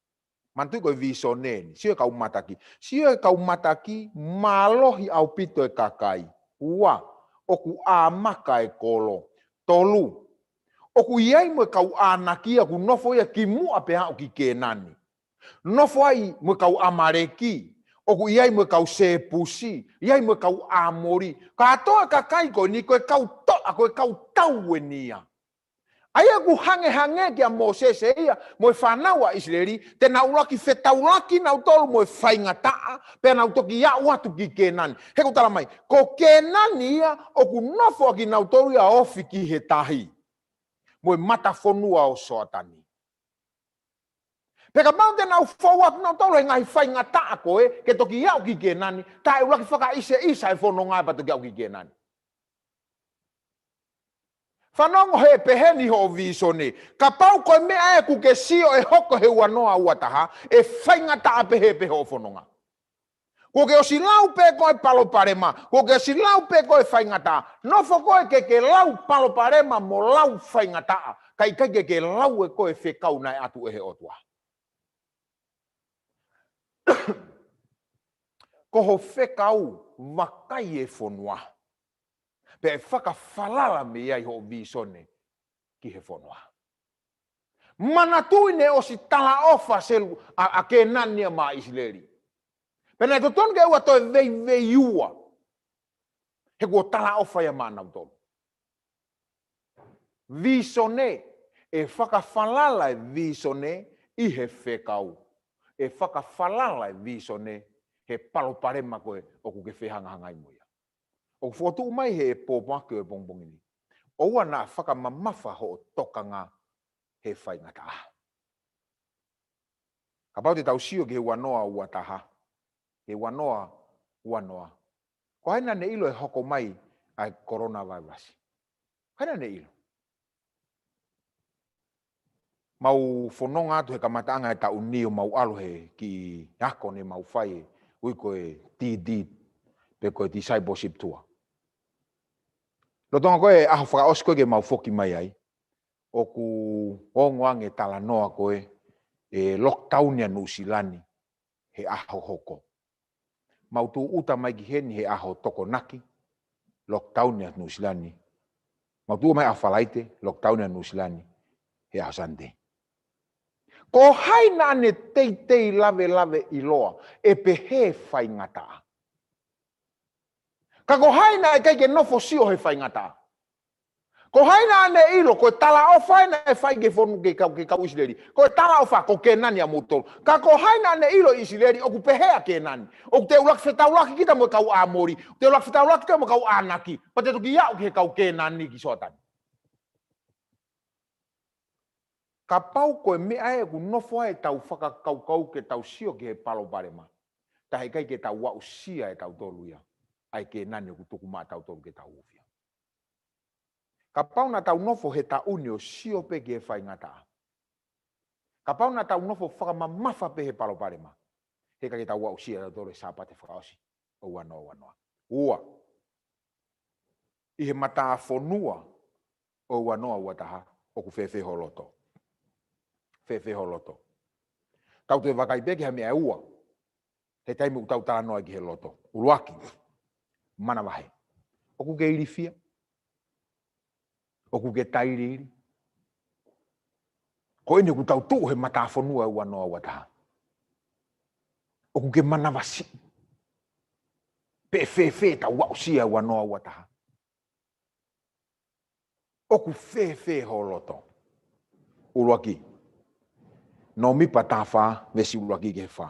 Mantui koe viso neni, sio e kau mataki. Sio e kau mataki, malohi au pito e kakai. Ua, oku āmaka e kolo. Tolu. Oku iai mo e kau ānaki aku nofo ia ki mua pe hao ki kenani. Nofo ai mo e kau amareki. Oku iai mo e kau sepusi. Iai mo e kau amori. Ka atoa kakai koe ni koe kau toa, koe kau tau e nia. Ai aku hange kia Moses e ia, mo e whanau a Israeli, te nau laki whetaulaki nau tolu mo e whaingataa, pe nau toki ia watu ki kenani. Heko tala mai, ko kenani ia, oku nofo aki nau tolu ia ofi ki he tahi. Mo e mata whonua o soatani. Peka mau te nau whauatu nau tolu e ngai whaingataa koe, ke toki ia ki kenani, ta e ulaki whaka isa e whonongai pa toki ia ki kenani. Whanongo he peheni ho visone. Ka pau koe mea e kuke sio e hoko he wanoa uataha, e whaingata a pehe pehe o whanonga. Kuke o si lau pe koe palo parema, kuke o si lau pe koe whaingata. Nofo koe ke lau palo parema mo lau whaingata. Kai ke lau e koe whekau nai atu e he otua. Koho whekau wakai e whonua. Pe whakawhalala me iai ho visone ki he whonua. Manatui ne o si tala ofa selu a ke nania ma Israeli. Pena e toton ke ua toi vei ua. He kua tala ofa ia manau tonu. Visone e whakawhalala e visone i he whekau. E whakawhalala e visone he paloparema koe o kuke whehangahanga i moia. O fotu mai he pōpake o bongbongini. O ua nā whakamamafa ho o tokanga he whaingata. Ka pau te tau sio ki he wanoa uataha. He wanoa uanoa. Ko haina ne ilo e hoko mai ai coronavirus. Haina ne ilo. Mau whanonga atu he kamataanga e tau nio mau alo he ki hako ne mau whai ui koe TD pe koe discipleship tour. Lo tonga koe aho whakaosi koe ke mau foki mai ai. O ku ongoange tala noa koe e lockdown ya nusilani he aho hoko. Mau tu uta mai ki heni he aho toko naki lockdown ya nusilani. Mau tu mai afalaite lockdown ya nusilani he aho sante. Ko haina ane tei lave iloa e pehe whai ngata. Ka ko haina e kai ke nofo sio he whai ngata. Ko haina ane ilo, ko tala o whaina e whai ke whonu ke kau isileri. Ko tala o wha, ko ke nani a motoro. Ka ko haina ane ilo isileri, o ku pehea ke nani. O ku te ulaki whetaulaki kita mo kau a mori. Te ulaki whetaulaki kita mo kau a naki. Pa te tuki iau ke kau ke nani ki sotan. Ka pau koe mea e ku nofo e tau whakakau ke tau sio ke he palo barema. Tahe kai ke tau wau sia e tau tolu ia. Ai ke nani o ku tuku maa tau tolu ke tau ufia. Ka pau na tau nofo he tauni o sio pe ke whai ngata. Ka pau na tau nofo whakamamafa pe he palo barema. He ka ke tau wau sia tau tolu e sapate whakaosi. O wanoa. Ua. I he mata fonua o wanoa wataha o ku whewhe holoto. Whewhe holoto. Tau te wakai peke ha mea ua. He taimu tau tala noa ki he loto. Uruaki. Mana wahe. O ku ke irifia. O ku ke tairiri. Ko ene ku tau tuu he mata fonua ua noa wataha. O ku ke mana wasi. Pe whewhe tau wausia ua noa wataha. O ku whewhe holoto. Uruaki. No mipa tā whā, vesi uruaki ke whā.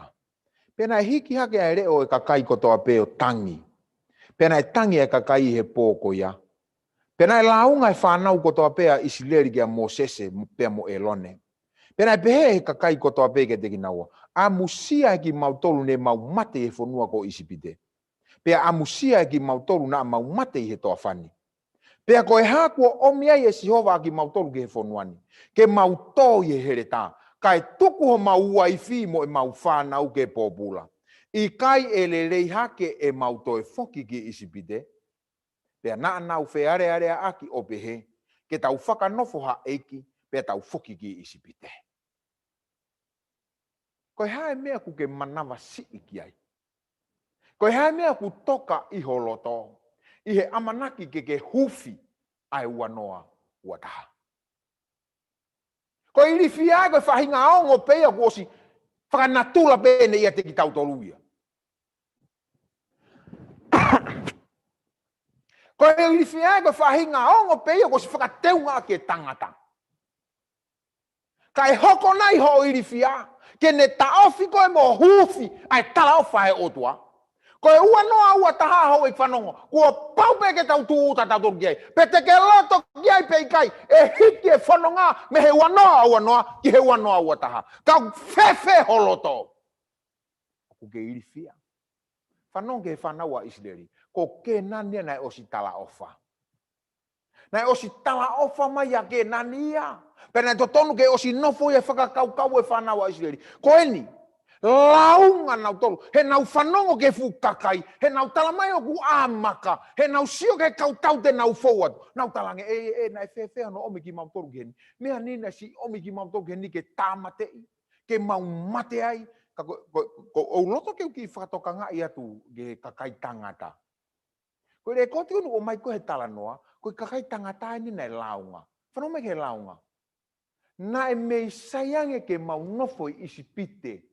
Pena e hiki hake ai reo e kakai kotoa pe o tangi. Pena e tangi e kakai he pōko ia. Pena e launga e whanau kotoa pea isileri kia mo sese pea mo elone. Pena e pehe he kakai kotoa pe ke teki naua. A musia e ki mautolu ne mau mate e whanua ko isipite. Pea a musia e ki mautolu na mau mate i he toa whani. Pea ko e hākua omiai e sihova ki mautolu ke he whanuani. Ke mautoi e here tā. Kai tuku ho mau waifi mo e mau whanau ke popula. I kai e le rei hake e mau toe foki ki isipite. Pea naa nau wheare aki o pehe. Ke tau whakanofo ha eiki. Pea tau foki ki isipite. Koe hae mea ku ke manawa si iki ai. Koe hae mea ku toka i holoto. I he amanaki ke hufi ai wanoa wataha. Ko iri fia ko whahinga aongo pea ko si whakanatula pene ia te ki tau toluia. Ko iri fia ko whahinga aongo pea ko si whakateunga ke tangata. Kai hoko nai ho iri fia ke ne taofi ko e mo hufi ai tala o whae otua. Ko e ua noa ua taha ho i whanongo. Kua pau pe ke tau tuuta tau toru kiai. Pe te ke loto kiai pe ikai. E hiki e whanonga me he ua noa ki he ua noa ua taha. Kau whewhe holoto. Ku ke iri fia. Whanong ke whanaua isleri. Ko ke nania nai osi tala ofa. Nai osi tala ofa mai a ke nania. Pena to tonu ke osi nofo e whakakau e whanaua isleri. Ko eni. Launga nau tolu, he nau whanongo ke fukakai, he nau talamai o ku amaka, he nau sio ke kautau te nau forward. Nau talange, nai whewhea no omi ki mau tolu geni. Mea nina si omi ki mau tolu geni ke tāmatei, ke mau mate ai. Ko loto ke uki whakatoka ngai atu ke kakai tangata. Ko re koti unu o mai ko he talanoa, ko kakai tangata ni nai launga. Whanome ke launga. Nai mei sayange ke mau nofo i isipite.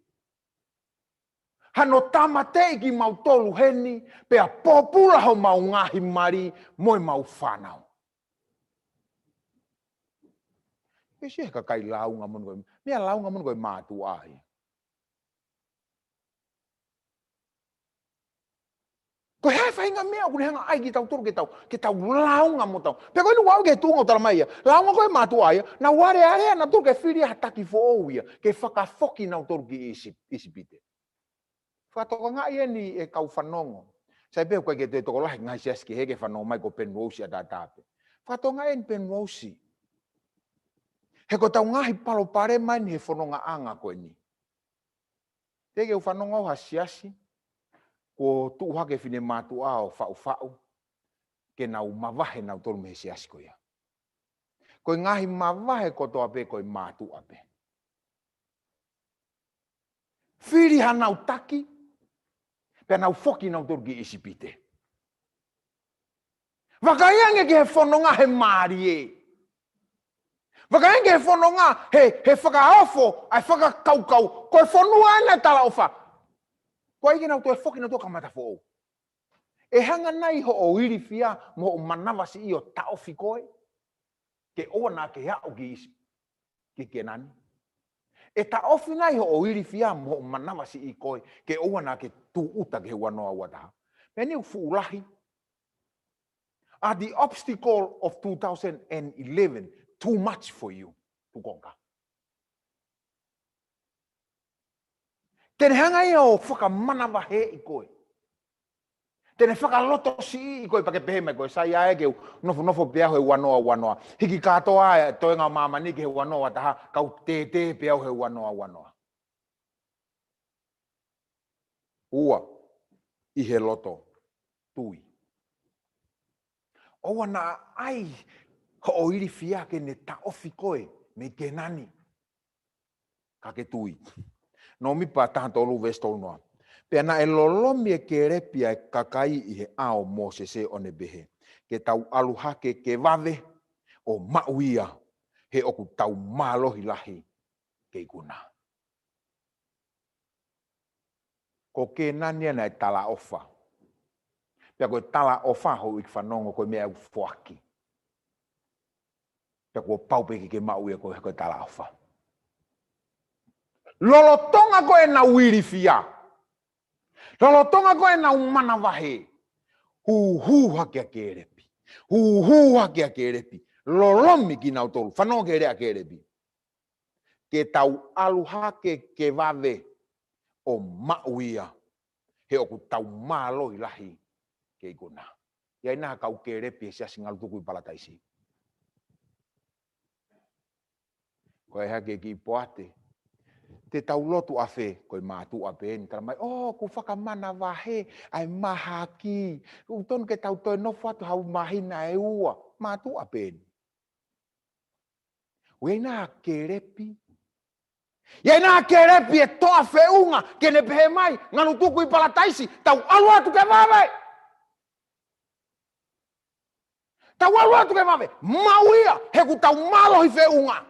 Hano tamatei ki mau tolu heni, pea popula ho mau ngahi mari, moi mau whanau. Pesi heka kai launga monu koe, mea launga monu koe mātu ai. Koe hae whainga mea, kune hanga ai ki tau tolu ke tau launga mo tau. Pea koe nu wau ke tunga o tala mai ia, launga koe mātu ai, na ware area na tolu ke whiri hataki fo ou ia, ke whakafoki nau tolu ki isipite. Whatoka ngai ni e kau whanongo. Sai peo koe ke te toko lahi ngai siaski heke whanongo mai ko penwosi a tātāpe. Whatoka ngai ni penwosi. He ko tau ngahi palo pare mai ni he whanonga anga koe ni. Teke u whanonga o hasiasi. Ko tuu hake whine mātu ao whau. ke nau mawahe nau tolu me se asiko ia. Koe ngahi mawahe koto ape koe mātu ape. Whiri ha nau taki, pe nau foki nau tolu ki isipite. Wakaiange ke he whanonga he maari e. Wakaiange he whanonga he whakaofo, ai whakakaukau, koe whanua ana tala ofa. Koe ike nau toe foki nau tō kamata fō. E hanga nei ho o iri fia mo o manawasi i o taofi koe. Ke oa nā ke hao ki isi. Ke nani. E taofi nei ho o iri fia mo o manawasi i koe. Ke oa nā ke tū uta ke wanoa wataha. Peni u fuulahi. Are the obstacle of 2011 too much for you to conquer? Tene hanga ia o whakamanawa he i koe. Tene whakaloto si i koe pake pehe mai koe. Sai ae keu nofo peaho he wanoa. Hiki katoa e toenga mamani ke he wanoa taha. Kau te peaho he wanoa. Ua i he loto tui. Owa na ai ho o iri fia ke ne taofi koe me ke nani. Ka ke tui. No mi pa tahan tolu vestol noa. Pea na e lolomi e ke repia e kakai i he ao mo se one behe. Ke tau aluhake ke vave o mauia he oku tau malohi lahi ke ikuna. Ko ke nani ana e tala ofa. Pea koe tala ofa ho i whanongo koe mea ufuaki. Pea koe paupeke ke mauia koe tala ofa. Lolotonga koe na wiri fia. Lolotonga koe na umana wahe. Huha kia kerepi. Huha kia kerepi. Lolomi ki nau tolu. Whanongo ke rea kerepi. Ke tau aluhake ke vave o mauia. He oku tau malo i lahi ke ikuna. Ia ina kau kerepi e sia singalu tuku i palataisi. Koe hake ki poate. Te tau lotu afe, koe mātu ape ni tara mai, ku whakamana wahe, ai maha ki. Utonu ke tau toi nofu atu hau mahina e ua. Mātu ape ni. Wena kerepi. Ia kerepi e toa whiunga, ke ne pehe mai, nganu tuku i palataisi, tau alu atu ke vave. Tau alu atu ke vave. Mauia, he ku tau malo hi whiunga.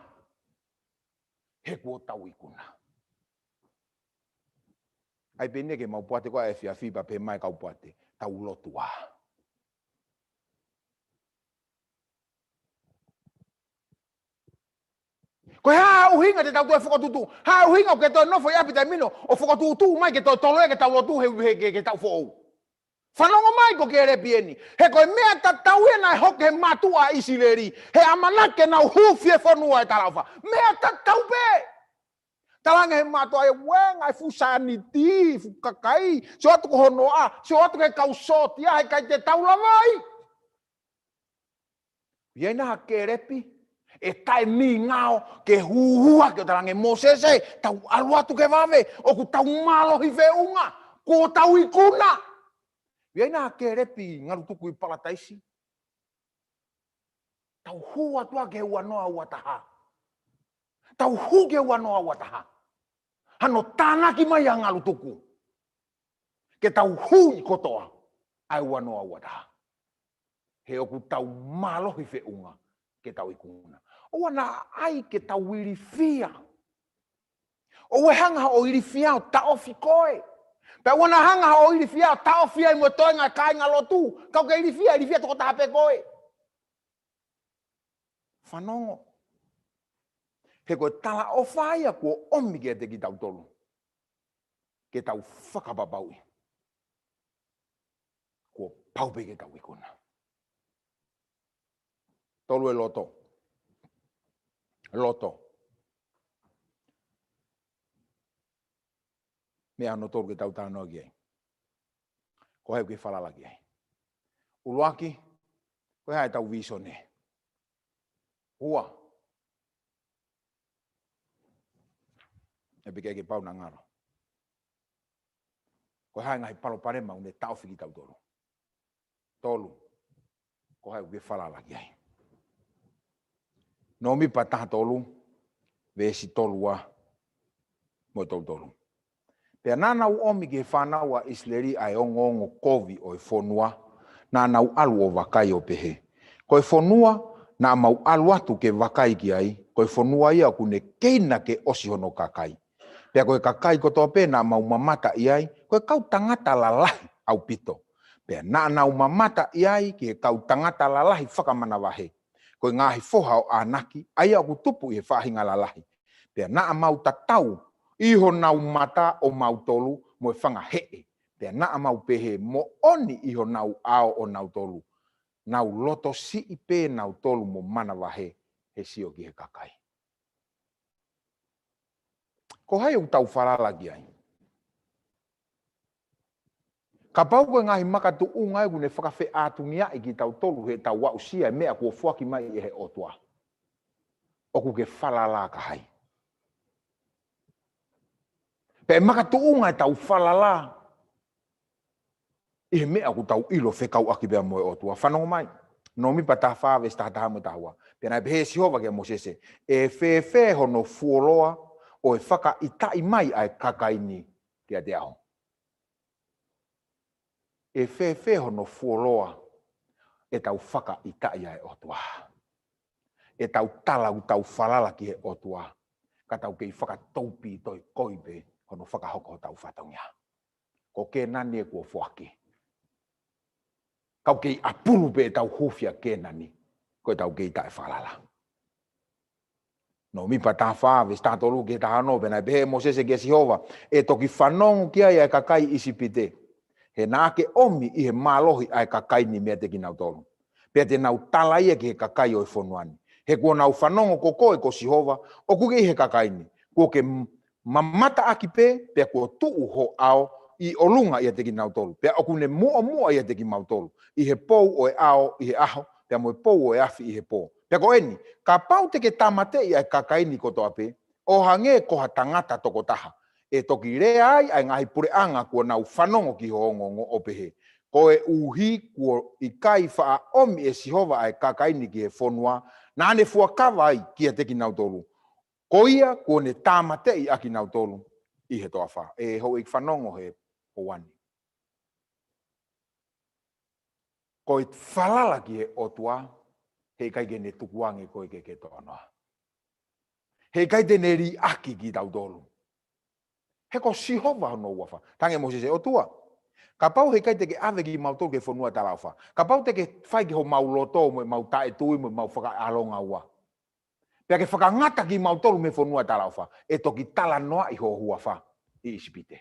He ku o tau ikuna. Ai pene ke mau puate koa e whia pe mai kau puate. Tau lotua. Koe haa uhinga te tau tue whakatutu. Haa uhinga o ke toi nofo i apita mino. O whakatutu mai ke toi toloe ke tau lotu he tau whou. Whanongo mai ko ke repi eni. He koe mea ta tau e nai hoke he matua isileri. He amanake nau hufie whanua e talauwha. Mea ta tau pe. Talanga he matua e wenga e fusani ti, fukakai. Se atu ko honoa, se atu ke kau sotia, he kai te tau lavai. Iena ke repi. E tai mi ngao ke huhua ke o talange Mosese. Tau alu atu ke vave. O ku tau malo hi whiunga. Ko tau ikuna. Iena ke repi ngaru tuku i palataisi. Tau hua tua ke wanoa wataha. Tau hu ke wanoa wataha. Hano tanaki mai a ngalu tuku. Ke tau hu i kotoa. Ai wanoa wataha. He oku tau malo hi whiunga. Ke tau ikuna. Oa na ai ke tau wiri fia. O hanga o iri fia o taofi koe. Pe wana hanga o iri fia o taofi ai mo toenga kai ngalotu. Kau ke iri fia toko tahape koe. Whanongo. He koe tala o whaia kua omi ke te ki tau tolu. Ke tau whakapapaui. Kua paupe ke tau ikuna. Tolu e loto. Loto. Mea no tolu ke tau tānoa ki ai. Ko heo ke whalala ki ai. Uluaki, ko hea e tau visone. Hua. E pike ke pau na ngaro. Ko hea ngai palo parema une tau whiki tau tolu. Tolu. ko hai ke fala lagi ai no mi patah tolu ve si tolua mo tolu pe nana u omi ke fana wa isleri ai ongo kovi o fonua na na u alu o vakai o pehe ko fonua na mau alu atu ke vakai ki ai ko fonua ia ku ne keina ke osi hono kakai pe ko kakai ko to pe na mau mamata iai ko kau tangata lalahi au pito pe na u mamata iai ke kau tangata lalahi whakamana wahe ko ngahi foha o anaki ai aku tupu e whahinga lalahi pe na mau tatau iho nau mata o mau tolu mo whanga hee pe na mau pehe mo oni iho nau ao o nau tolu nau loto si ipe nau tolu mo mana wahe he sio ki he kakai ko hai u tau whala lagi ai ka pau koe ngahi maka tu ungai gune whakawhi ātungia i ki tau tolu he tau wau sia mea kua fuaki mai e he otua. Oku ke whalala ka hai. Pe maka tu ungai tau whalala i he mea ku tau ilo whekau aki bea moe otua. Whanongo mai. No mi pata whawe stahataha mo tahua. Pena e he sihova ke mosese. E whewhe hono fuoloa o e whaka itai mai ai kakaini kia te aho. E whewhe no fuoloa e tau whaka itai ai otua. E tau tala u tau whalala ki he otua. Ka tau kei whaka taupi toi koipe hono whaka hoko tau whatongia. Ko ke nani e kua whaki. Kau kei apuru pe tau hufia ke nani. Ko tau kei tae whalala. No mi pata whawe statolu ke tahano pena behe mosese ke sihova. E toki whanongu kia ia kakai isipite. He nāke omi i he mālohi ai kakai ni mea te ki nau tolu. Pea te nau tala ia ki he kakai o i whonuani. He kua nau whanongo ko koe ko sihova, o kuke i he kakai ni. Kua ke mamata aki pe, pea kua tuu ho ao i olunga ia te ki nau tolu. Pea oku ne mua ia te ki mau tolu. I he pou o e ao, i he aho, pea mo e pou o e afi i he pou. Pea ko eni, ka pau te ke tamate i ai kakai ni koto ape, o hange koha tangata toko taha. E toki rea ai ngahi pure anga kua nau whanongo ki hoongongo opehe. Ko e uhi kua i kai wha omi e sihova ai kakaini ki he whonua, na ane fuakawa ai kia te ki nau tolu. Ko ia kua ne tāmate i aki nau tolu i he toa wha. E ho i whanongo he hoani. Ko i whalala ki he otua, he kai ke ne tukuange koe ke toa noa. He kai te ne ri aki ki tau tolu. He ko sihova no wafa. Tange Mosese o tua. Ka pau he kai te ke ave ki mau tolu ke whanua tala wafa. Ka pau te ke whai ki ho mau loto mo mau tae tui mo mau whaka alonga ua. Pea ke whakangata ki mau tolu me whanua tala wafa. E toki tala noa i ho huafa i isipite.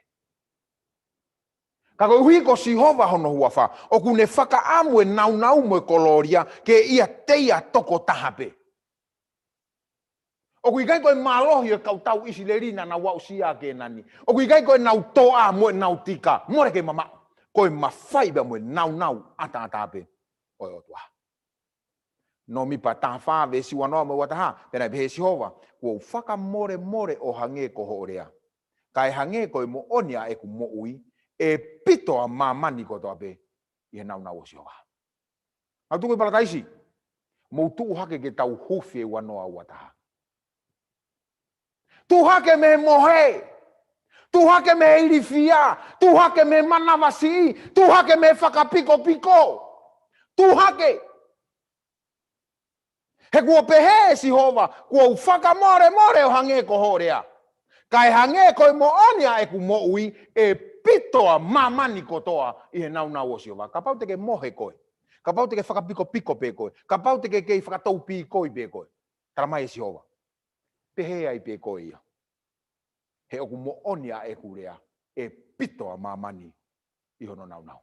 Ka koe hui ko sihova hono huafa. O kune whaka amu e nau mo e koloria ke ia teia toko tahape. O kui kai koe malohi e kau tau isi le rina na wau sia ke nani. O kui kai koe nau toa mo e nau tika. More ke mama. Koe mawhai bea mo e nau ata ape. Oe o tua. No mi pa ta whawe si wanoa mo wataha. Pena behe sihova. Kua whaka more o hange ko horea. Kai hange koe mo onia e ku mo ui. E pito a mamani ko to ape. I he nau o sihova. Au tuku i palataisi. Mo tuu hake ke tau hufi e wanoa wataha. Tu hake me mohe, tu hake me irifia, tu hake me manavasi, tu hake me whakapiko, tu hake. He kua pehe sihova, kua whakamore o hange ko horea. Kai hange ko mo onia e ku mo ui, e pitoa mamani kotoa i he nau o sihova. Ka pau te ke mohe koe, ka pau te ke whakapiko pe koe, ka pau te ke kei whakataupi koe pe koe. Taramai e sihova. Pehe ai pe koe ia. He oku mo onia e kurea, e pito a mamani i hono nau.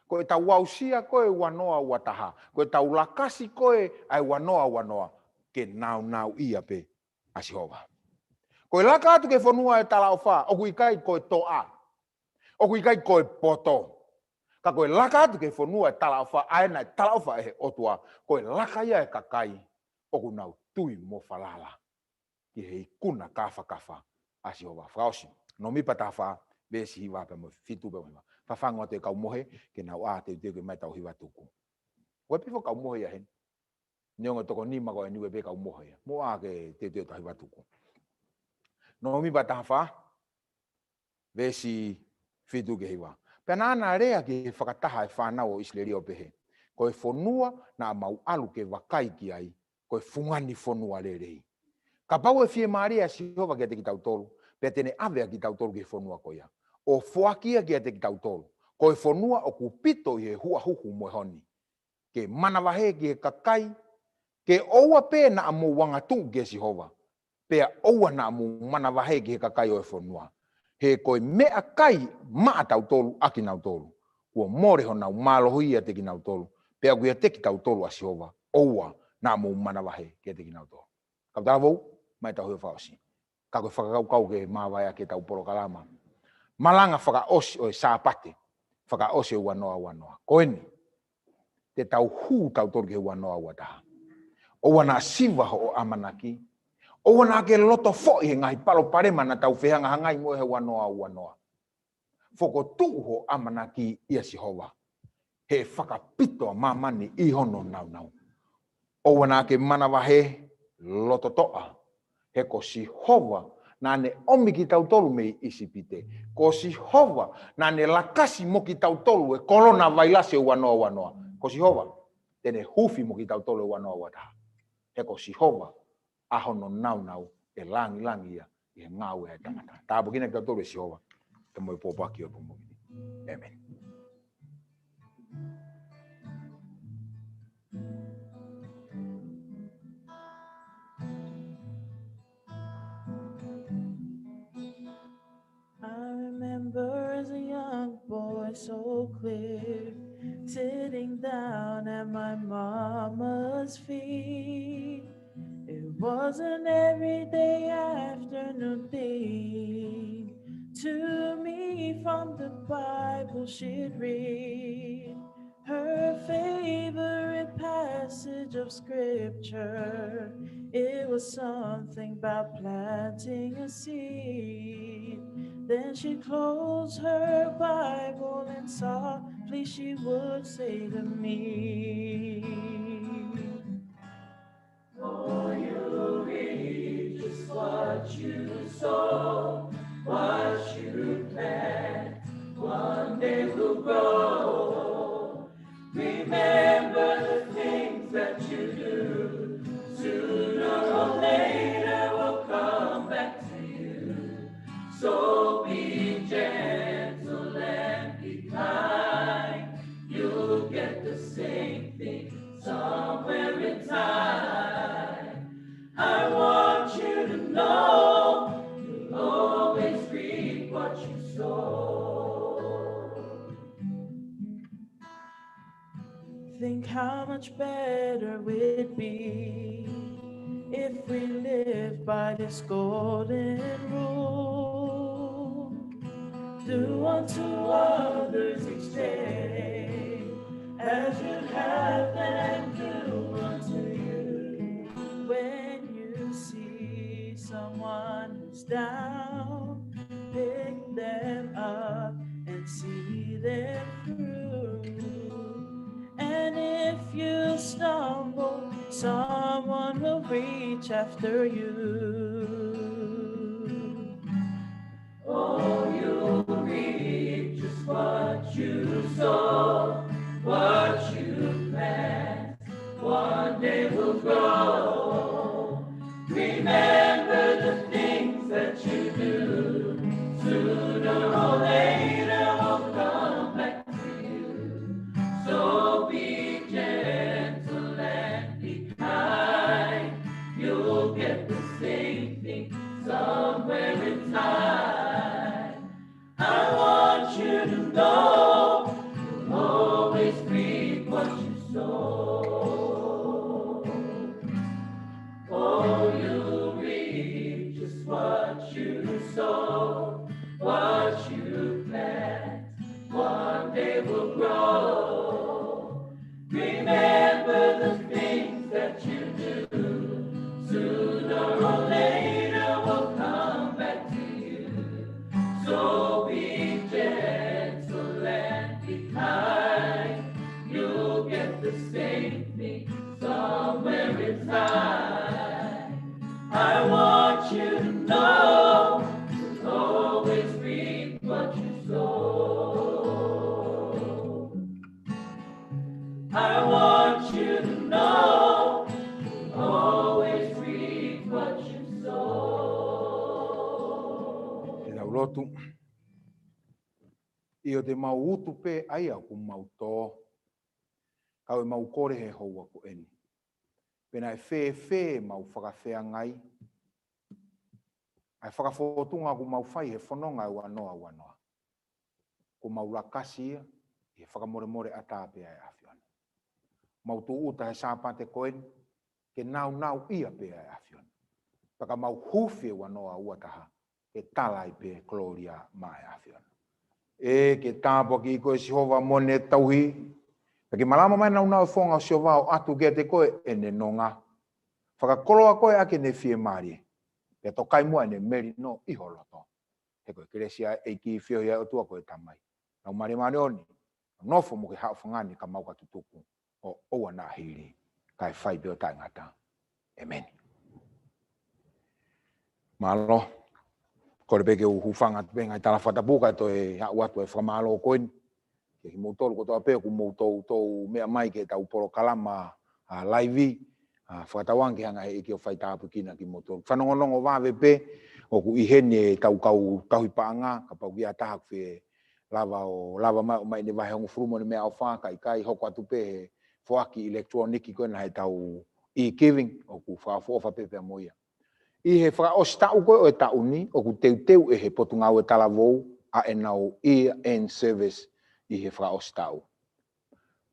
Ko e tau wausia koe wanoa wataha, ko e tau lakasi koe ai wanoa, ke nau ia pe a Sihova. Ko e laka atu ke whanua e tala o wha, oku i kai koe toa, oku i kai koe poto. Ka koe laka atu ke whanua e tala o wha, aena e tala o wha e he otua, ko e laka ia e kakai, oku nau tui mo falala, ki he ikuna kafa. Asi ova frausi no mi pata fa be si hiwa pe mo fitu be mo fa fango te ka mohe ke na wa te ke mai tau hiwa tuku Wa pifo ka mo ya hen. Nyongo toko ni ma ko ni we be ka mo ya. Mo a ke te ta hiwa tuku. No mi batafa. Vesi fitu ke hiwa. Pena na rea ke whakataha e whanau o Isleri o pehe. Ko e whonua na mau alu ke wakai ki ai. Ko e fungani whonua rerei. Ka pau e fie maria si hova ki te ki tautolu. Pea tene avea ki tautolu ke whonua ko ia. O whoakia ki te ki tautolu. Ko e whonua o kupito i e hua huhu mo e honi. Ke manawahe ki e kakai. Ke oua pe na amu wangatu ke si hova. Pea oua na amu manawahe ki e kakai o e whonua. He koe mea kai maa tautolu aki nautolu. Kua more ho nau malohi ia te ki nautolu. Pea kuia te ki tautolu a Sihova. Oua na mo manawahe ke te ki nautolu. Kau tāwou, mai tau hui whaosi. Ka koe whakakau ke mawaya ke tau poro kalama. Malanga whakaosi o e sāpate. Whakaosi o wanoa. Koeni, te tau hū tautolu ke wanoa wataha. Oua na siva ho o amanaki. O na ke loto fo i ngai palo parema na tau whehanga hangai mo he wanoa. Foko tuho amana ki ia Sihova. He whakapito a mamani i hono nau. O na ke manawahe loto toa. He ko Sihova na ne omi ki tau tolu mei isipite. Ko Sihova na ne lakasi mo ki tau tolu e korona vailase o wanoa. Ko Sihova tene hufi mo ki tau tolu e wanoa wataha. He ko Sihova ahono nau e langi ia e ngau e tangata. Tā bukina ki tau Sihova. Te moi popaki o pumo. Amen. I remember as a young boy so clear, sitting down at my mama's feet. It was an everyday afternoon thing. To me from the Bible she'd read her favorite passage of scripture. It was something about planting a seed. Then she'd close her Bible and softly she would say to me, "Oh, you reap just what you sow, what you plant, one day will grow. Remember the things that you do, sooner or later will come back to you. So be gentle and be kind, you'll get the same thing somewhere in time. I want you to know you'll always reap what you sow." Think how much better we'd be if we lived by this golden rule. Do unto others each day as you'd have them do unto you. When you see someone who's down, pick them up and see them through. And if you stumble, someone will reach after you. Oh, you'll reap just what you sow, what you plant, one day will grow. Remember the things that you do, sooner or later will come back to you. So be gentle and be kind, you'll get the same thing somewhere in time. I want you to know you'll always reap what you sow. Oh, you'll reap just what you sow, what you plant, one day will grow. Remember the things that you do, sooner or later will come back to you. So be gentle and be kind, you'll get the same o te mau utu pe ai au ku mau tō. Kau e mau kore he houa ko eni. Pena e fe mau whakawhea ngai. Ai whakafotunga ku mau whai he whanonga au anoa. Ku mau lakasi ia, he whakamore ata pe ai awhiona. Mau tu uta he sāpate koen, ke nau ia pe ai awhiona. Paka mau huwhi wanoa uataha, ke talai pe gloria mai awhiona. E ke tāpo ki koe sihova mone tauhi, pake malama mai nau whonga o siovao atu ke te koe e ne nonga. Whakakoloa koe ake ne fie marie. Pe tokai mua ne meri no iho loto. He koe keresia e ki whio ia o tua koe tamai. Nau mare oni. Nofo mo ke hao whangani ka mau katutuku. O oua nā hiri. Kai whai peo tai ngata. Amen. Malo. Kore peke u hufanga te pengai tala whatapuka to e hau atu e whamalo o koen. Ke hi moutoro ko toa peo ku moutou mea mai ke tau poro kalama laivi. Whakatawangi hanga he ike o whai tāpu kina ki moutoro. Whanongonongo wawe pe. O ku iheni e tau kauhi paanga. Ka pau ki a tahak whe lava mai ne vahe hongo frumo ne mea au whaka kai hoko atu pe he whoaki elektroniki koe na he tau e-giving. O ku whaafofa pepe a moia. I he whakaostau koe o e tauni, o ku teu e he potungau e talavou, a e nau ear and service i he whakaostau.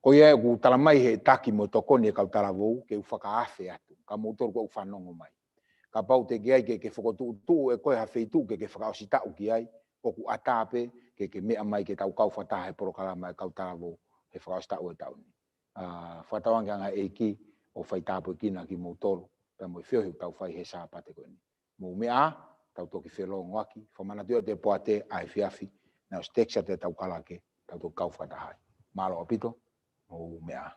Ko ia e ku talamai he taki mo tokoni e kau talavou, ke u whakaafe atu, ka motor ko u whanongo mai. Ka pau te ki ai ke whakotu e koe ha wheitu ke whakaostau ki ai, o ku atape ke mea mai ke tau kau whatahe porokalama e kau talavou, he whakaostau e tauni. Whatawangi anga e ki o whaitapu kina ki motor. Pea mo whiohi tau whai he sāpate koe ni. Mo mea, tau toki whilo ngwaki, whamanatio te poate ai whiawhi, na o steksa te tau kalake, tau toki kau whatahai. Malo apito, mo mea.